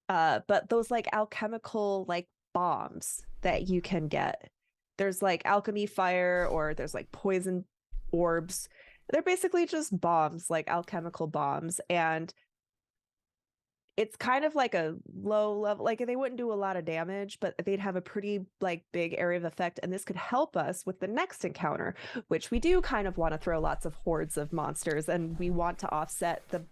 B: but those like alchemical like bombs that you can get. There's like alchemy fire, or there's like poison orbs. They're basically just bombs, like alchemical bombs. And it's kind of like a low level, like they wouldn't do a lot of damage, but they'd have a pretty like big area of effect. And this could help us with the next encounter, which we do kind of want to throw lots of hordes of monsters, and we want to offset the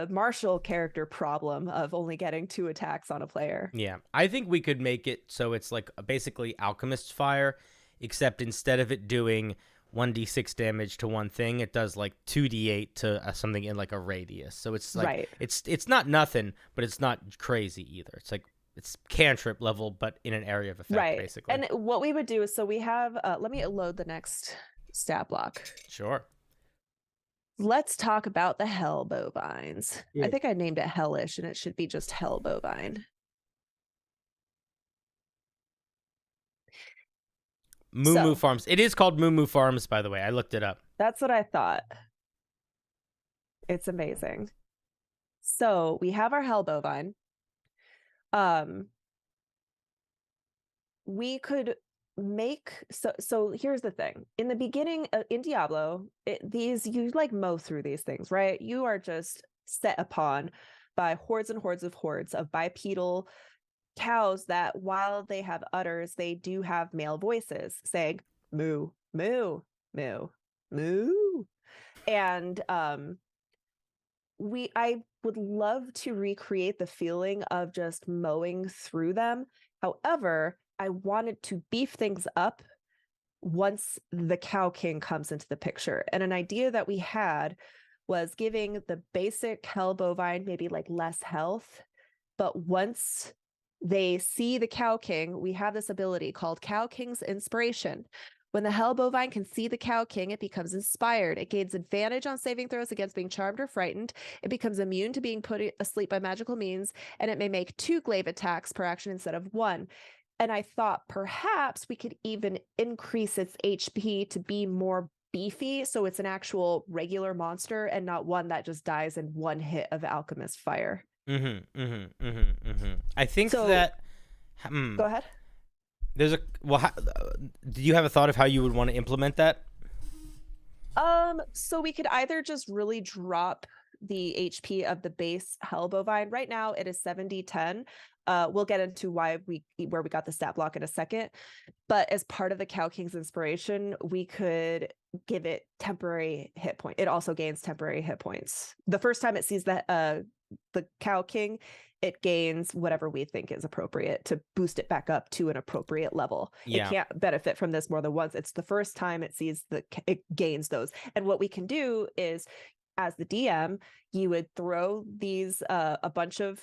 B: martial character problem of only getting 2 attacks on a player.
A: Yeah, I think we could make it so it's like basically Alchemist's Fire, except instead of it doing 1d6 damage to one thing, it does like 2d8 to something in like a radius. So it's like
B: Right.
A: it's not nothing, but it's not crazy either. It's like it's cantrip level, but in an area of effect,
B: Right.
A: basically.
B: And what we would do is, so we have, let me load the next stat block.
A: Sure.
B: Let's talk about the hell bovines.
A: Yeah.
B: I think I named it hellish, and it should be just hell bovine.
A: Moo Moo
B: So-
A: Farms. It is called Moo Moo Farms, by the way. I looked it up.
B: That's what I thought. It's amazing. So we have our hell bovine. We could make, so here's the thing. In the beginning in Diablo, these, you like mow through these things, right? You are just set upon by hordes and hordes of bipedal cows that, while they have udders, they do have male voices saying moo, moo, moo, moo. And I would love to recreate the feeling of just mowing through them. However, I wanted to beef things up once the Cow King comes into the picture. And an idea that we had was giving the basic hell bovine maybe like less health, but once they see the Cow King, we have this ability called Cow King's Inspiration. When the hell bovine can see the Cow King, it becomes inspired. It gains advantage on saving throws against being charmed or frightened. It becomes immune to being put asleep by magical means, and it may make 2 glaive attacks per action instead of 1. And I thought perhaps we could even increase its HP to be more beefy, so it's an actual regular monster and not one that just dies in 1 hit of Alchemist Fire.
A: I think
B: So-
A: that.
B: Go ahead.
A: There's a do you have a thought of how you would want to implement that?
B: So we could either just really drop the HP of the base hell bovine. Right now it is 70-10. We'll get into where we got the stat block in a second. But as part of the Cow King's Inspiration, we could give it temporary hit point. It also gains temporary hit points. The first time it sees the Cow King, it gains whatever we think is appropriate to boost it back up to an appropriate level.
A: Yeah.
B: It can't benefit from this more than once. It's the first time it sees it gains those. And what we can do is, as the DM, you would throw these a bunch of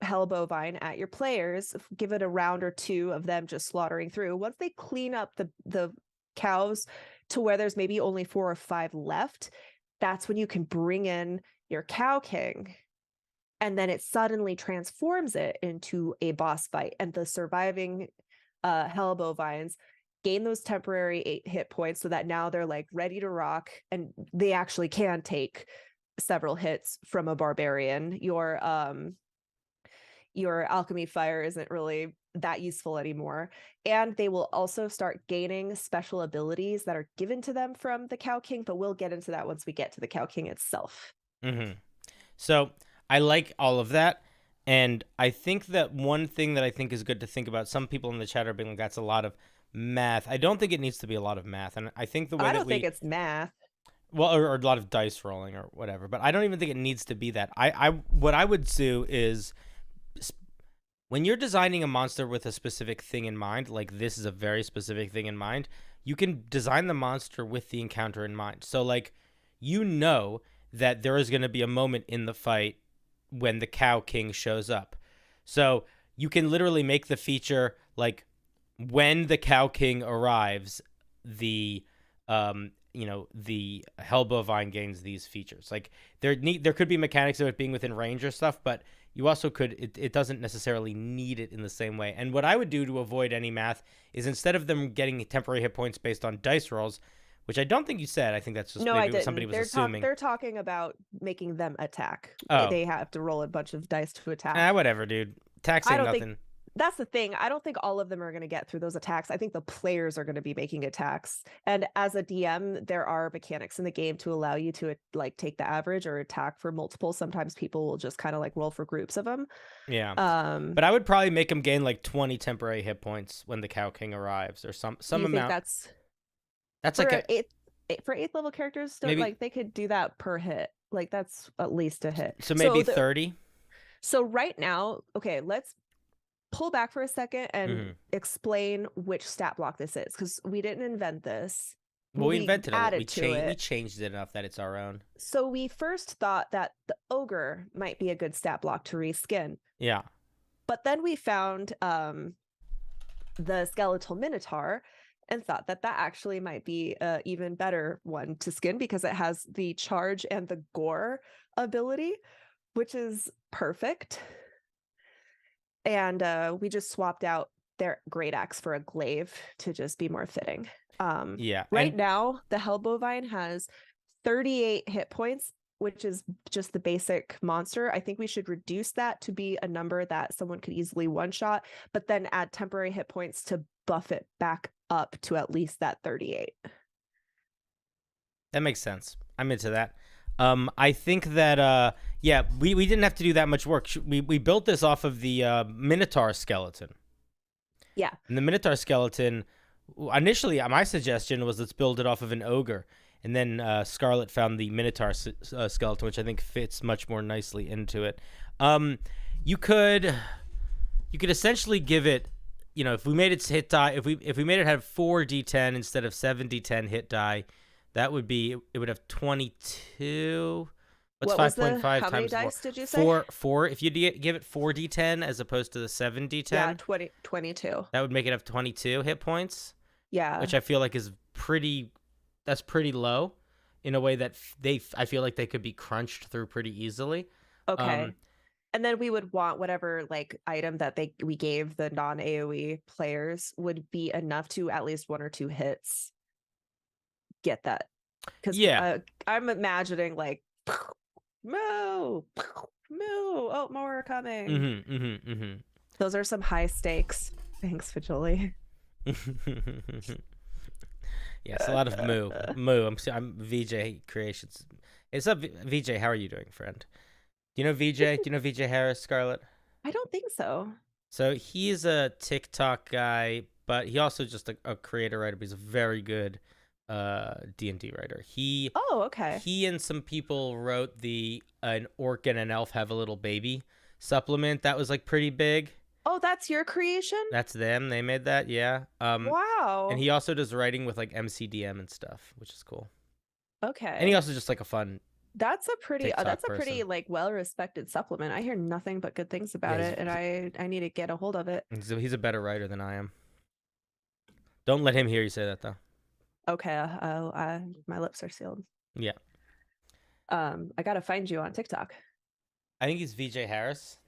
B: hell bovine at your players, give it a round or 2 of them just slaughtering through. Once they clean up the cows to where there's maybe only 4 or 5 left, that's when you can bring in your Cow King. And then it suddenly transforms it into a boss fight. And the surviving hell bovines gain those temporary 8 hit points, so that now they're like ready to rock, and they actually can take several hits from a barbarian. Your alchemy fire isn't really that useful anymore. And they will also start gaining special abilities that are given to them from the Cow King, but we'll get into that once we get to the Cow King itself.
A: So I like all of that, and I think that one thing that I think is good to think about, some people in the chat are being like, that's a lot of math. I don't think it needs to be a lot of math, and I think the way
B: I don't think it's math.
A: Well, or a lot of dice rolling or whatever, but I don't even think it needs to be that. What I would do is, when you're designing a monster with a specific thing in mind, like this is a very specific thing in mind, you can design the monster with the encounter in mind. So like, you know that there is going to be a moment in the fight when the Cow King shows up. So you can literally make the feature like, when the Cow King arrives, the the hell bovine gains these features. Like there could be mechanics of it being within range or stuff, but you also could, it doesn't necessarily need it in the same way. And what I would do to avoid any math is instead of them getting temporary hit points based on dice rolls, which I don't think you said, I think that's just
B: No, I
A: maybe what
B: didn't.
A: somebody was assuming.
B: They're talking about making them attack.
A: Oh.
B: They have to roll a bunch of dice to attack.
A: Whatever, dude. Tax ain't nothing.
B: That's the thing. I don't think all of them are going to get through those attacks. I think the players are going to be making attacks. And as a DM, there are mechanics in the game to allow you to like take the average or attack for multiple. Sometimes people will just kind of like roll for groups of them.
A: Yeah. But I would probably make them gain like 20 temporary hit points when the Cow King arrives, or some amount. That's like
B: for 8th level characters.
A: Maybe,
B: like they could do that per hit. Like that's at least a hit.
A: So maybe 30.
B: So right now, okay, let's pull back for a second and explain which stat block this is, because we didn't invent this.
A: Well, we invented it. We changed it enough that it's our own.
B: So we first thought that the ogre might be a good stat block to reskin.
A: Yeah.
B: But then we found the skeletal minotaur and thought that actually might be an even better one to skin, because it has the charge and the gore ability, which is perfect. And we just swapped out their great axe for a glaive to just be more fitting. Right now, the Hellbovine has 38 hit points, which is just the basic monster. I think we should reduce that to be a number that someone could easily one-shot, but then add temporary hit points to buff it back up to at least that 38.
A: That makes sense. I'm into that. I think that we didn't have to do that much work. We built this off of the Minotaur skeleton.
B: Yeah.
A: And the Minotaur skeleton, initially my suggestion was let's build it off of an ogre, and then Scarlett found the Minotaur skeleton, which I think fits much more nicely into it. You could essentially give it, if we made its hit die, if we made it have 4d10 instead of 7d10 hit die, that would be, it would have 22. What's 5.5 times 4?
B: How many dice did you say?
A: 4. If you give it 4d10 as opposed to the 7d10.
B: Yeah, 22.
A: That would make it have 22 hit points.
B: Yeah.
A: Which I feel like that's pretty low in a way that I feel like they could be crunched through pretty easily.
B: Okay. And then we would want whatever like item that we gave the non-AoE players would be enough to at least 1 or 2 hits get that. Because I'm imagining like moo, oh, more are coming. Those are some high stakes. Thanks, Fajoli.
A: Yes, a lot of moo. I'm VJ Creations. What's up, VJ? How are you doing, friend? Do you know VJ? Do you know VJ Harris, Scarlett?
B: I don't think so.
A: So he's a TikTok guy, but he also just a creator writer. But he's a very good D&D writer. He and some people wrote an orc and an elf have a little baby supplement that was like pretty big.
B: Oh, that's your creation?
A: That's them. They made that, yeah.
B: Wow.
A: And he also does writing with like MCDM and stuff, which is cool.
B: Okay.
A: And he also just like a fun.
B: That's a pretty like well-respected supplement. I hear nothing but good things about it, and I need to get a hold of it.
A: He's a better writer than I am. Don't let him hear you say that though.
B: Okay, my lips are sealed.
A: Yeah.
B: I gotta find you on TikTok.
A: I think he's VJ Harris.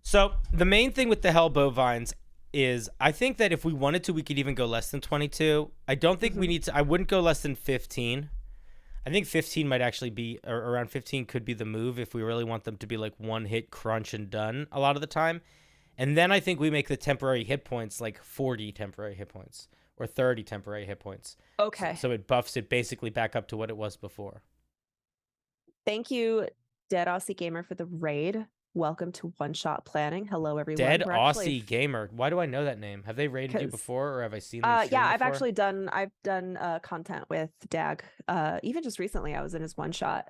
A: So the main thing with the Hellbovines is I think that if we wanted to, we could even go less than 22. I don't think we need to. I wouldn't go less than 15. I think 15 might actually be, or around 15 could be the move if we really want them to be like one hit crunch and done a lot of the time. And then I think we make the temporary hit points like 40 temporary hit points or 30 temporary hit points.
B: Okay.
A: So it buffs it basically back up to what it was before.
B: Thank you, Dead Aussie Gamer, for the raid. Welcome to One Shot Planning. Hello, everyone.
A: Dead Aussie Gamer. Why do I know that name? Have they raided you before, or have I seen them?
B: Yeah, I've actually done content with Dag. Even just recently, I was in his one shot.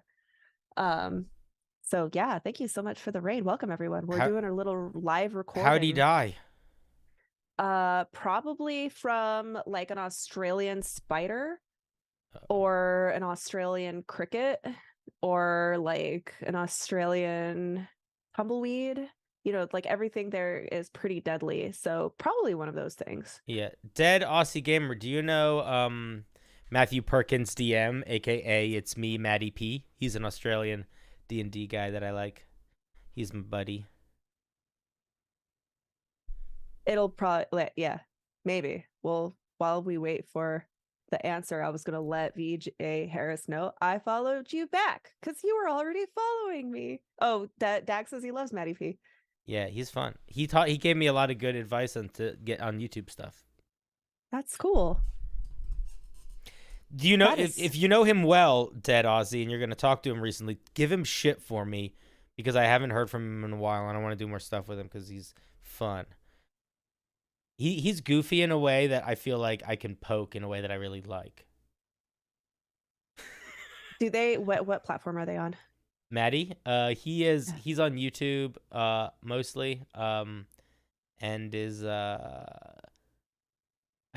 B: So yeah, thank you so much for the raid. Welcome, everyone. We're doing a little live recording.
A: How'd he die?
B: Probably from like an Australian spider, or an Australian cricket, or like an Australian tumbleweed. Like everything there is pretty deadly, so probably one of those things.
A: Yeah. Dead Aussie Gamer, do you know Matthew Perkins DM, aka it's me, Matty P. He's an Australian D&D guy that I like. He's my buddy.
B: It'll probably, yeah, maybe. Well, while we wait for the answer, I was going to let VJ Harris know I followed you back because you were already following me. Oh, Dag says he loves Matty P.
A: Yeah, he's fun. He gave me a lot of good advice on to get on YouTube stuff.
B: That's cool.
A: Do you know if you know him well, Dead Aussie, and you're going to talk to him recently, give him shit for me because I haven't heard from him in a while and I want to do more stuff with him because he's fun. He's goofy in a way that I feel like I can poke in a way that I really like.
B: Do they what platform are they on?
A: Maddie, he's on YouTube mostly and is I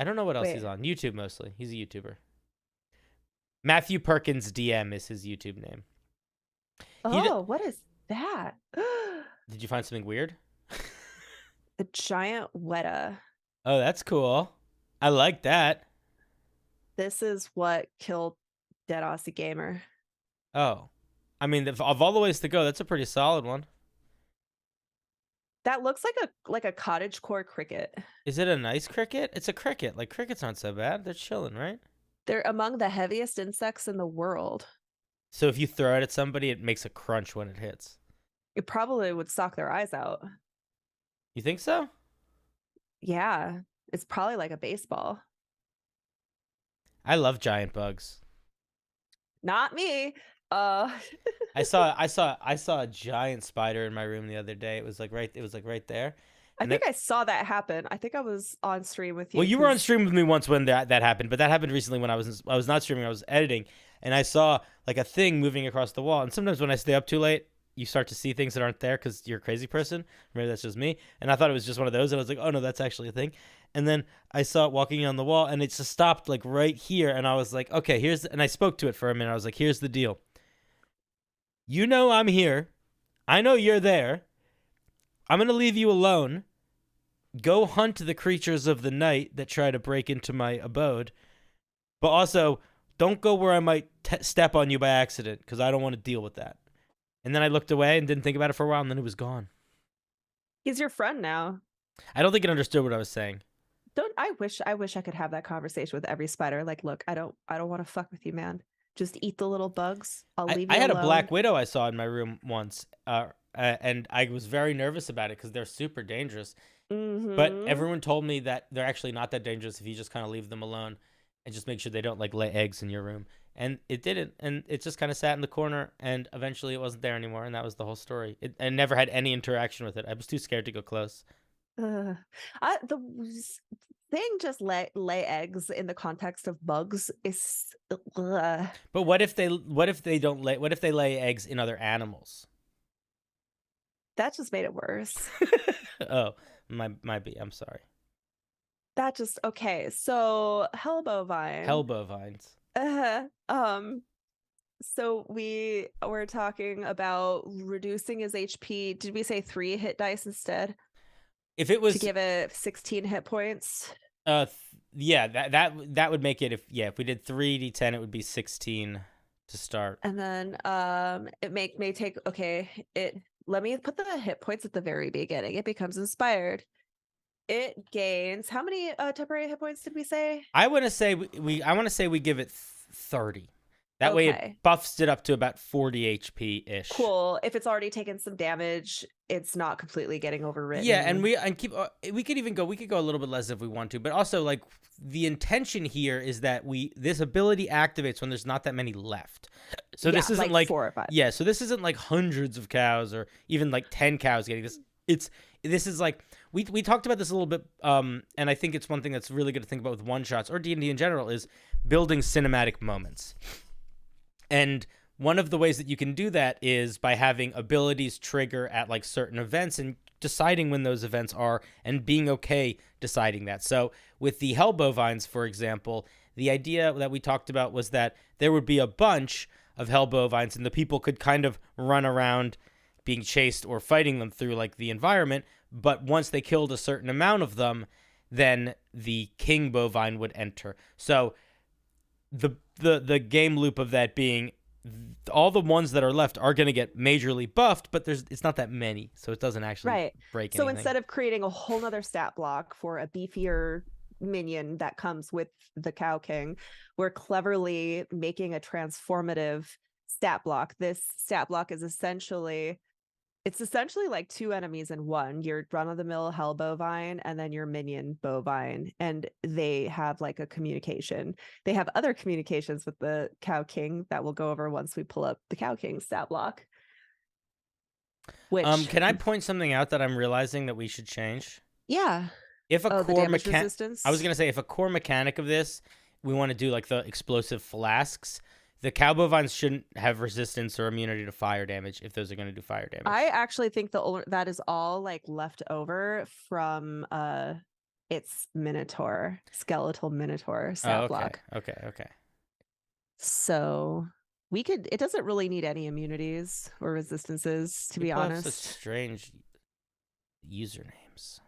A: don't know what else he's on. YouTube mostly. He's a YouTuber. Matthew Perkins DM is his YouTube name.
B: Oh, what is that?
A: Did you find something weird?
B: The giant Weta.
A: Oh, that's cool. I like that.
B: This is what killed Dead Aussie Gamer.
A: Oh. I mean, of all the ways to go, that's a pretty solid one.
B: That looks like a cottagecore cricket.
A: Is it a nice cricket? It's a cricket. Like, crickets aren't so bad. They're chilling, right?
B: They're among the heaviest insects in the world.
A: So if you throw it at somebody, it makes a crunch when it hits.
B: It probably would sock their eyes out.
A: You think so?
B: Yeah. It's probably like a baseball.
A: I love giant bugs.
B: Not me.
A: I saw a giant spider in my room the other day. It was like right there.
B: I think I saw that happen. I think I was on stream with you.
A: Well, you were on stream with me once when that happened, but that happened recently when I was not streaming. I was editing, and I saw like a thing moving across the wall. And sometimes when I stay up too late, you start to see things that aren't there because you're a crazy person. Maybe that's just me. And I thought it was just one of those. And I was like, oh no, that's actually a thing. And then I saw it walking on the wall, and it just stopped like right here. And I was like, okay, and I spoke to it for a minute. I was like, here's the deal. You know I'm here. I know you're there. I'm going to leave you alone. Go hunt the creatures of the night that try to break into my abode. But also, don't go where I might step on you by accident, because I don't want to deal with that. And then I looked away and didn't think about it for a while, and then it was gone.
B: He's your friend now.
A: I don't think it understood what I was saying.
B: I wish I could have that conversation with every spider. Like, look, I don't want to fuck with you, man. Just eat the little bugs. I'll leave you alone.
A: I had a black widow I saw in my room once, and I was very nervous about it because they're super dangerous.
B: Mm-hmm.
A: But everyone told me that they're actually not that dangerous if you just kind of leave them alone and just make sure they don't like lay eggs in your room. And it didn't, and it just kind of sat in the corner, and eventually it wasn't there anymore, and that was the whole story. I never had any interaction with it. I was too scared to go close.
B: The thing just lay eggs in the context of bugs is.
A: But what if they lay eggs in other animals?
B: That just made it worse.
A: Oh, might be. I'm sorry.
B: That just okay. So hell
A: bovines.
B: So we were talking about reducing his HP. Did we say 3 hit dice instead?
A: If it was
B: to give it 16 hit points.
A: Yeah, that would make it if we did 3d10, it would be 16 to start.
B: And then it may take let me put the hit points at the very beginning. It becomes inspired. It gains how many temporary hit points did we say?
A: I want to say we give it 30. That way it buffs it up to about 40 HP ish.
B: Cool. If it's already taken some damage, it's not completely getting overwritten.
A: Yeah, and we could go a little bit less if we want to, but also like the intention here is that this ability activates when there's not that many left. So this isn't like
B: 4 or 5.
A: Yeah, so this isn't like hundreds of cows or even like 10 cows getting this. This is like we talked about this a little bit, and I think it's one thing that's really good to think about with one shots or D&D in general is building cinematic moments. And one of the ways that you can do that is by having abilities trigger at like certain events and deciding when those events are and being okay deciding that. So with the hell bovines, for example, the idea that we talked about was that there would be a bunch of hell bovines and the people could kind of run around being chased or fighting them through like the environment. But once they killed a certain amount of them, then the king bovine would enter. So the game loop of that being all the ones that are left are going to get majorly buffed, but it's not that many, so it doesn't actually
B: Right.
A: break
B: So
A: anything.
B: instead of creating a whole nother stat block for a beefier minion that comes with the Cow King, we're cleverly making a transformative stat block. This stat block is essentially like two enemies in one: your run-of-the-mill hell bovine and then your minion bovine, and they have like a communication. They have other communications with the Cow King that we'll go over once we pull up the Cow King stat block. Which
A: can I point something out that I'm realizing that we should change?
B: Yeah.
A: If a
B: the
A: core
B: damage resistance.
A: I was gonna say, if a core mechanic of this, we want to do like the explosive flasks. The cow bovines shouldn't have resistance or immunity to fire damage if those are going to do fire damage.
B: I actually think that is all like left over from its Minotaur, skeletal Minotaur stat block.
A: Okay.
B: So it doesn't really need any immunities or resistances, to be honest.
A: Have such strange usernames.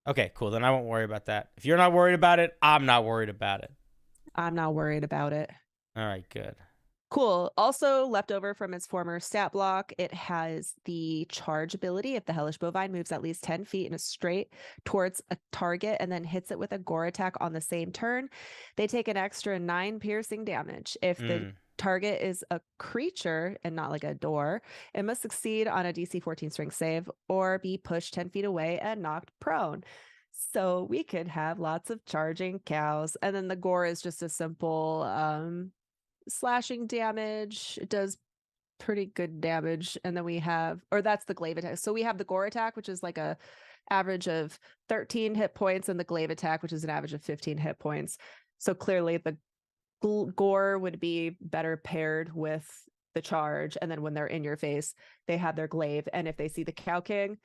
A: Okay, cool. Then I won't worry about that. If you're not worried about it, I'm not worried about it.
B: I'm not worried about it.
A: All right, good.
B: Cool. Also left over from its former stat block, it has the charge ability. If the Hellish Bovine moves at least 10 feet in a straight towards a target and then hits it with a gore attack on the same turn, they take an extra 9 piercing damage. If the target is a creature and not like a door, it must succeed on a DC 14 strength save or be pushed 10 feet away and knocked prone. So we could have lots of charging cows. And then the gore is just a simple slashing damage. It does pretty good damage. And then we have, or that's the glaive attack. So we have the gore attack, which is like a average of 13 hit points, and the glaive attack, which is an average of 15 hit points. So clearly the gore would be better paired with the charge. And then when they're in your face, they have their glaive. And if they see the Cow King,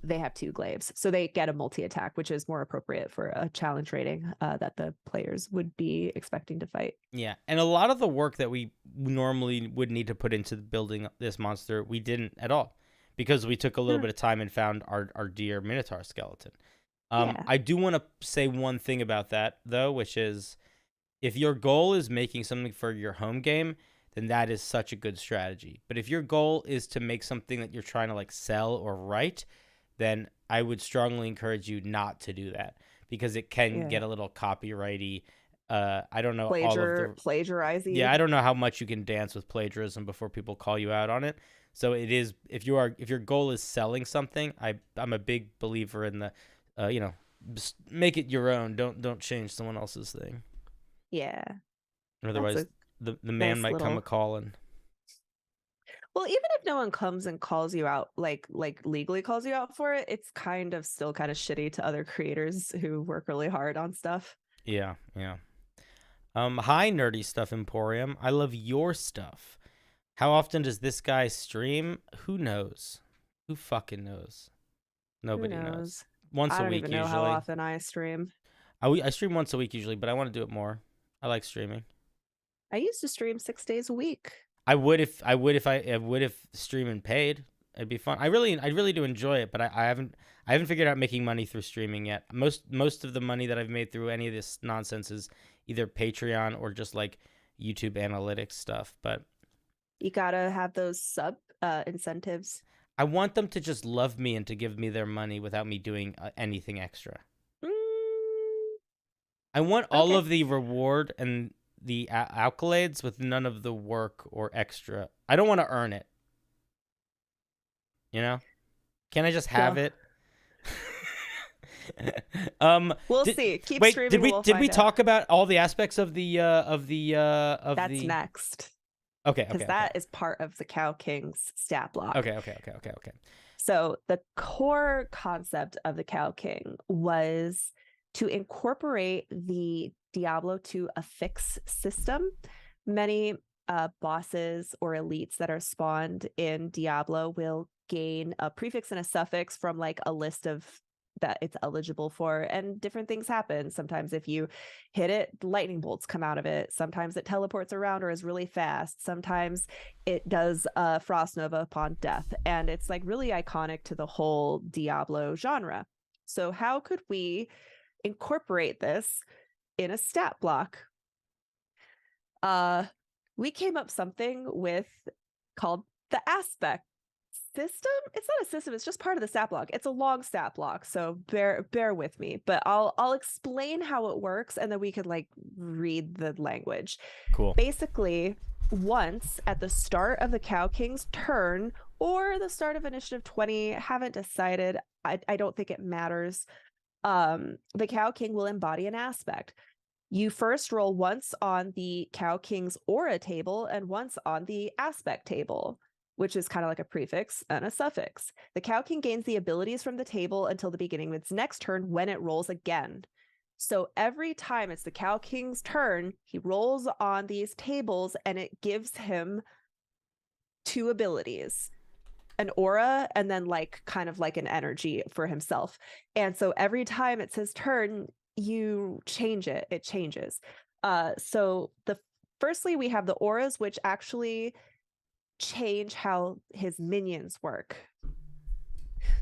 B: they have 2 glaives. So they get a multi-attack, which is more appropriate for a challenge rating that the players would be expecting to fight.
A: Yeah, and a lot of the work that we normally would need to put into building this monster, we didn't at all, because we took a little bit of time and found our dear Minotaur skeleton. I do want to say one thing about that, though, which is if your goal is making something for your home game, then that is such a good strategy. But if your goal is to make something that you're trying to like sell or write, then I would strongly encourage you not to do that, because it can get a little copyrighty. I don't know
B: plagiarizing.
A: Yeah, I don't know how much you can dance with plagiarism before people call you out on it. So it is, if your goal is selling something, I'm a big believer in the make it your own. Don't change someone else's thing.
B: Yeah.
A: Otherwise the man might come a calling.
B: Well, even if no one comes and calls you out, like legally calls you out for it, it's still kind of shitty to other creators who work really hard on stuff.
A: Yeah. Hi, Nerdy Stuff Emporium. I love your stuff. How often does this guy stream? Who knows? Who fucking knows? Nobody knows. Once a week, usually. I don't even know how
B: often I stream.
A: I stream once a week usually, but I want to do it more. I like streaming.
B: I used to stream 6 days a week.
A: I would if streaming paid. It'd be fun. I really do enjoy it, but I haven't figured out making money through streaming yet. Most of the money that I've made through any of this nonsense is either Patreon or just like YouTube analytics stuff. But
B: you gotta have those sub incentives.
A: I want them to just love me and to give me their money without me doing anything extra. I want all of the reward and the accolades with none of the work or extra. I don't want to earn it. You know? Can I just have it?
B: We'll see. Keep streaming.
A: Did we talk about all the aspects of the
B: That's next.
A: Okay.
B: Because that is part of the Cow King's stat block.
A: Okay.
B: So the core concept of the Cow King was to incorporate the Diablo 2 affix system. Many bosses or elites that are spawned in Diablo will gain a prefix and a suffix from like a list of that it's eligible for, and different things happen. Sometimes if you hit it, lightning bolts come out of it. Sometimes it teleports around or is really fast. Sometimes it does frost nova upon death, and it's like really iconic to the whole Diablo genre. So how could we incorporate this in a stat block. We came up something with called the aspect system. It's not a system, it's just part of the stat block. It's a long stat block, so bear with me, but I'll explain how it works, and then we could like read the language.
A: Cool.
B: Basically, once at the start of the Cow King's turn or the start of initiative 20, haven't decided, I don't think it matters, the Cow King will embody an aspect. You first roll once on the Cow King's aura table and once on the aspect table, which is kind of like a prefix and a suffix. The Cow King gains the abilities from the table until the beginning of its next turn when it rolls again. So every time it's the Cow King's turn, he rolls on these tables and it gives him 2 abilities, an aura and then like kind of like an energy for himself. And so every time it's his turn, you change it, it changes. So firstly, we have the auras, which actually change how his minions work.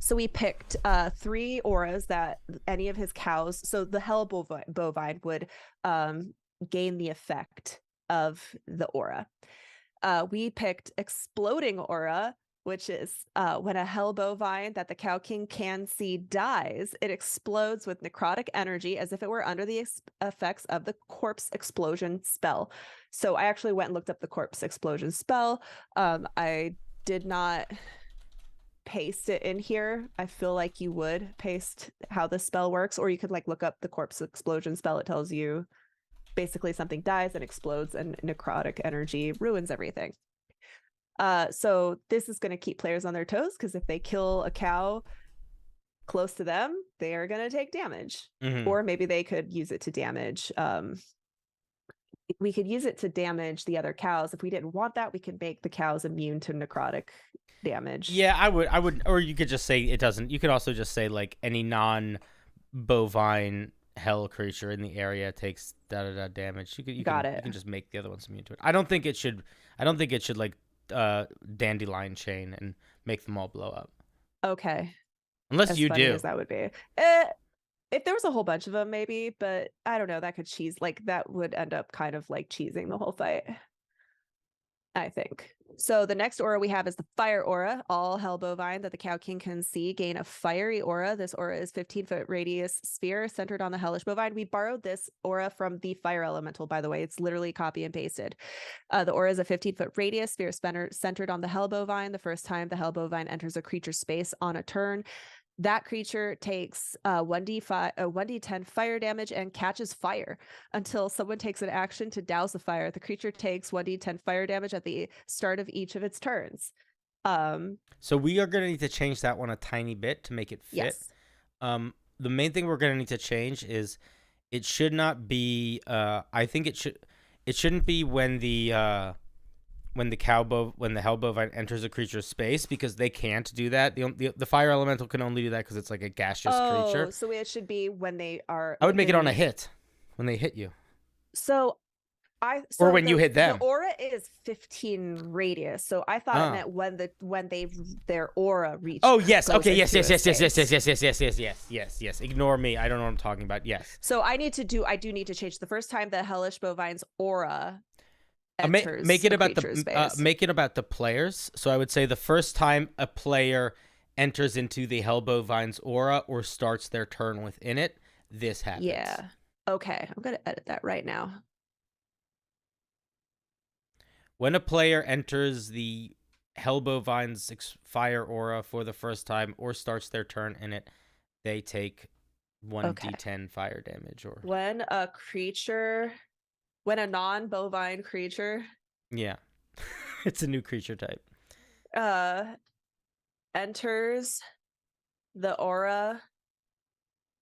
B: So we picked 3 auras that any of his cows, so the hell bovine would gain the effect of the aura. We picked exploding aura, which is when a hell bovine that the Cow King can see dies, it explodes with necrotic energy as if it were under the effects of the corpse explosion spell. So I actually went and looked up the corpse explosion spell. I did not paste it in here. I feel like you would paste how the spell works, or you could like look up the corpse explosion spell. It tells you basically something dies and explodes and necrotic energy ruins everything. So this is going to keep players on their toes, because if they kill a cow close to them, they are going to take damage. Or maybe they could use it to damage. We could use it to damage the other cows. If we didn't want that, we could make the cows immune to necrotic damage.
A: Yeah, I would, or you could just say it doesn't. You could also just say like any non-bovine hell creature in the area takes damage. You can just make the other ones immune to it. I don't think it should like dandelion chain and make them all blow up.
B: Okay.
A: Unless
B: as
A: you
B: funny
A: do.
B: As that would be. If there was a whole bunch of them, maybe, but I don't know. That could cheese, like that would end up kind of like cheesing the whole fight, I think. So the next aura we have is the fire aura. All hell bovine that the Cow King can see gain a fiery aura. This aura is 15-foot radius sphere centered on the hellish bovine. We borrowed this aura from the fire elemental, by the way. It's literally copy and pasted. The aura is a 15-foot radius sphere centered on the hell bovine. The first time the hell bovine enters a creature space on a turn, that creature takes 1d10 fire damage and catches fire until someone takes an action to douse the fire. The creature takes 1d10 fire damage at the start of each of its turns.
A: So we are going to need to change that one a tiny bit to make it fit.
B: Yes.
A: The main thing we're going to need to change is it should not be. I think it shouldn't be when the hell bovine enters a creature's space, because they can't do that. The fire elemental can only do that because it's like a gaseous creature.
B: So it should be when they are.
A: I would make it on a hit, when they hit you.
B: Or
A: when you hit them.
B: The aura is 15 radius, so I thought it meant when their aura reaches.
A: Oh yes, okay, yes. Ignore me. I don't know what I'm talking about. Yes.
B: So I do need to change the first time the hellish bovine's aura.
A: Make it about the players. So I would say the first time a player enters into the hell bovine's aura or starts their turn within it, this happens.
B: Yeah. Okay. I'm gonna edit that right now.
A: When a player enters the hell bovine's fire aura for the first time or starts their turn in it, they take 1d10 fire damage. Or
B: when a non-bovine creature,
A: yeah, it's a new creature type,
B: enters the aura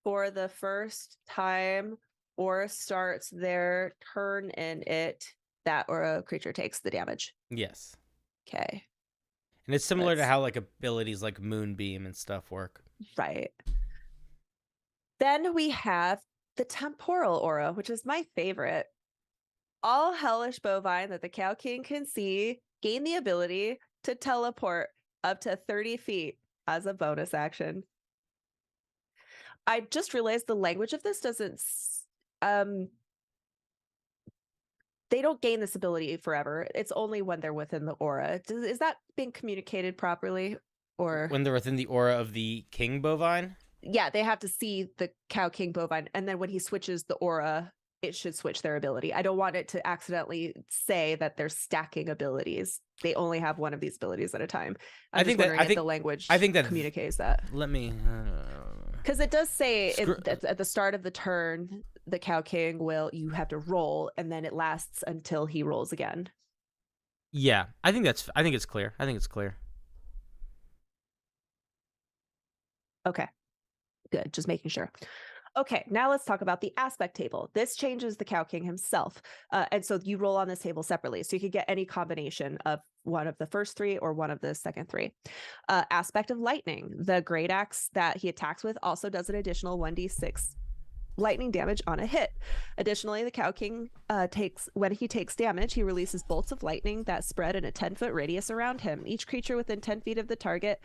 B: for the first time or starts their turn in it, that aura creature takes the damage.
A: Yes.
B: Okay.
A: And it's similar to how like abilities like Moonbeam and stuff work.
B: Right. Then we have the temporal aura, which is my favorite. All hellish bovine that the Cow King can see gain the ability to teleport up to 30 feet as a bonus action. I just realized the language of this doesn't they don't gain this ability forever. It's only when they're within the aura. Is that being communicated properly? Or
A: When they're within the aura of the king bovine?
B: yeah, they have to see the cow king bovine, and then when he switches the aura, it should switch their ability. I don't want it to accidentally say that they're stacking abilities. They only have one of these abilities at a time. I'm just wondering if the language communicates that.
A: Let me...
B: Because it does say at the start of the turn, the cow king you have to roll, and then it lasts until he rolls again.
A: Yeah, I think it's clear. I think it's clear.
B: Okay, good. Just making sure. Okay, now let's talk about the aspect table. This changes the cow king himself. And so you roll on this table separately. So you could get any combination of one of the first three or one of the second three. Aspect of lightning. The great axe that he attacks with also does an additional 1d6 lightning damage on a hit. Additionally, the cow king when he takes damage, he releases bolts of lightning that spread in a 10-foot radius around him. Each creature within 10 feet of the target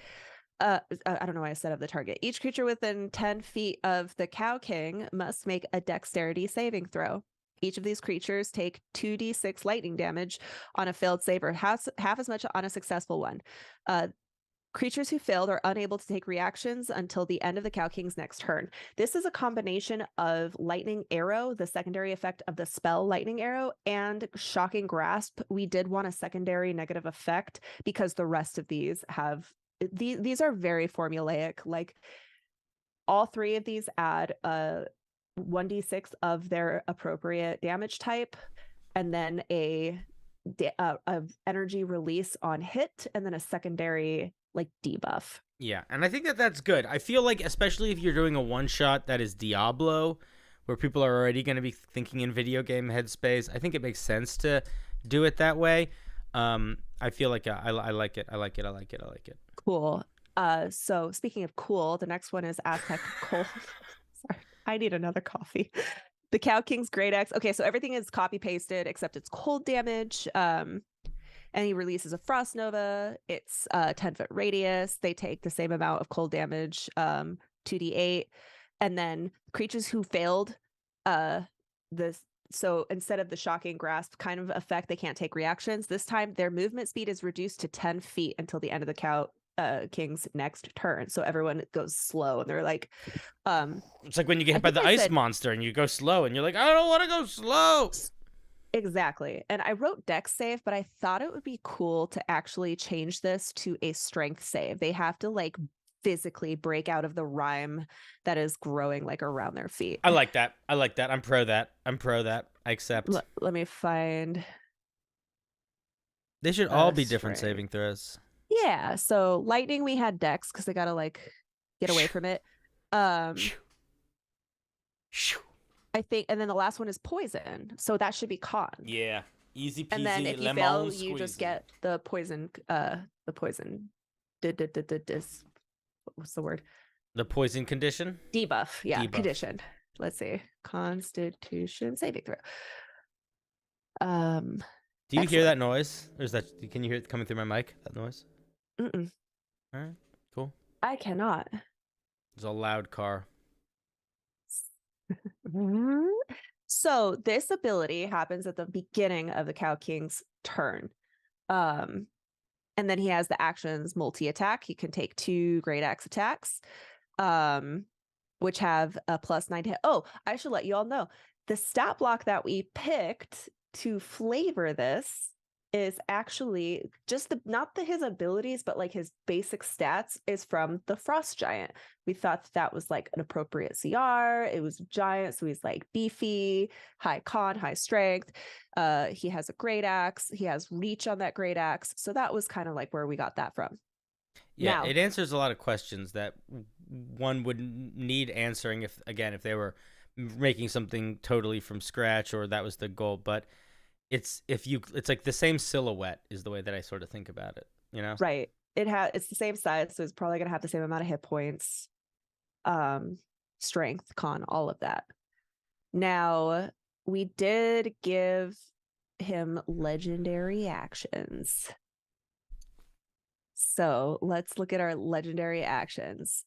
B: I don't know why I said of the target. Each creature within 10 feet of the cow king must make a dexterity saving throw. Each of these creatures take 2d6 lightning damage on a failed save, or half as much on a successful one. Creatures who failed are unable to take reactions until the end of the cow king's next turn. This is a combination of lightning arrow, the secondary effect of the spell lightning arrow, and shocking grasp. We did want a secondary negative effect because the rest of these have these are very formulaic. Like all three of these add 1d6 of their appropriate damage type, and then a energy release on hit, and then a secondary like debuff.
A: Yeah, and I think that's good. I feel like, especially if you're doing a one shot that is Diablo, where people are already going to be thinking in video game headspace, I think it makes sense to do it that way. I feel like I like it. I like it.
B: Cool. So speaking of cool, the next one is aspect of cold. Sorry, I need another coffee. The cow king's great axe. Okay, so everything is copy pasted except it's cold damage. And he releases a frost nova. It's 10-foot radius. They take the same amount of cold damage, 2d8, and then creatures who failed this. So instead of the shocking grasp kind of effect, they can't take reactions. This time, their movement speed is reduced to 10 feet until the end of the cow king's next turn. So everyone goes slow, and they're like,
A: it's like when you get hit by the ice monster and you go slow, and you're like, I don't want to go slow.
B: Exactly. And I wrote dex save, but I thought it would be cool to actually change this to a strength save. They have to like physically break out of the rhyme that is growing like around their feet.
A: I like that. I'm pro that. I accept.
B: Let me find.
A: They should all be different saving throws.
B: Yeah. So lightning, we had dex because they gotta like get away from it. I think, and then the last one is poison. So that should be con.
A: Yeah. Easy peasy.
B: And then if you fail, you just get the poison. What's the word?
A: The poison condition?
B: Debuff. Yeah, debuff. Condition. Let's see. Constitution saving throw.
A: Do you hear that noise? Or can you hear it coming through my mic? That noise?
B: Mm-mm.
A: All right, cool.
B: I cannot.
A: It's a loud car.
B: So this ability happens at the beginning of the Cow King's turn. And then he has the actions multi-attack. He can take 2 Great Axe attacks, which have a +9 to hit. Oh, I should let you all know. The stat block that we picked to flavor this is actually just his abilities, but like his basic stats is from the Frost Giant. We thought that was like an appropriate CR. It was a giant, so he's like beefy, high con, high strength. He has a great axe. He has reach on that great axe. So that was kind of like where we got that from.
A: Yeah, it answers a lot of questions that one would need answering if they were making something totally from scratch or that was the goal. But it's like the same silhouette is the way that I sort of think about it, you know?
B: Right. It's the same size, so it's probably gonna have the same amount of hit points, strength, con, all of that. Now, we did give him legendary actions. So let's look at our legendary actions.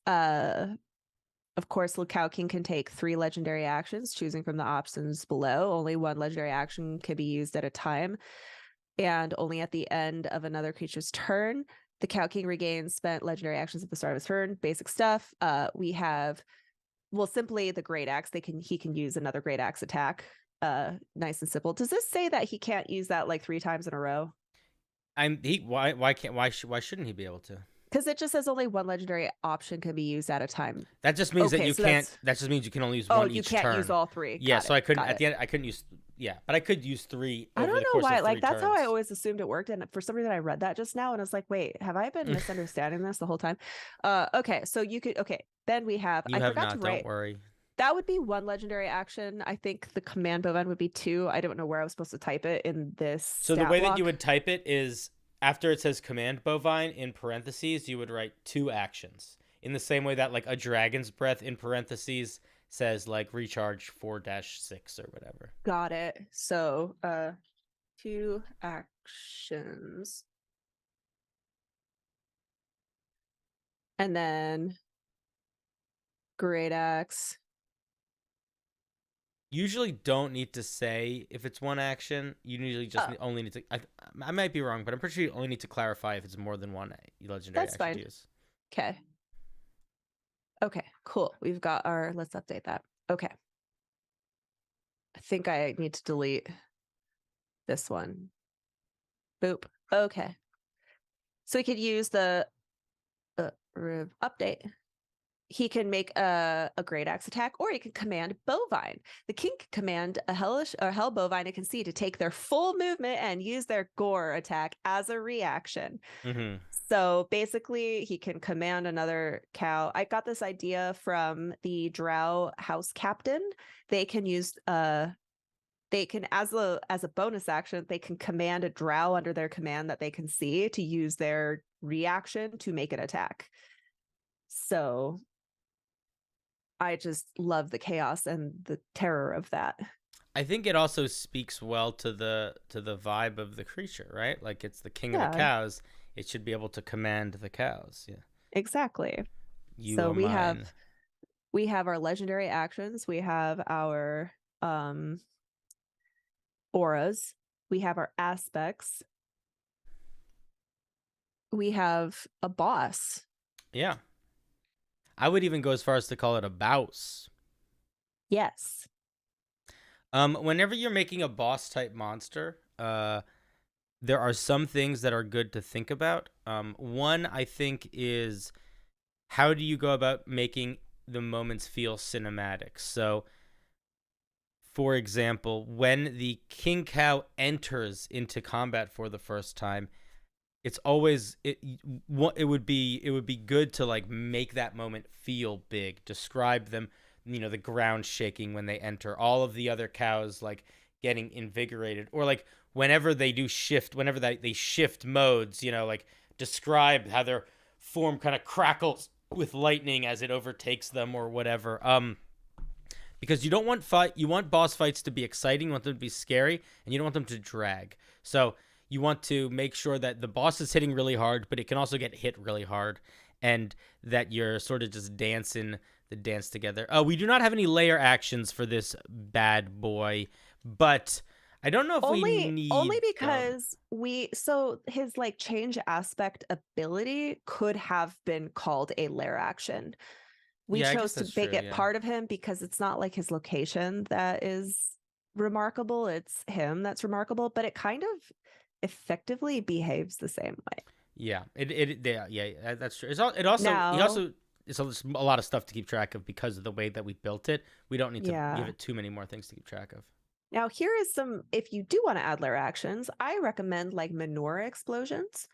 B: Of course, Cow King can take 3 legendary actions, choosing from the options below. Only 1 legendary action can be used at a time, and only at the end of another creature's turn. The Cow King regains spent legendary actions at the start of his turn. Basic stuff. We have, well, simply the Great Axe. He can use another Great Axe attack. Nice and simple. Does this say that he can't use that like 3 times in a row?
A: Why shouldn't he be able to?
B: Because it just says only 1 legendary option can be used at a time.
A: That just means that
B: Okay,
A: you
B: so
A: can't.
B: that's-
A: That just means you can only use
B: Oh,
A: one
B: you
A: each
B: can't
A: turn.
B: use all 3.
A: Yeah,
B: Got
A: so
B: it,
A: I couldn't
B: got
A: at
B: it.
A: the end. I couldn't use. Yeah, but I could use 3
B: I
A: over
B: don't
A: the
B: know
A: course
B: why.
A: of 3
B: Like that's how I
A: turns.
B: always assumed it worked, and for some reason I read that just now, and I was like, "Wait, have I been misunderstanding this the whole time?" Okay, so you could. Okay, then we have.
A: You
B: I
A: have
B: forgot
A: not.
B: to write.
A: Don't worry.
B: That would be 1 legendary action. I think the command bovine would be 2. I don't know where I was supposed to type it in this.
A: So the
B: stat
A: way
B: block.
A: that you would type it is after it says command bovine in parentheses, you would write 2 actions. In the same way that like a dragon's breath in parentheses says like recharge 4-6 or whatever.
B: Got it. So 2 actions. And then Great Axe.
A: Usually don't need to say if it's 1 action. You usually just only need to. I might be wrong, but I'm pretty sure you only need to clarify if it's more than 1 legendary
B: That's
A: action
B: fine.
A: to use.
B: Okay. Okay, cool. We've got our, let's update that. Okay. I think I need to delete this one. Boop. Okay. So we could use the update. He can make a Great Axe attack, or he can command Bovine. The king can command a hellish or hell bovine it can see to take their full movement and use their gore attack as a reaction.
A: Mm-hmm.
B: So basically, he can command another cow. I got this idea from the Drow House Captain. They can use they can as a bonus action, they can command a drow under their command that they can see to use their reaction to make an attack. So I just love the chaos and the terror of that.
A: I think it also speaks well to the vibe of the creature, right? Like it's the king of the cows. It should be able to command the cows. Yeah.
B: Exactly.
A: You
B: so we
A: mine.
B: have our legendary actions. We have our auras. We have our aspects. We have a boss.
A: Yeah. I would even go as far as to call it a bouse.
B: Yes.
A: Whenever you're making a boss type monster, there are some things that are good to think about. One, I think, is how do you go about making the moments feel cinematic? So, for example, when the king cow enters into combat for the first time, it's always it would be good to like make that moment feel big. Describe them, the ground shaking when they enter, all of the other cows like getting invigorated, or like whenever they shift modes, like describe how their form kind of crackles with lightning as it overtakes them or whatever. Because you want boss fights to be exciting, you want them to be scary, and you don't want them to drag. So you want to make sure that the boss is hitting really hard, but it can also get hit really hard, and that you're sort of just dancing the dance together. We do not have any layer actions for this bad boy, but I don't know if we need
B: only because so his like change aspect ability could have been called a lair action. We chose to make it part of him because it's not like his location that is remarkable, it's him that's remarkable, but it kind of effectively behaves the same way.
A: Yeah, that's true. It's a lot of stuff to keep track of because of the way that we built it. We don't need to give it too many more things to keep track of.
B: Now, here is some, if you do want to add lair actions, I recommend like menorah explosions.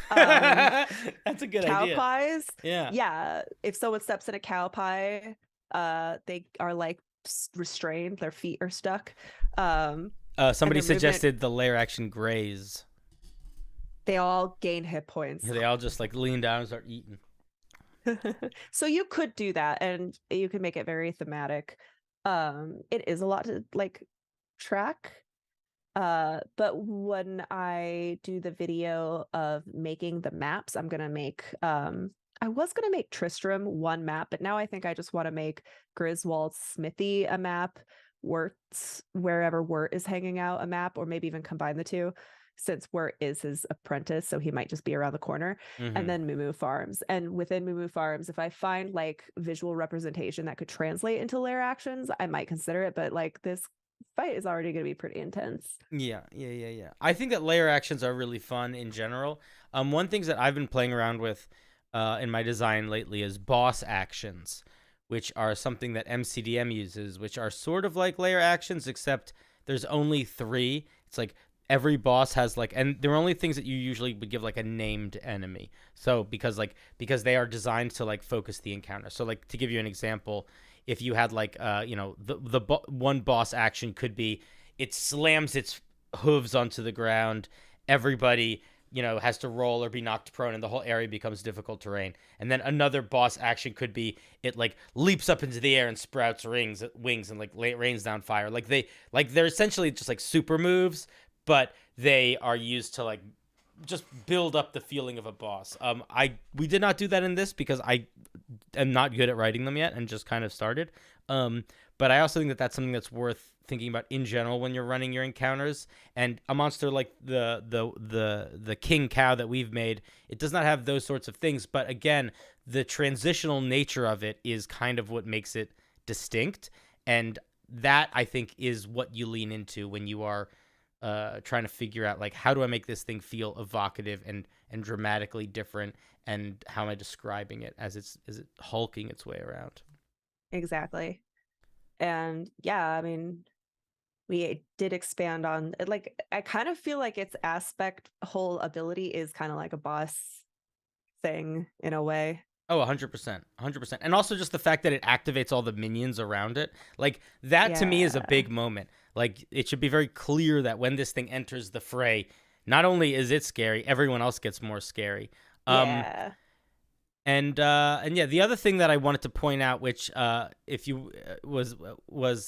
A: That's a good
B: cow
A: idea.
B: pies.
A: Yeah.
B: If someone steps in a cow pie, they are like restrained, their feet are stuck.
A: Somebody suggested the lair action graze.
B: They all gain hit points.
A: They all just like lean down and start eating.
B: So you could do that, and you can make it very thematic. It is a lot to like track. But when I do the video of making the maps, I'm gonna make I was gonna make Tristram one map, but now I think I just want to make Griswold's Smithy a map, Wurt's wherever Wurt is hanging out a map, or maybe even combine the two, since Wurt is his apprentice, so he might just be around the corner. And then Moo Farms. And within Moo Farms, if I find like visual representation that could translate into lair actions, I might consider it. But like this fight is already going to be pretty intense.
A: Yeah. I think that layer actions are really fun in general. One things that I've been playing around with in my design lately is boss actions, which are something that MCDM uses, which are sort of like layer actions, except there's only 3. It's like every boss has like, and they're only things that you usually would give like a named enemy. So because they are designed to like focus the encounter. So like to give you an example, if you had like one boss action could be it slams its hooves onto the ground, everybody has to roll or be knocked prone, and the whole area becomes difficult terrain. And then another boss action could be it like leaps up into the air and sprouts wings and like rains down fire. Like they're essentially just like super moves, but they are used to like just build up the feeling of a boss. We did not do that in this because I am not good at writing them yet and just kind of started. But I also think that that's something that's worth thinking about in general when you're running your encounters. And a monster like the king cow that we've made, it does not have those sorts of things. But again, the transitional nature of it is kind of what makes it distinct. And that, I think, is what you lean into when you are trying to figure out, like, how do I make this thing feel evocative and dramatically different, and how am I describing it as is it hulking its way around?
B: Exactly. And yeah, I mean, we did expand on it. Like, I kind of feel like its whole ability is kind of like a boss thing in a way.
A: Oh, 100%. 100%. And also just the fact that it activates all the minions around it. Like, that to me is a big moment. Like, it should be very clear that when this thing enters the fray, not only is it scary, everyone else gets more scary.
B: Yeah.
A: And yeah, the other thing that I wanted to point out, which if you was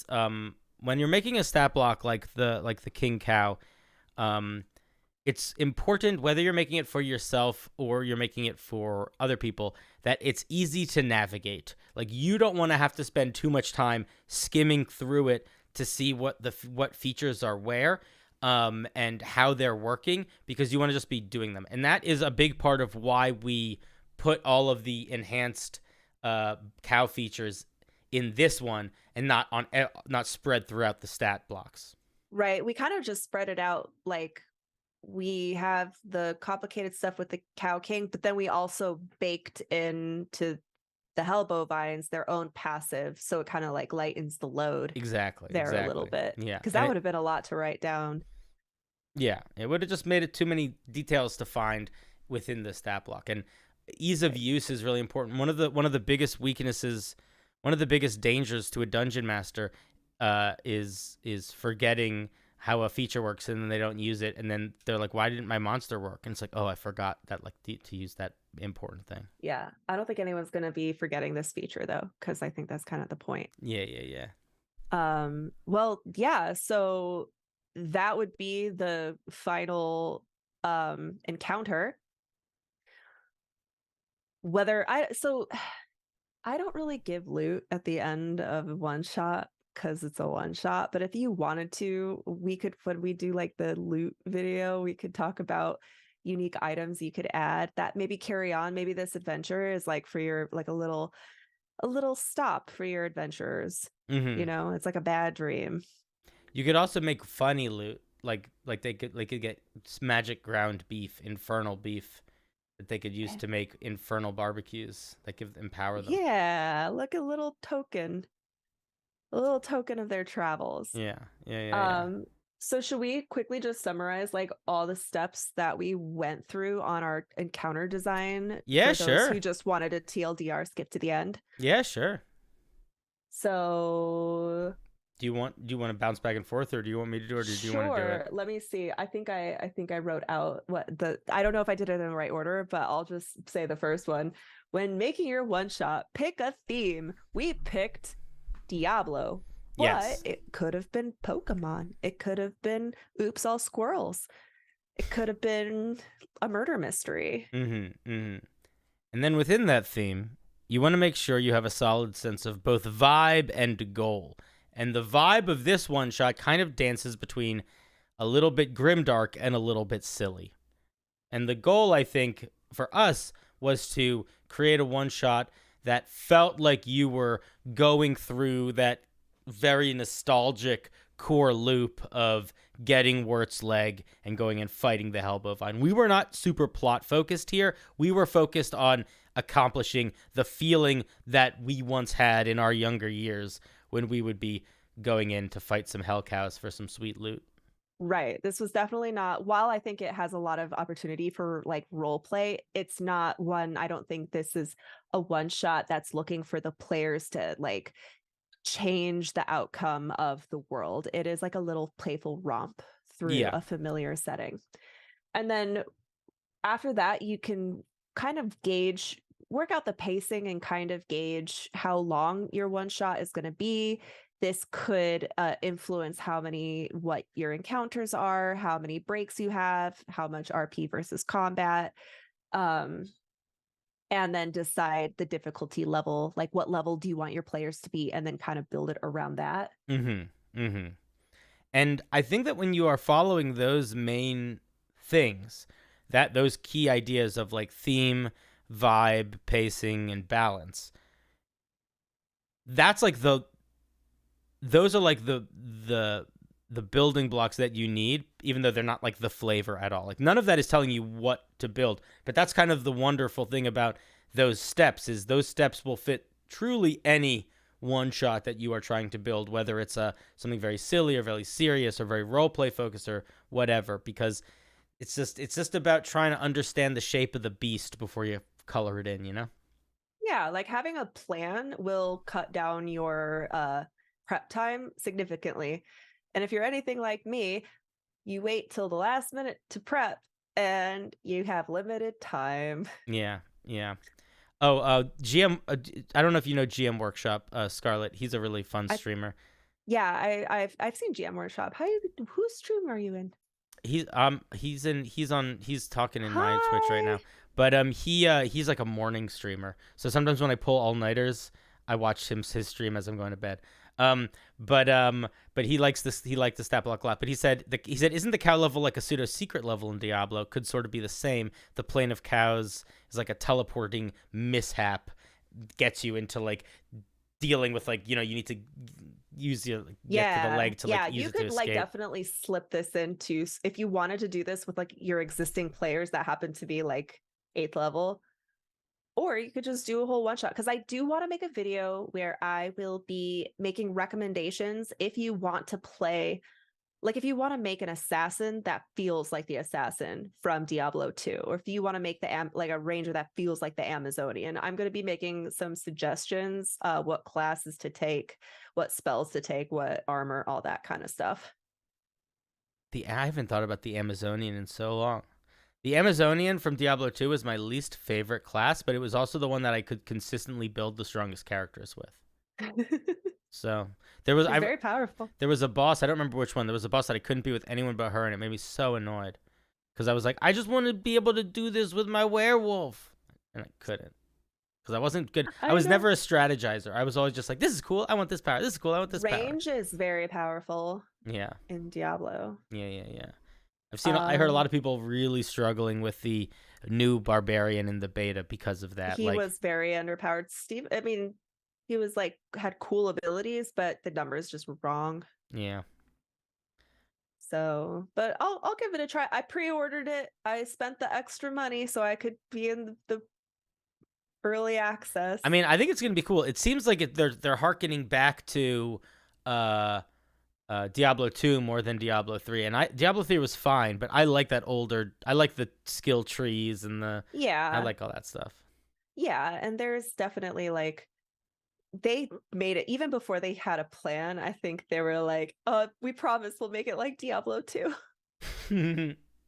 A: when you're making a stat block like the king cow, it's important, whether you're making it for yourself or you're making it for other people, that it's easy to navigate. Like, you don't want to have to spend too much time skimming through it to see what features are where, and how they're working, because you want to just be doing them. And that is a big part of why we put all of the enhanced cow features in this one and not spread throughout the stat blocks.
B: Right. We kind of just spread it out. Like, we have the complicated stuff with the cow king, but then we also baked into the hell bovines their own passive, so it kind of like lightens the load
A: Exactly.
B: a little bit.
A: Yeah,
B: because that would have been a lot to write down.
A: Yeah, it would have just made it too many details to find within the stat block. And ease of use is really important. One of the biggest weaknesses, one of the biggest dangers to a dungeon master is forgetting how a feature works, and then they don't use it, and then they're like, why didn't my monster work? And it's like, oh, I forgot that, like, to use that important thing.
B: Yeah, I don't think anyone's going to be forgetting this feature though, because I think that's kind of the point.
A: Yeah.
B: Well, yeah, so that would be the final encounter. I don't really give loot at the end of one shot because it's a one shot, but if you wanted to, we could, when we do like the loot video, we could talk about unique items you could add that maybe carry on. Maybe this adventure is like for your, like a little stop for your adventurers.
A: Mm-hmm.
B: It's like a bad dream.
A: You could also make funny loot, like they could get magic ground beef, infernal beef, that they could use to make infernal barbecues that empower them.
B: Yeah, like a little token of their travels.
A: Yeah.
B: So should we quickly just summarize like all the steps that we went through on our encounter design?
A: Yeah,
B: for those
A: sure.
B: who just wanted a TLDR skip to the end.
A: Yeah, sure.
B: So
A: do you want to bounce back and forth, or do you want me to do it, or do you want to do it?
B: Let me see. I think I wrote out I don't know if I did it in the right order, but I'll just say the first one. When making your one shot, pick a theme. We picked Diablo. But
A: yes,
B: it could have been Pokemon. It could have been Oops All Squirrels. It could have been a murder mystery.
A: Mm-hmm. And then within that theme, you want to make sure you have a solid sense of both vibe and goal. And the vibe of this one shot kind of dances between a little bit grimdark and a little bit silly. And the goal, I think, for us was to create a one shot that felt like you were going through that very nostalgic core loop of getting Wurt's leg and going and fighting the Hellbovine. We were not super plot focused here. We were focused on accomplishing the feeling that we once had in our younger years when we would be going in to fight some hell cows for some sweet loot.
B: Right. This was definitely not, while I think it has a lot of opportunity for like role play, it's not one, I don't think this is a one shot that's looking for the players to like change the outcome of the world. It is like a little playful romp through a familiar setting. And then after that, you can kind of work out the pacing and kind of gauge how long your one shot is going to be. This could influence what your encounters are, how many breaks you have, how much RP versus combat, and then decide the difficulty level, like what level do you want your players to be, and then kind of build it around that.
A: And I think that when you are following those main things, that those key ideas of like theme, vibe, pacing, and balance, that's like those are like the building blocks that you need, even though they're not like the flavor at all. Like none of that is telling you what to build, but that's kind of the wonderful thing about those steps is those steps will fit truly any one shot that you are trying to build, whether it's something very silly or very serious or very role play focused or whatever, because it's just about trying to understand the shape of the beast before you color it in, you know?
B: Yeah, like having a plan will cut down your prep time significantly. And if you're anything like me, you wait till the last minute to prep and you have limited time.
A: Yeah. Oh, GM, I don't know if you know GM Workshop, Scarlett. He's a really fun streamer.
B: I've seen GM Workshop. Whose stream are you in?
A: He's talking in my Twitch right now. But he's like a morning streamer. So sometimes when I pull all-nighters, I watch his stream as I'm going to bed. But he likes this. He liked the stat block a lot. But he said isn't the cow level like a pseudo secret level in Diablo? Could sort of be the same. The plane of cows is like a teleporting mishap, gets you into like dealing with like you need to use your get to the leg to like use it to escape.
B: You could like definitely slip this into if you wanted to do this with like your existing players that happen to be like 8th level. Or you could just do a whole one shot, because I do want to make a video where I will be making recommendations if you want to play, like if you want to make an assassin that feels like the assassin from Diablo 2, or if you want to make like a ranger that feels like the Amazonian. I'm going to be making some suggestions, what classes to take, what spells to take, what armor, all that kind of stuff.
A: I haven't thought about the Amazonian in so long. The Amazonian from Diablo 2 was my least favorite class, but it was also the one that I could consistently build the strongest characters with. So there was
B: very powerful.
A: There was a boss, I don't remember which one. There was a boss that I couldn't be with anyone but her, and it made me so annoyed because I was like, I just want to be able to do this with my werewolf, and I couldn't because I wasn't good. I was never a strategizer. I was always just like, this is cool. I want this power. This is cool. I want this power.
B: Range is very powerful.
A: Yeah.
B: In Diablo.
A: Yeah. I heard a lot of people really struggling with the new barbarian in the beta because of that.
B: He was very underpowered. Steve, I mean, he was like had cool abilities, but the numbers just were wrong.
A: Yeah.
B: So, but I'll give it a try. I pre-ordered it. I spent the extra money so I could be in the early access.
A: I mean, I think it's gonna be cool. It seems like they're harkening back to Diablo 2 more than Diablo 3, and Diablo 3 was fine, but I like that older. I like the skill trees and I like all that stuff.
B: Yeah, and there's definitely like they made it even before they had a plan. I think they were like, we promise we'll make it like Diablo 2.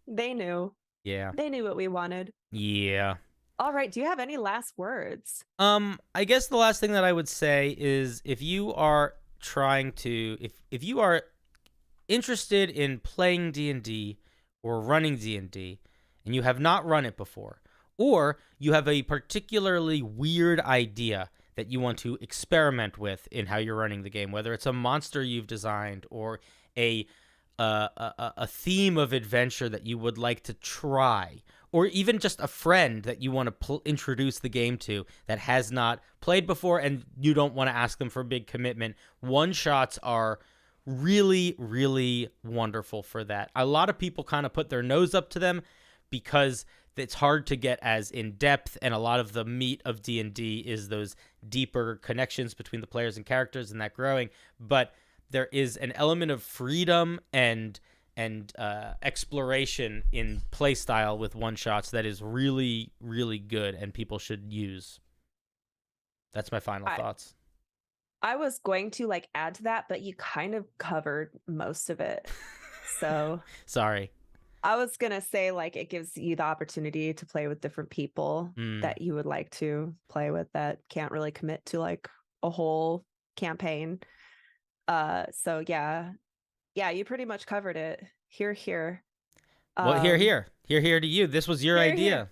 B: They knew.
A: Yeah.
B: They knew what we wanted.
A: Yeah.
B: All right. Do you have any last words?
A: I guess the last thing that I would say is if you are if you are interested in playing D&D or running D&D and you have not run it before, or you have a particularly weird idea that you want to experiment with in how you're running the game, whether it's a monster you've designed or a theme of adventure that you would like to try, or even just a friend that you want to introduce the game to that has not played before and you don't want to ask them for a big commitment. One-shots are really, really wonderful for that. A lot of people kind of put their nose up to them because it's hard to get as in-depth, and a lot of the meat of D&D is those deeper connections between the players and characters and that growing. But there is an element of freedom and exploration in playstyle with one-shots that is really, really good, and people should use. That's my final thoughts.
B: I was going to add to that, but you kind of covered most of it. So
A: sorry.
B: I was going to say it gives you the opportunity to play with different people that you would like to play with that can't really commit to a whole campaign. So yeah, you pretty much covered it. Here.
A: Well, here to you. This was your idea.
B: Here.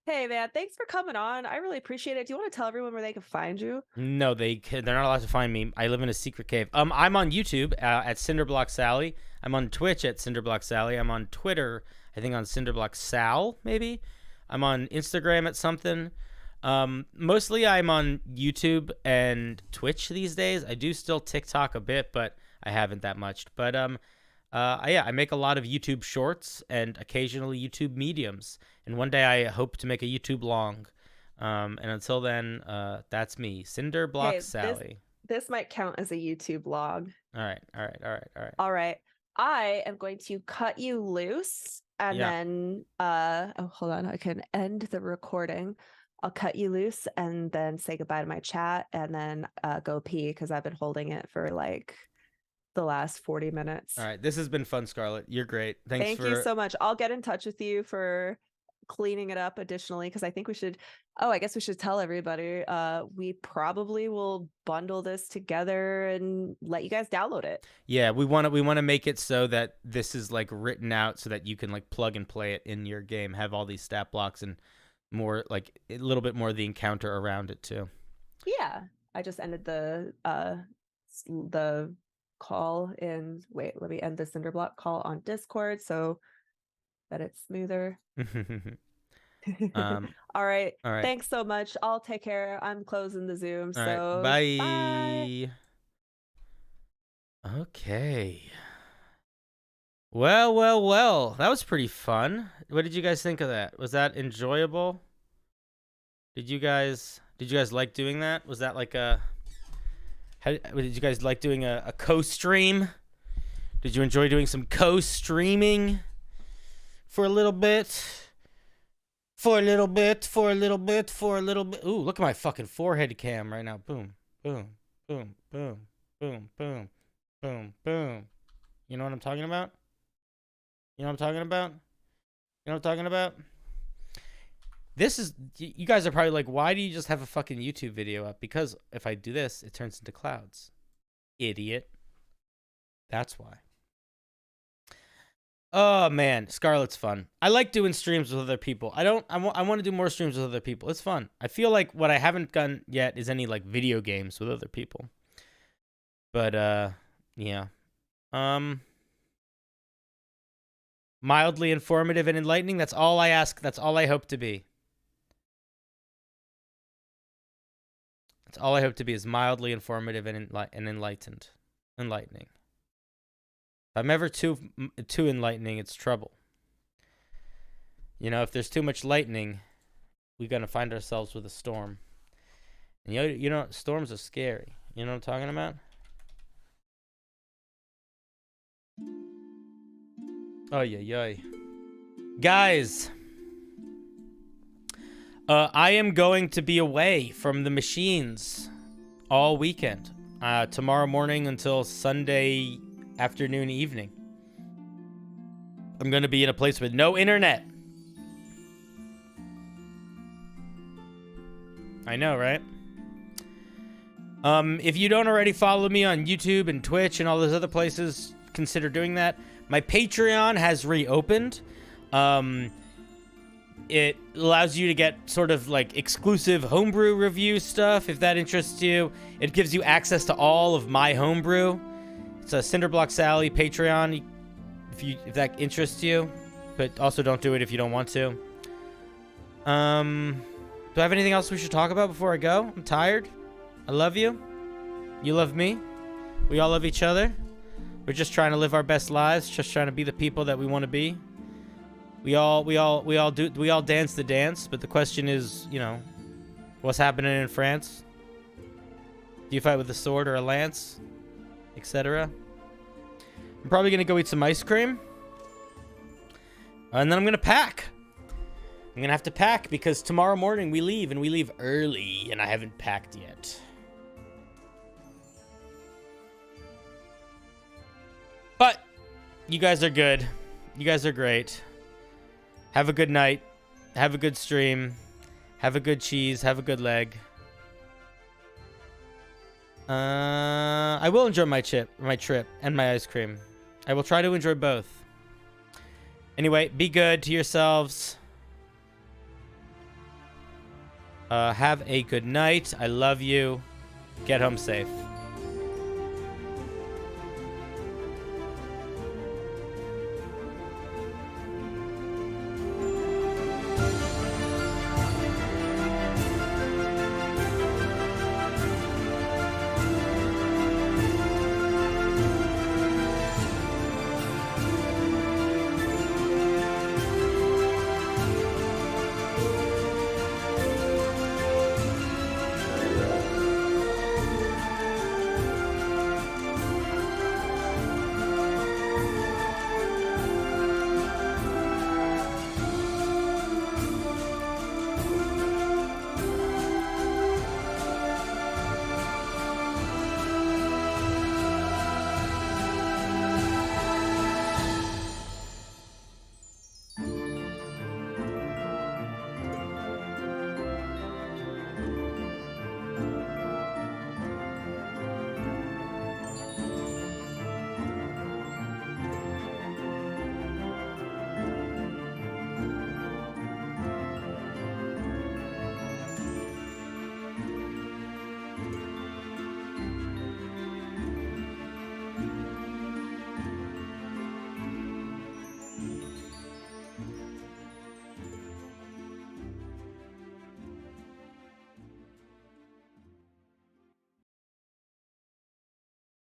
B: Hey man, thanks for coming on. I really appreciate it. Do you want to tell everyone where they can find you?
A: No, they're not allowed to find me. I live in a secret cave. I'm on YouTube at Cinderblock Sally. I'm on Twitch at Cinderblock Sally. I'm on Twitter, I think on Cinderblock Sal, maybe. I'm on Instagram at something. Mostly I'm on YouTube and Twitch these days. I do still TikTok a bit, but I haven't that much. But I make a lot of YouTube shorts and occasionally YouTube mediums. And one day I hope to make a YouTube long. And until then, that's me, Cinderblock Sally.
B: This might count as a YouTube log.
A: All right.
B: All right. I am going to cut you loose and then hold on, I can end the recording. I'll cut you loose and then say goodbye to my chat and then go pee because I've been holding it for the last 40 minutes.
A: All right. This has been fun, Scarlett. You're great.
B: Thank you so much. I'll get in touch with you for cleaning it up additionally because I think we should tell everybody we probably will bundle this together and let you guys download it.
A: Yeah, we want to make it so that this is written out so that you can plug and play it in your game, have all these stat blocks and more a little bit more of the encounter around it too.
B: Yeah, I just ended the call in. Wait, let me end the Cinderblock call on Discord so that it's smoother. All right. Thanks so much. I'll take care. I'm closing the Zoom. So
A: bye. Okay. Well. That was pretty fun. What did you guys think of that? Was that enjoyable? Did you guys like doing that? Was that did you guys like doing a co-stream? Did you enjoy doing some co-streaming for a little bit? For a little bit. Ooh, look at my fucking forehead cam right now. Boom, boom, boom, boom, boom, boom, boom, boom. You know what I'm talking about? This is, you guys are probably why do you just have a fucking YouTube video up? Because if I do this, it turns into clouds. Idiot. That's why. Oh man, Scarlet's fun. I like doing streams with other people. I want to do more streams with other people. It's fun. I feel like what I haven't done yet is any video games with other people. But yeah. Mildly informative and enlightening. That's all I ask. That's all I hope to be. That's all I hope to be is mildly informative and enlightening. If I'm ever too enlightening, it's trouble. If there's too much lightning, we're gonna find ourselves with a storm. And you know, storms are scary. You know what I'm talking about? Oh yeah. Guys, I am going to be away from the machines all weekend. Tomorrow morning until Sunday afternoon, evening. I'm going to be in a place with no internet. I know, right? If you don't already follow me on YouTube and Twitch and all those other places, consider doing that. My Patreon has reopened. It allows you to get sort of like exclusive homebrew review stuff if that interests you. It gives you access to all of my homebrew. It's a Cinderblock Sally Patreon if that interests you, but also don't do it if you don't want to. Do I have anything else we should talk about before I go? I'm tired. I love you. You love me. We all love each other. We're just trying to live our best lives, just trying to be the people that we want to be. We all dance the dance, but the question is, you know, what's happening in France? Do you fight with a sword or a lance, etc.? I'm probably gonna go eat some ice cream, and then I'm gonna pack. I'm gonna have to pack because tomorrow morning we leave, and we leave early, and I haven't packed yet. But you guys are good. You guys are great. Have a good night. Have a good stream. Have a good cheese. Have a good leg. I will enjoy my trip, and my ice cream. I will try to enjoy both. Anyway, be good to yourselves. Have a good night. I love you. Get home safe.